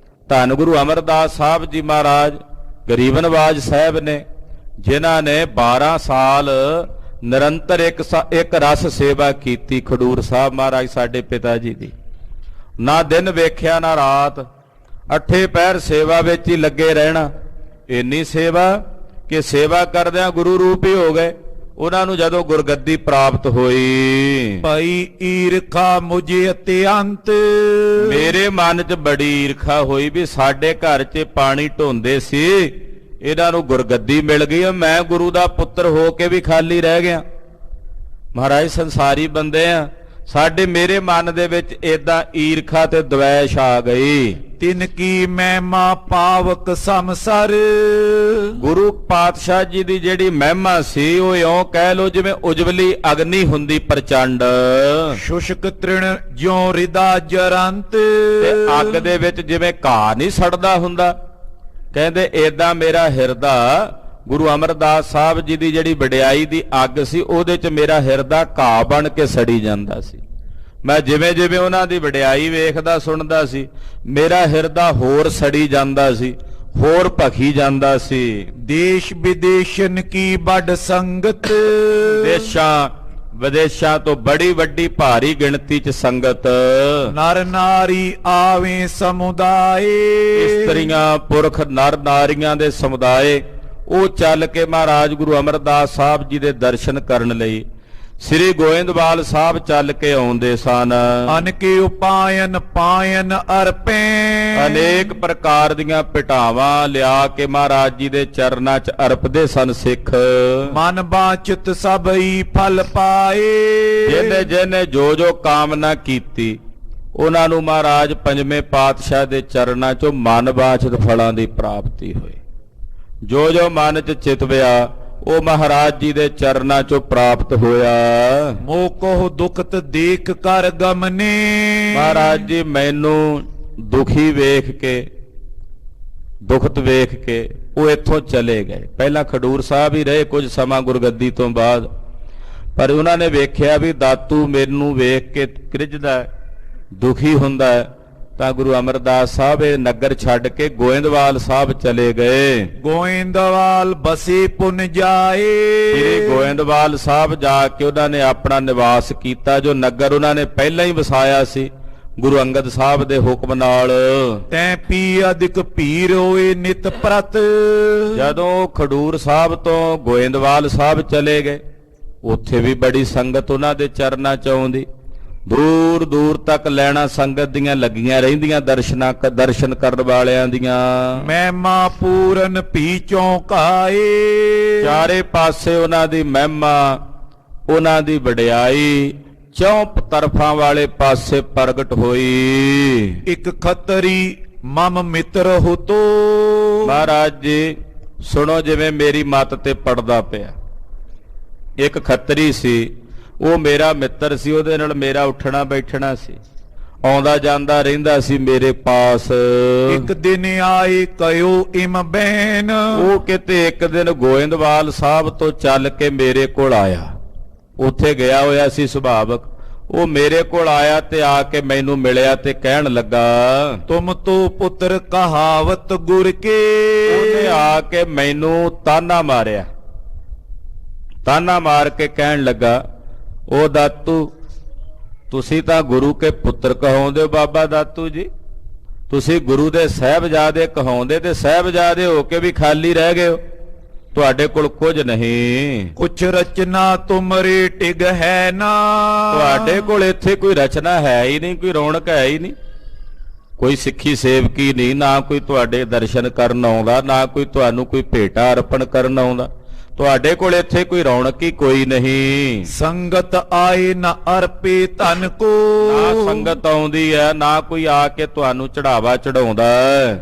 ਧੰਨ ਗੁਰੂ ਅਮਰਦਾਸ ਸਾਹਿਬ ਜੀ ਮਹਾਰਾਜ ਗਰੀਬ ਨਵਾਜ ਸਾਹਿਬ ਨੇ, ਜਿਨ੍ਹਾਂ ਨੇ 12 ਸਾਲ ਨਿਰੰਤਰ ਇੱਕ ਰਸ ਸੇਵਾ ਕੀਤੀ ਖਡੂਰ ਸਾਹਿਬ ਮਹਾਰਾਜ ਸਾਡੇ ਪਿਤਾ ਜੀ ਦੀ, ਨਾ ਦਿਨ ਵੇਖਿਆ ਨਾ ਰਾਤ, ਅੱਠੇ ਪਹਿਰ ਸੇਵਾ ਵਿੱਚ ਹੀ ਲੱਗੇ ਰਹਿਣਾ। ਇੰਨੀ ਸੇਵਾ ਕਿ ਸੇਵਾ ਕਰਦਿਆਂ ਗੁਰੂ ਰੂਪ ਹੀ ਹੋ ਗਏ। ਉਹਨਾਂ ਨੂੰ ਜਦੋਂ ਗੁਰਗੱਦੀ ਪ੍ਰਾਪਤ ਹੋਈ, ਭਾਈ ਈਰਖਾ ਮੁਝੇ ਅਤਿਅੰਤ। ਮੇਰੇ ਮਨ 'ਚ ਬੜੀ ਈਰਖਾ ਹੋਈ ਵੀ ਸਾਡੇ ਘਰ 'ਚ ਪਾਣੀ ਢੋਂਦੇ ਸੀ, ਇਹਨਾਂ ਨੂੰ ਗੁਰਗੱਦੀ ਮਿਲ ਗਈ, ਮੈਂ ਗੁਰੂ ਦਾ ਪੁੱਤਰ ਹੋ ਕੇ ਵੀ ਖਾਲੀ ਰਹਿ ਗਿਆ। ਮਹਾਰਾਜ ਸੰਸਾਰੀ ਬੰਦੇ ਆ, ਮੇਰੇ ਮਨ ਦੇ ਵਿੱਚ ਏਦਾਂ ਈਰਖਾ ਤੇ ਦਵੈਸ਼ ਆ ਗਈ। ਤਿਨ ਕੀ ਮਹਿਮਾ ਪਾਵਕ ਸਮਸਰ। ਗੁਰੂ ਪਾਤਸ਼ਾਹ ਜੀ ਦੀ ਜਿਹੜੀ ਮਹਿਮਾ ਸੀ ਉਹ ਇਉਂ ਕਹਿ ਲੋ ਜਿਵੇਂ ਉਜਵਲੀ ਅਗਨੀ ਹੁੰਦੀ ਪ੍ਰਚੰਡ, ਸ਼ੁਸ਼ਕ ਤ੍ਰਿਣ ਜਿਉ ਰਿਦਾ ਜਰੰਤ। ਤੇ ਅੱਗ ਦੇ ਵਿੱਚ ਜਿਵੇਂ ਘਾਹ ਨਹੀਂ ਸੜਦਾ ਹੁੰਦਾ, ਕਹਿੰਦੇ ਏਦਾਂ ਮੇਰਾ ਹਿਰਦਾ ਗੁਰੂ ਅਮਰਦਾਸ ਸਾਹਿਬ ਜੀ ਦੀ ਜਿਹੜੀ ਵਡਿਆਈ ਦੀ ਅੱਗ ਸੀ ਉਹਦੇ 'ਚ ਮੇਰਾ ਹਿਰਦਾ ਘਾਹ ਬਣ ਕੇ ਸੜੀ ਜਾਂਦਾ ਸੀ। ਮੈਂ ਜਿਵੇਂ ਜਿਵੇਂ ਉਹਨਾਂ ਦੀ ਵਡਿਆਈ ਵੇਖਦਾ ਸੁਣਦਾ ਸੀ, ਮੇਰਾ ਹਿਰਦਾ ਹੋਰ ਸੜੀ ਜਾਂਦਾ ਸੀ, ਹੋਰ ਭਖੀ ਜਾਂਦਾ ਸੀ। ਦੇਸ਼ ਵਿਦੇਸ਼ਨ ਕੀ ਵੱਡ ਸੰਗਤ। ਦੇਸ਼ਾਂ ਵਿਦੇਸ਼ਾਂ ਤੋਂ ਬੜੀ ਵੱਡੀ ਭਾਰੀ ਗਿਣਤੀ 'ਚ ਸੰਗਤ, ਨਰ ਨਾਰੀ ਆਵੇਂ ਸਮੁਦਾਏ। ਇਸਤਰੀਆਂ ਪੁਰਖ ਨਰ ਨਾਰੀਆਂ ਦੇ ਸਮੁਦਾਏ ਉਹ ਚੱਲ ਕੇ ਮਹਾਰਾਜ ਗੁਰੂ ਅਮਰਦਾਸ ਸਾਹਿਬ ਜੀ ਦੇ ਦਰਸ਼ਨ ਕਰਨ ਲਈ ਸ੍ਰੀ ਗੋਇੰਦਵਾਲ ਸਾਹਿਬ ਚੱਲ ਕੇ ਆਉਂਦੇ ਸਨ। ਅਨਕੇ ਉਪਾਇਨ ਪਾਇਨ ਅਰਪੇ। ਅਨੇਕ ਪ੍ਰਕਾਰ ਦੀਆਂ ਭਟਾਵਾਂ ਲਿਆ ਕੇ ਮਹਾਰਾਜ ਜੀ ਦੇ ਚਰਨਾਂ 'ਚ ਅਰਪਦੇ ਸਨ ਸਿੱਖ। ਮਨ ਬਾਚਿਤ ਸਭਈ ਫਲ ਪਾਏ। ਜਿਹਨੇ ਜਿਹਨੇ ਜੋ ਜੋ ਕਾਮਨਾ ਕੀਤੀ ਉਹਨਾਂ ਨੂੰ ਮਹਾਰਾਜ ਪੰਜਵੇਂ ਪਾਤਸ਼ਾਹ ਦੇ ਚਰਨਾਂ 'ਚੋਂ ਮਨ ਬਾਚਿਤ ਫਲਾਂ ਦੀ ਪ੍ਰਾਪਤੀ ਹੋਈ। ਜੋ ਜੋ ਮਨ 'ਚ ਚਿਤਵਿਆ ਉਹ ਮਹਾਰਾਜ ਜੀ ਦੇ ਚਰਨਾਂ 'ਚੋਂ ਪ੍ਰਾਪਤ ਹੋਇਆ। ਮੋਕੋ ਦੁਖਤ ਦੇਖ ਕਰ ਗਮਨੇ। ਮਹਾਰਾਜ ਜੀ ਮੈਨੂੰ ਦੁਖੀ ਵੇਖ ਕੇ, ਦੁਖਤ ਵੇਖ ਕੇ ਉਹ ਇੱਥੋਂ ਚਲੇ ਗਏ। ਪਹਿਲਾਂ ਖਡੂਰ ਸਾਹਿਬ ਹੀ ਰਹੇ ਕੁਝ ਸਮਾਂ ਗੁਰਗੱਦੀ ਤੋਂ ਬਾਅਦ, ਪਰ ਉਹਨਾਂ ਨੇ ਵੇਖਿਆ ਵੀ ਦਾਤੂ ਮੈਨੂੰ ਵੇਖ ਕੇ ਕ੍ਰਿਜਦਾ, ਦੁਖੀ ਹੁੰਦਾ ਹੈ, ਤਾਂ ਗੁਰੂ ਅਮਰਦਾਸ ਸਾਹਿਬ ਇਹ ਨਗਰ ਛੱਡ ਕੇ ਗੋਇੰਦਵਾਲ ਸਾਹਿਬ ਚਲੇ ਗਏ। ਗੋਇੰਦਵਾਲ ਬਸੇ ਪੁਨ ਜਾਏ। ਸ੍ਰੀ ਗੋਇੰਦਵਾਲ ਸਾਹਿਬ ਜਾ ਕੇ ਉਹਨਾਂ ਨੇ ਆਪਣਾ ਨਿਵਾਸ ਕੀਤਾ, ਜੋ ਨਗਰ ਉਹਨਾਂ ਨੇ ਪਹਿਲਾਂ ਹੀ ਵਸਾਇਆ ਸੀ ਗੁਰੂ ਅੰਗਦ ਸਾਹਿਬ ਦੇ ਹੁਕਮ ਨਾਲ। ਤੈ ਪੀ ਅਧਿਕ ਭੀਰ ਹੋਏ ਨਿਤ ਪ੍ਰਤ। ਜਦੋਂ ਖਡੂਰ ਸਾਹਿਬ ਤੋਂ ਗੋਇੰਦਵਾਲ ਸਾਹਿਬ ਚਲੇ ਗਏ, ਉੱਥੇ ਵੀ ਬੜੀ ਸੰਗਤ ਉਹਨਾਂ ਦੇ ਚਰਨਾਂ 'ਚ ਆਉਂਦੀ। ਦੂਰ ਦੂਰ ਤੱਕ ਲੈਣਾ ਸੰਗਤ ਦੀਆਂ ਲੱਗੀਆਂ ਰਹਿੰਦੀਆਂ ਦਰਸ਼ਨ ਕਰਨ ਵਾਲਿਆਂ ਦੀਆਂ। ਮਹਿਮਾ ਪੂਰਨ ਭੀ ਚੌਂਕਾਏ। ਚਾਰੇ ਪਾਸੇ ਉਹਨਾਂ ਦੀ ਮਹਿਮਾ, ਉਹਨਾਂ ਦੀ ਵਡਿਆਈ ਚੌਂ ਤਰਫਾਂ ਵਾਲੇ ਪਾਸੇ ਪ੍ਰਗਟ ਹੋਈ। ਇਕ ਖੱਤਰੀ ਮਮ ਮਿੱਤਰ ਹੋਤੋ। ਮਹਾਰਾਜ ਜੀ ਸੁਣੋ, ਜਿਵੇਂ ਮੇਰੀ ਮੱਤ ਤੇ ਪੜਦਾ ਪਿਆ। ਇੱਕ ਖੱਤਰੀ ਸੀ, ਉਹ ਮੇਰਾ ਮਿੱਤਰ ਸੀ, ਉਹਦੇ ਨਾਲ ਮੇਰਾ ਉੱਠਣਾ ਬੈਠਣਾ ਸੀ, ਆਉਂਦਾ ਜਾਂਦਾ ਰਹਿੰਦਾ ਸੀ ਮੇਰੇ ਪਾਸ। ਇੱਕ ਦਿਨ ਆਏ ਕਯੋ ਇਮ ਬੈਨ। ਉਹ ਕਿਤੇ ਇੱਕ ਦਿਨ ਗੋਇੰਦਵਾਲ ਸਾਹਿਬ ਤੋਂ ਚੱਲ ਕੇ ਮੇਰੇ ਕੋਲ ਆਇਆ। ਉੱਥੇ ਗਿਆ ਹੋਇਆ ਸੀ ਸੁਭਾਵਕ। ਉਹ ਮੇਰੇ ਕੋਲ ਆਇਆ ਤੇ ਆ ਕੇ ਮੈਨੂੰ ਮਿਲਿਆ ਤੇ ਕਹਿਣ ਲੱਗਾ, ਤੁਮ ਤੋ ਪੁੱਤਰ ਕਹਾਵਤ ਗੁਰ ਕੇ। ਉਹਨੇ ਆ ਕੇ ਮੈਨੂੰ ਤਾਨਾ ਮਾਰਿਆ। ਤਾਨਾ ਮਾਰ ਕੇ ਕਹਿਣ ਲੱਗਾ, ਉਹ ਦਾਤੂ ਤੁਸੀਂ ਤਾਂ ਗੁਰੂ ਕੇ ਪੁੱਤਰ ਕਹਾਉਂਦੇ ਹੋ ਬਾਬਾ ਦਾਤੂ ਜੀ। ਤੁਸੀਂ ਗੁਰੂ ਦੇ ਸਾਹਿਬਜ਼ਾਦੇ ਕਹਾਉਂਦੇ ਤੇ ਸਾਹਿਬਜ਼ਾਦੇ ਹੋ ਕੇ ਵੀ ਖਾਲੀ ਰਹਿ ਗਏ ਹੋ, ਤੁਹਾਡੇ ਕੋਲ ਕੁਝ ਨਹੀਂ। ਕੁਛ ਰਚਨਾ ਤੁਮਰੇ ਟਿਗ ਹੈ ਨਾ। ਤੁਹਾਡੇ ਕੋਲ ਇੱਥੇ ਕੋਈ ਰਚਨਾ ਹੈ ਹੀ ਨਹੀਂ, ਕੋਈ ਰੌਣਕ ਹੈ ਹੀ ਨਹੀਂ, ਕੋਈ ਸਿੱਖੀ ਸੇਵਕੀ ਨਹੀਂ, ਨਾ ਕੋਈ ਤੁਹਾਡੇ ਦਰਸ਼ਨ ਕਰਨ ਆਉਂਦਾ, ਨਾ ਕੋਈ ਤੁਹਾਨੂੰ ਕੋਈ ਭੇਟਾ ਅਰਪਣ ਕਰਨ ਆਉਂਦਾ। ਤੁਹਾਡੇ ਕੋਲ ਇੱਥੇ ਕੋਈ ਰੌਣਕ ਹੀ ਕੋਈ ਨਹੀਂ। ਸੰਗਤ ਆਏ ਨਾ ਅਰਪੇ ਧਨ ਕੋ। ਨਾ ਸੰਗਤ ਆਉਂਦੀ ਹੈ, ਨਾ ਕੋਈ ਆ ਕੇ ਤੁਹਾਨੂੰ ਚੜਾਵਾ ਚੜਾਉਂਦਾ।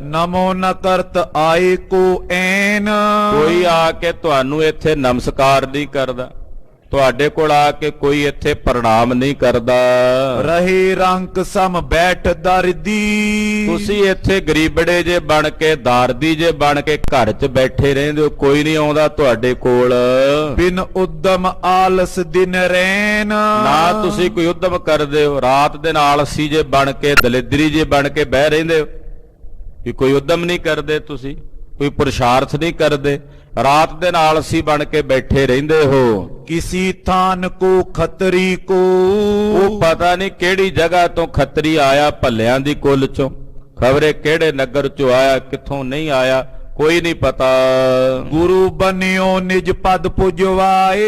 ਨਮੋ ਨ ਕਰਤ ਆਏ ਕੋ ਐਨ। ਕੋਈ ਆ ਕੇ ਤੁਹਾਨੂੰ ਇੱਥੇ ਨਮਸਕਾਰ ਨਹੀਂ ਕਰਦਾ, ਤੁਹਾਡੇ ਕੋਲ ਆ ਕੇ ਕੋਈ ਇੱਥੇ ਪ੍ਰਣਾਮ ਨਹੀਂ ਕਰਦਾ। ਰਹੇ ਰੰਕ ਸਮ ਬੈਠ ਦਰਦੀ। ਤੁਸੀਂ ਇੱਥੇ ਗਰੀਬੜੇ ਜੇ ਬਣ ਕੇ, ਦਾਰਦੀ ਜੇ ਬਣ ਕੇ ਘਰ 'ਚ ਬੈਠੇ ਰਹਿੰਦੇ ਹੋ, ਕੋਈ ਨਹੀਂ ਆਉਂਦਾ ਤੁਹਾਡੇ ਕੋਲ। ਬਿਨ ਉਦਮ ਆਲਸ ਦਿਨ ਰੈਨ। ਨਾ ਤੁਸੀਂ ਕੋਈ ਉਦਮ ਕਰਦੇ ਹੋ, ਰਾਤ ਦਿਨ ਆਲਸੀ ਜੇ ਬਣ ਕੇ, ਦਲਿਦਰੀ ਜੇ ਬਣ ਕੇ ਬਹਿ ਰਹਿੰਦੇ ਹੋ, ਕਿ ਕੋਈ ਉਦਮ ਨਹੀਂ ਕਰਦੇ ਤੁਸੀਂ, ਕੋਈ ਪੁਰਸ਼ਾਰਥ ਨਹੀਂ ਕਰਦੇ, ਰਾਤ ਦਿਨ ਆਲਸੀ ਬਣ ਕੇ ਬੈਠੇ ਰਹਿੰਦੇ ਹੋ। ਕਿਸੀ ਥਾਨ ਕੋ ਖੱਤਰੀ ਕੋ। ਉਹ ਪਤਾ ਨਹੀਂ ਕਿਹੜੀ ਜਗ੍ਹਾ ਤੋਂ ਖੱਤਰੀ ਆਇਆ, ਭੱਲਿਆਂ ਦੀ ਕੁੱਲ ਚੋਂ, ਖਬਰੇ ਕਿਹੜੇ ਨਗਰ ਚੋਂ ਆਇਆ, ਕਿੱਥੋਂ ਨਹੀਂ ਆਇਆ, ਕੋਈ ਨਹੀਂ ਪਤਾ। ਗੁਰੂ ਬਨਿਓ ਨਿਜ ਪਦ ਪੁਜਵਾਏ।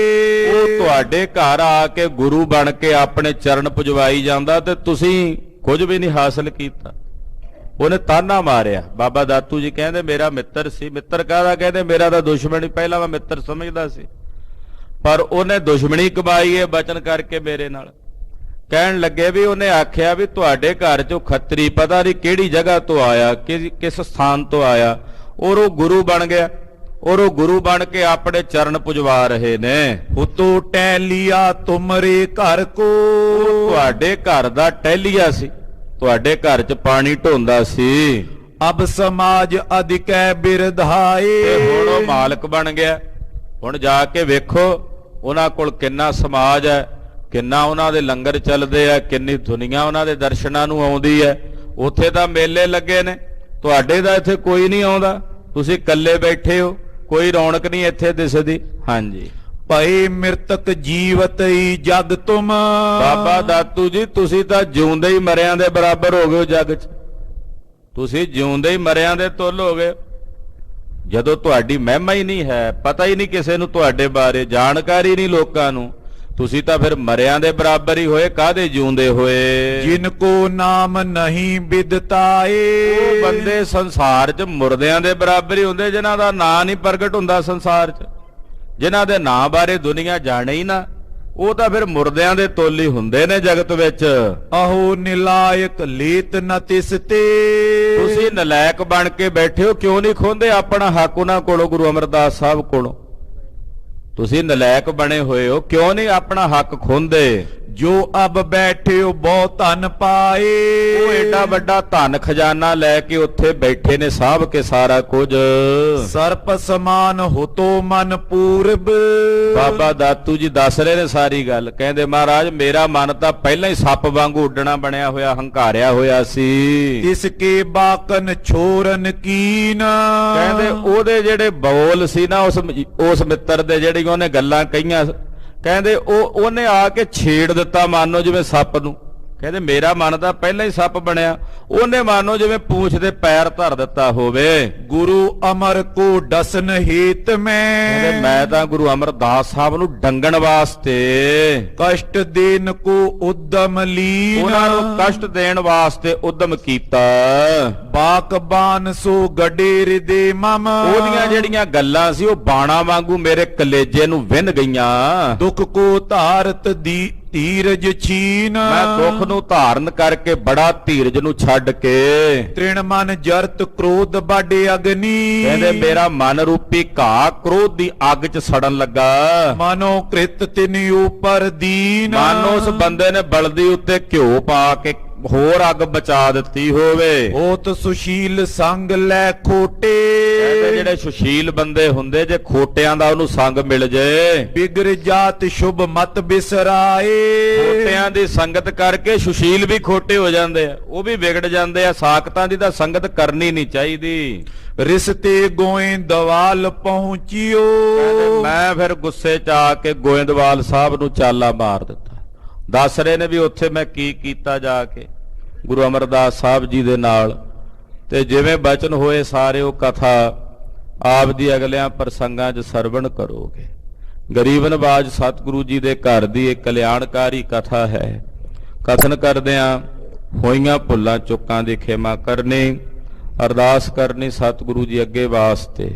ਉਹ ਤੁਹਾਡੇ ਘਰ ਆ ਕੇ ਗੁਰੂ ਬਣ ਕੇ ਆਪਣੇ ਚਰਨ ਪੁਜਵਾਈ ਜਾਂਦਾ ਤੇ ਤੁਸੀਂ ਕੁਝ ਵੀ ਨਹੀਂ ਹਾਸਲ ਕੀਤਾ। ਉਹਨੇ ਤਾਨਾ ਮਾਰਿਆ। ਬਾਬਾ ਦਾਤੂ ਜੀ ਕਹਿੰਦੇ ਮੇਰਾ ਮਿੱਤਰ ਸੀ। ਮਿੱਤਰ ਕਾਹਦਾ? ਕਹਿੰਦੇ ਮੇਰਾ ਤਾਂ ਦੁਸ਼ਮਣ ਹੀ, ਪਹਿਲਾਂ ਮੈਂ ਮਿੱਤਰ ਸਮਝਦਾ ਸੀ, ਪਰ ਉਹਨੇ ਦੁਸ਼ਮਣੀ ਕਮਾਈ ਹੈ ਬਚਨ ਕਰਕੇ ਮੇਰੇ ਨਾਲ। ਕਹਿਣ ਲੱਗੇ ਵੀ ਉਹਨੇ ਆਖਿਆ ਵੀ ਤੁਹਾਡੇ ਘਰ ਚੋਂ ਖੱਤਰੀ ਪਤਾ ਨਹੀਂ ਕਿਹੜੀ ਜਗ੍ਹਾ ਤੋਂ ਆਇਆ, ਕਿਸ ਸਥਾਨ ਤੋਂ ਆਇਆ, ਔਰ ਉਹ ਗੁਰੂ ਬਣ ਗਿਆ, ਔਰ ਉਹ ਗੁਰੂ ਬਣ ਕੇ ਆਪਣੇ ਚਰਨ ਪੁਜਵਾ ਰਹੇ ਨੇ। ਉਤੋਂ ਟਹਿਲੀਆ ਤੁਮਰੇ ਘਰ ਕੋ। ਤੁਹਾਡੇ ਘਰ ਦਾ ਟਹਿਲੀਆ ਸੀ, ਤੁਹਾਡੇ ਘਰ 'ਚ ਪਾਣੀ ਢੋਂਦਾ ਸੀ। ਅਬ ਸਮਾਜ ਅਧਿਕੈ ਬਿਰਧਾਏ। ਤੇ ਹੁਣ ਉਹ ਮਾਲਕ ਬਣ ਗਿਆ। ਹੁਣ ਜਾ ਕੇ ਵੇਖੋ ਉਹਨਾਂ ਕੋਲ ਕਿੰਨਾ ਸਮਾਜ ਹੈ, ਕਿੰਨਾ ਉਹਨਾਂ ਦੇ ਲੰਗਰ ਚੱਲਦੇ ਆ, ਕਿੰਨੀ ਦੁਨੀਆ ਉਹਨਾਂ ਦੇ ਦਰਸ਼ਨਾਂ ਨੂੰ ਆਉਂਦੀ ਹੈ। ਉੱਥੇ ਤਾਂ ਮੇਲੇ ਲੱਗੇ ਨੇ, ਤੁਹਾਡੇ ਦਾ ਇੱਥੇ ਕੋਈ ਨਹੀਂ ਆਉਂਦਾ, ਤੁਸੀਂ ਇਕੱਲੇ ਬੈਠੇ ਹੋ, ਕੋਈ ਰੌਣਕ ਨਹੀਂ ਇੱਥੇ ਦਿਸਦੀ। ਹਾਂਜੀ, ਭਏ ਮਿਰਤਕ ਜੀਵਤਈ ਜਗ ਤੁਮ। ਬਾਬਾ ਦਾਤੂ ਜੀ ਤੁਸੀਂ ਤਾਂ ਜਿਉਂਦੇ ਹੀ ਮਰਿਆਂ ਦੇ ਬਰਾਬਰ ਹੋ ਗਏ ਹੋ ਜੱਗ 'ਚ। ਤੁਸੀਂ ਜਿਉਂਦੇ ਹੀ ਮਰਿਆਂ ਦੇ ਤੁੱਲ ਹੋ ਗਏ। ਜਦੋਂ ਤੁਹਾਡੀ ਮਹਿਮਾ ਹੀ ਨਹੀਂ ਹੈ, ਪਤਾ ਹੀ ਨਹੀਂ ਕਿਸੇ ਨੂੰ ਤੁਹਾਡੇ ਬਾਰੇ, ਜਾਣਕਾਰੀ ਨਹੀਂ ਲੋਕਾਂ ਨੂੰ, ਤੁਸੀਂ ਤਾਂ ਫਿਰ ਮਰਿਆਂ ਦੇ ਬਰਾਬਰ ਹੀ ਹੋਏ, ਕਾਹਦੇ ਜਿਉਂਦੇ ਹੋਏ। ਜਿਨ ਕੋ ਨਾਮ ਨਹੀਂ ਬਿਦਤਾਏ। ਉਹ ਬੰਦੇ ਸੰਸਾਰ 'ਚ ਮੁਰਦਿਆਂ ਦੇ ਬਰਾਬਰ ਹੀ ਹੁੰਦੇ ਜਿਨ੍ਹਾਂ ਦਾ ਨਾਂ ਨਹੀਂ ਪ੍ਰਗਟ ਹੁੰਦਾ ਸੰਸਾਰ 'ਚ, ਜਿਨ੍ਹਾਂ ਦੇ ਨਾਂ ਬਾਰੇ ਦੁਨੀਆ ਜਾਣੇ ਹੀ ਨਾ, ਉਹ ਤਾਂ ਫਿਰ ਮੁਰਦਿਆਂ ਦੇ ਤੋਲ ਹੀ ਹੁੰਦੇ ਨੇ ਜਗਤ ਵਿੱਚ। ਆਹੋ ਨਿਲਾਇਕ ਲੀਤ ਨ ਤਿਸ ਤੇ। ਤੁਸੀਂ ਨਲਾਇਕ ਬਣ ਕੇ ਬੈਠੇ ਹੋ, ਕਿਉਂ ਨਹੀਂ ਖੋਹਦੇ ਆਪਣਾ ਹੱਕ ਉਹਨਾਂ ਕੋਲੋਂ, ਗੁਰੂ ਅਮਰਦਾਸ ਸਾਹਿਬ ਕੋਲੋਂ? ਤੁਸੀਂ ਨਲਾਇਕ ਬਣੇ ਹੋਏ ਹੋ, ਕਿਉਂ ਨਹੀਂ ਆਪਣਾ ਹੱਕ ਖੋਹਦੇ? ਜੋ ਅਬ ਬੈਠਿਓ ਬਹੁ ਧਨ ਪਾਏ। ਉਹ ਏਡਾ ਵੱਡਾ ਧਨ ਖਜ਼ਾਨਾ ਲੈ ਕੇ ਉੱਥੇ ਬੈਠੇ ਨੇ, ਸਾਂਭ ਕੇ ਸਾਰਾ ਕੁਝ। ਸਰਪ ਸਮਾਨ ਹੋਤੋ ਮਨ ਪੂਰਬ। ਬਾਬਾ ਦਾਤੂ ਜੀ ਦੱਸ ਰਹੇ ਨੇ ਸਾਰੀ ਗੱਲ। ਕਹਿੰਦੇ ਮਹਾਰਾਜ ਮੇਰਾ ਮਨ ਤਾਂ ਪਹਿਲਾਂ ਹੀ ਸੱਪ ਵਾਂਗੂ ਉੱਡਣਾ ਬਣਿਆ ਹੋਇਆ, ਹੰਕਾਰਿਆ ਹੋਇਆ ਸੀ। ਇਸ ਕੇ ਬਾਕਨ ਛੋਰਨ ਕੀਨ। ਕਹਿੰਦੇ ਉਹਦੇ ਜਿਹੜੇ ਬੋਲ ਸੀ ਨਾ, ਉਸ ਮਿੱਤਰ ਦੇ ਜਿਹੜੀ ਉਹਨੇ ਗੱਲਾਂ ਕਹੀਆਂ, ਕਹਿੰਦੇ ਉਹਨੇ ਆ ਕੇ ਛੇੜ ਦਿੱਤਾ ਮਾਨੋ ਜਿਵੇਂ ਸੱਪ ਨੂੰ। ਕਹਿੰਦੇ ਮੇਰਾ ਮਨ ਤਾਂ ਪਹਿਲਾਂ ਹੀ ਸੱਪ ਬਣਿਆ, ਉਹਨੇ ਮਾਨੋ ਜਿਵੇਂ ਪੂੰਛ ਦੇ ਪੈਰ ਧਰ ਦਿੱਤਾ ਹੋਵੇ। ਗੁਰੂ ਅਮਰ ਕੋ ਡਸਨ ਹੀਤ ਕਹਿੰਦੇ ਮੈਂ। ਮੈਂ ਤਾਂ ਗੁਰੂ ਅਮਰਦਾਸ ਸਾਹਿਬ ਨੂੰ ਡੰਗਣ ਵਾਸਤੇ, ਕਸ਼ਟ ਦੇਨ ਕੋ ਉਦਮ ਲੀਨ। ਉਹਨਾਂ ਨੂੰ ਕਸ਼ਟ ਦੇਣ ਵਾਸਤੇ ਉਦਮ ਕੀਤਾ। ਬਾਕਬਾਨ ਸੋ ਗਡੇ ਹਿਰਦੇ ਮਮ। ਉਹਦੀਆਂ ਜਿਹੜੀਆਂ ਗੱਲਾਂ ਸੀ ਉਹ ਬਾਣਾ ਵਾਂਗੂ ਮੇਰੇ ਕਲੇਜੇ ਨੂੰ ਵਿੰਨ ਗਈਆਂ। ਦੁੱਖ ਕੋ ਧਾਰਤ ਦੀ ਧੀਰਜ ਛੀਨ ਮੈਂ ਦੁੱਖ ਨੂੰ ਧਾਰਨ ਕਰਕੇ ਬੜਾ ਧੀਰਜ ਨੂੰ ਛੱਡ ਕੇ ਤ੍ਰਿਣ ਮਨ ਜਰਤ ਕ੍ਰੋਧ ਬਾਡੇ ਅਗਨੀ ਕਹਿੰਦੇ ਮੇਰਾ ਮਨ ਰੂਪੀ ਘਾਹ ਕ੍ਰੋਧ ਦੀ ਅੱਗ 'ਚ ਸੜਨ ਲੱਗਾ। ਮਨੋ ਕ੍ਰਿਤ ਤਿਨ ਉਪਰ ਦੀਨ ਮਨ ਉਸ ਬੰਦੇ ਨੇ ਬਲਦੀ ਉੱਤੇ ਘਿਓ ਪਾ ਕੇ ਹੋਰ ਅੱਗ ਬਚਾ ਦਿੱਤੀ ਹੋਵੇ। ਹੋਤ ਸੁਸ਼ੀਲ ਸੰਗ ਲੈ ਖੋਟੇ ਕਹਿੰਦੇ ਜਿਹੜੇ ਸੁਸ਼ੀਲ ਬੰਦੇ ਹੁੰਦੇ ਜੇ ਖੋਟਿਆਂ ਦਾ ਉਹਨੂੰ ਸੰਗ ਮਿਲ ਜੇ ਬਿਗਰ ਜਾਤ ਸ਼ੁਭ ਮਤ ਬਿਸਰਾਏ ਖੋਟਿਆਂ ਦੀ ਸੰਗਤ ਕਰਕੇ ਸੁਸ਼ੀਲ ਵੀ ਖੋਟੇ ਹੋ ਜਾਂਦੇ ਆ, ਉਹ ਵੀ ਵਿਗੜ ਜਾਂਦੇ ਆ। ਸਾਖਤਾਂ ਦੀ ਤਾਂ ਸੰਗਤ ਕਰਨੀ ਨਹੀਂ ਚਾਹੀਦੀ। ਰਿਸ਼ਤੇ ਗੋਇੰਦਵਾਲ ਪਹੁੰਚਿਓ ਕਹਿੰਦੇ ਮੈਂ ਫਿਰ ਗੁੱਸੇ 'ਚ ਆ ਕੇ ਗੋਇੰਦਵਾਲ ਸਾਹਿਬ ਨੂੰ ਚਾਲਾ ਮਾਰ ਦਿੱਤਾ। ਦੱਸ ਰਹੇ ਨੇ ਵੀ ਉੱਥੇ ਮੈਂ ਕੀ ਕੀਤਾ ਜਾ ਕੇ ਗੁਰੂ ਅਮਰਦਾਸ ਸਾਹਿਬ ਜੀ ਦੇ ਨਾਲ। ਤੇ ਜਿਵੇਂ ਬਚਨ ਹੋਏ ਸਾਰੇ ਉਹ ਕਥਾ ਆਪ ਦੀ ਅਗਲਿਆਂ ਪ੍ਰਸੰਗਾਂ 'ਚ ਸਰਵਣ ਕਰੋਗੇ। ਗਰੀਬ ਨਵਾਜ ਸਤਿਗੁਰੂ ਜੀ ਦੇ ਘਰ ਦੀ ਇੱਕ ਕਲਿਆਣਕਾਰੀ ਕਥਾ ਹੈ। ਕਥਨ ਕਰਦਿਆਂ ਹੋਈਆਂ ਭੁੱਲਾਂ ਚੁੱਕਾਂ ਦੀ ਖਿਮਾ ਕਰਨੀ, ਅਰਦਾਸ ਕਰਨੀ ਸਤਿਗੁਰੂ ਜੀ ਅੱਗੇ ਵਾਸਤੇ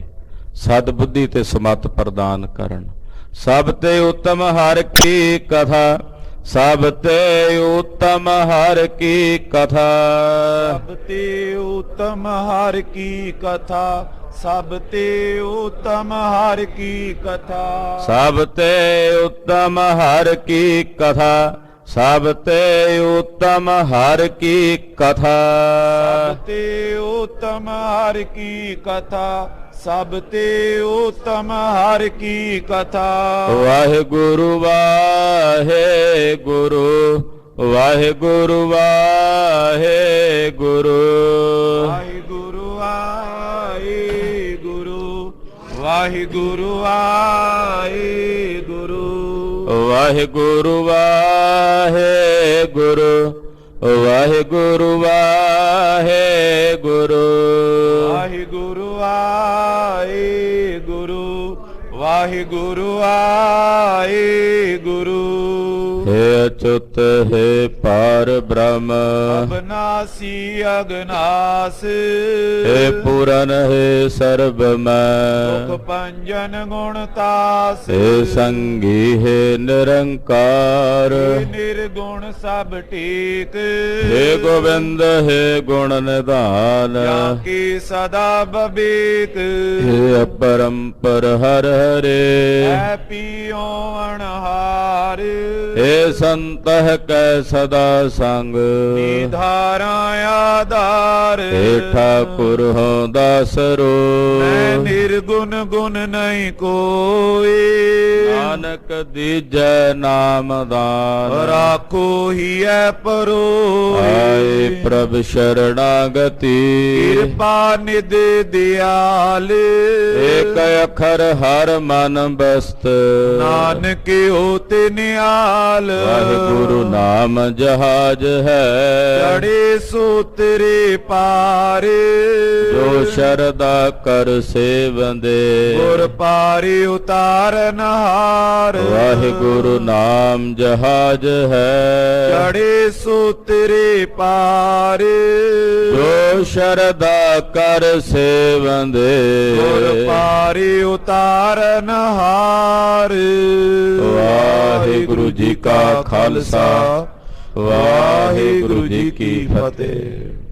ਸਦ ਬੁੱਧੀ ਤੇ ਸਮਤ ਪ੍ਰਦਾਨ ਕਰਨ। ਸਭ ਤੇ ਉੱਤਮ ਹਰ ਕੀ ਕਥਾ, ਸਭ ਤੇ ਉੱਤਮ ਹਰ ਕੀ ਕਥਾ, ਸਭ ਤੇ ਉੱਤਮ ਹਰ ਕੀ ਕਥਾ, ਸਭ ਤੇ ਉੱਤਮ ਹਰ ਕੀ ਕਥਾ, ਸਭ ਤੇ ਉੱਤਮ ਹਰ ਕੀ ਕਥਾ, ਸਭ ਤੇ ਉੱਤਮ ਹਰ ਕੀ ਕਥਾ, ਸਭ ਤੇ ਉੱਤਮ ਹਰ ਕੀ ਕਥਾ, ਸਭ ਤੇ ਉੱਤਮ ਹਰ ਕੀ ਕਥਾ। ਵਾਹਿਗੁਰੂ ਵਾਹਿਗੁਰੂ, ਵਾਹਿਗੁਰੂ ਵਾਹਿਗੁਰੂ, ਵਾਹਿਗੁਰੂ ਵਾਹਿਗੁਰੂ, ਵਾਹਿਗੁਰੂ ਵਾਹਿਗੁਰੂ, ਵਾਹਿਗੁਰੂ ਵਾਹਿਗੁਰੂ, ਵਾਹਿਗੁਰੂ ਵਾਹਿਗੁਰੂ, ਵਾਹਿਗੁਰੂ ਵਾਹਿਗੁਰੂ, ਵਾਹਿਗੁਰੂ ਵਾਹਿਗੁਰੂ। ਹੇ ਅਚੁੱਤ ਹੈ ਪਾਰ ਬ੍ਰਹਮ, ਅਬਨਾਸੀ ਅਗਨਾਸ, ਹੇ ਪੂਰਨ ਹੈ ਸਰਬ ਮੈਂ, ਸੁਖ ਪੰਜਨ ਗੁਣ ਤਾਸ, ਹੇ ਸੰਗੀ ਹੈ ਨਿਰੰਕਾਰ, ਨਿਰਗੁਣ ਸਭ ਟੇਕ, ਹੇ ਗੋਬਿੰਦ ਹੈ ਗੁਣ ਨਿਧਾਨ, ਜਾ ਕੀ ਸਦਾ ਬਬੇਕ, ਹੇ ਅਪਰੰਪਰ ਹਰ ਹਰੇ, ਐ ਪੀਓ ਅਣਹਾਰ, ਹੇ ਸੰਤਹ ਕੈ ਸਦਾ ਸੰਗ, ਨਿਧਾਰਾ ਆਧਾਰ, ਹੇ ਠਾਕੁਰ ਹੋ ਦਾਸਰੋ, ਮੈਂ ਨਿਰਗੁਣ ਗੁਣ ਨਹੀਂ ਕੋਈ, ਨਾਨਕ ਦੀਜੈ ਨਾਮ ਦਾਨ, ਰਾਖੋ ਹੀ ਐ ਪਰੋ, ਆਏ ਪ੍ਰਭ ਸ਼ਰਣਾਗਤੀ, ਕਿਰਪਾ ਨਿਧ ਦਿਆਲ, ਏਕ ਅਖਰ ਹਰ ਮਨ ਬਸਤ, ਨਾਨਕ ਹੋਤੇ ਨਿਆਲ, ਵਾਹਿਗੁਰੂ ਨਾਮ ਜਹਾਜ ਹੈ, ਚੜੇ ਸੋਤਰੇ ਪਾਰ, ਜੋ ਸ਼ਰਦਾ ਕਰ ਸੇਵੰਦੇ, ਗੁਰ ਪਾਰੇ ਉਤਾਰਨ ਹਾਰ, ਵਾਹਿਗੁਰੂ ਨਾਮ ਜਹਾਜ ਹੈ, ਚੜੇ ਸੋਤਰੇ ਪਾਰ, ਜੋ ਸ਼ਰਦਾ ਕਰ ਸੇਵੰਦੇ, ਗੁਰ ਪਾਰੇ ਉਤਾਰਨ ਹਾਰ। ਵਾਹਿਗੁਰੂ ਜੀ ਕਾ ਖਾਲਸਾ, ਵਾਹਿਗੁਰੂ ਜੀ ਕੀ ਫਤਿਹ।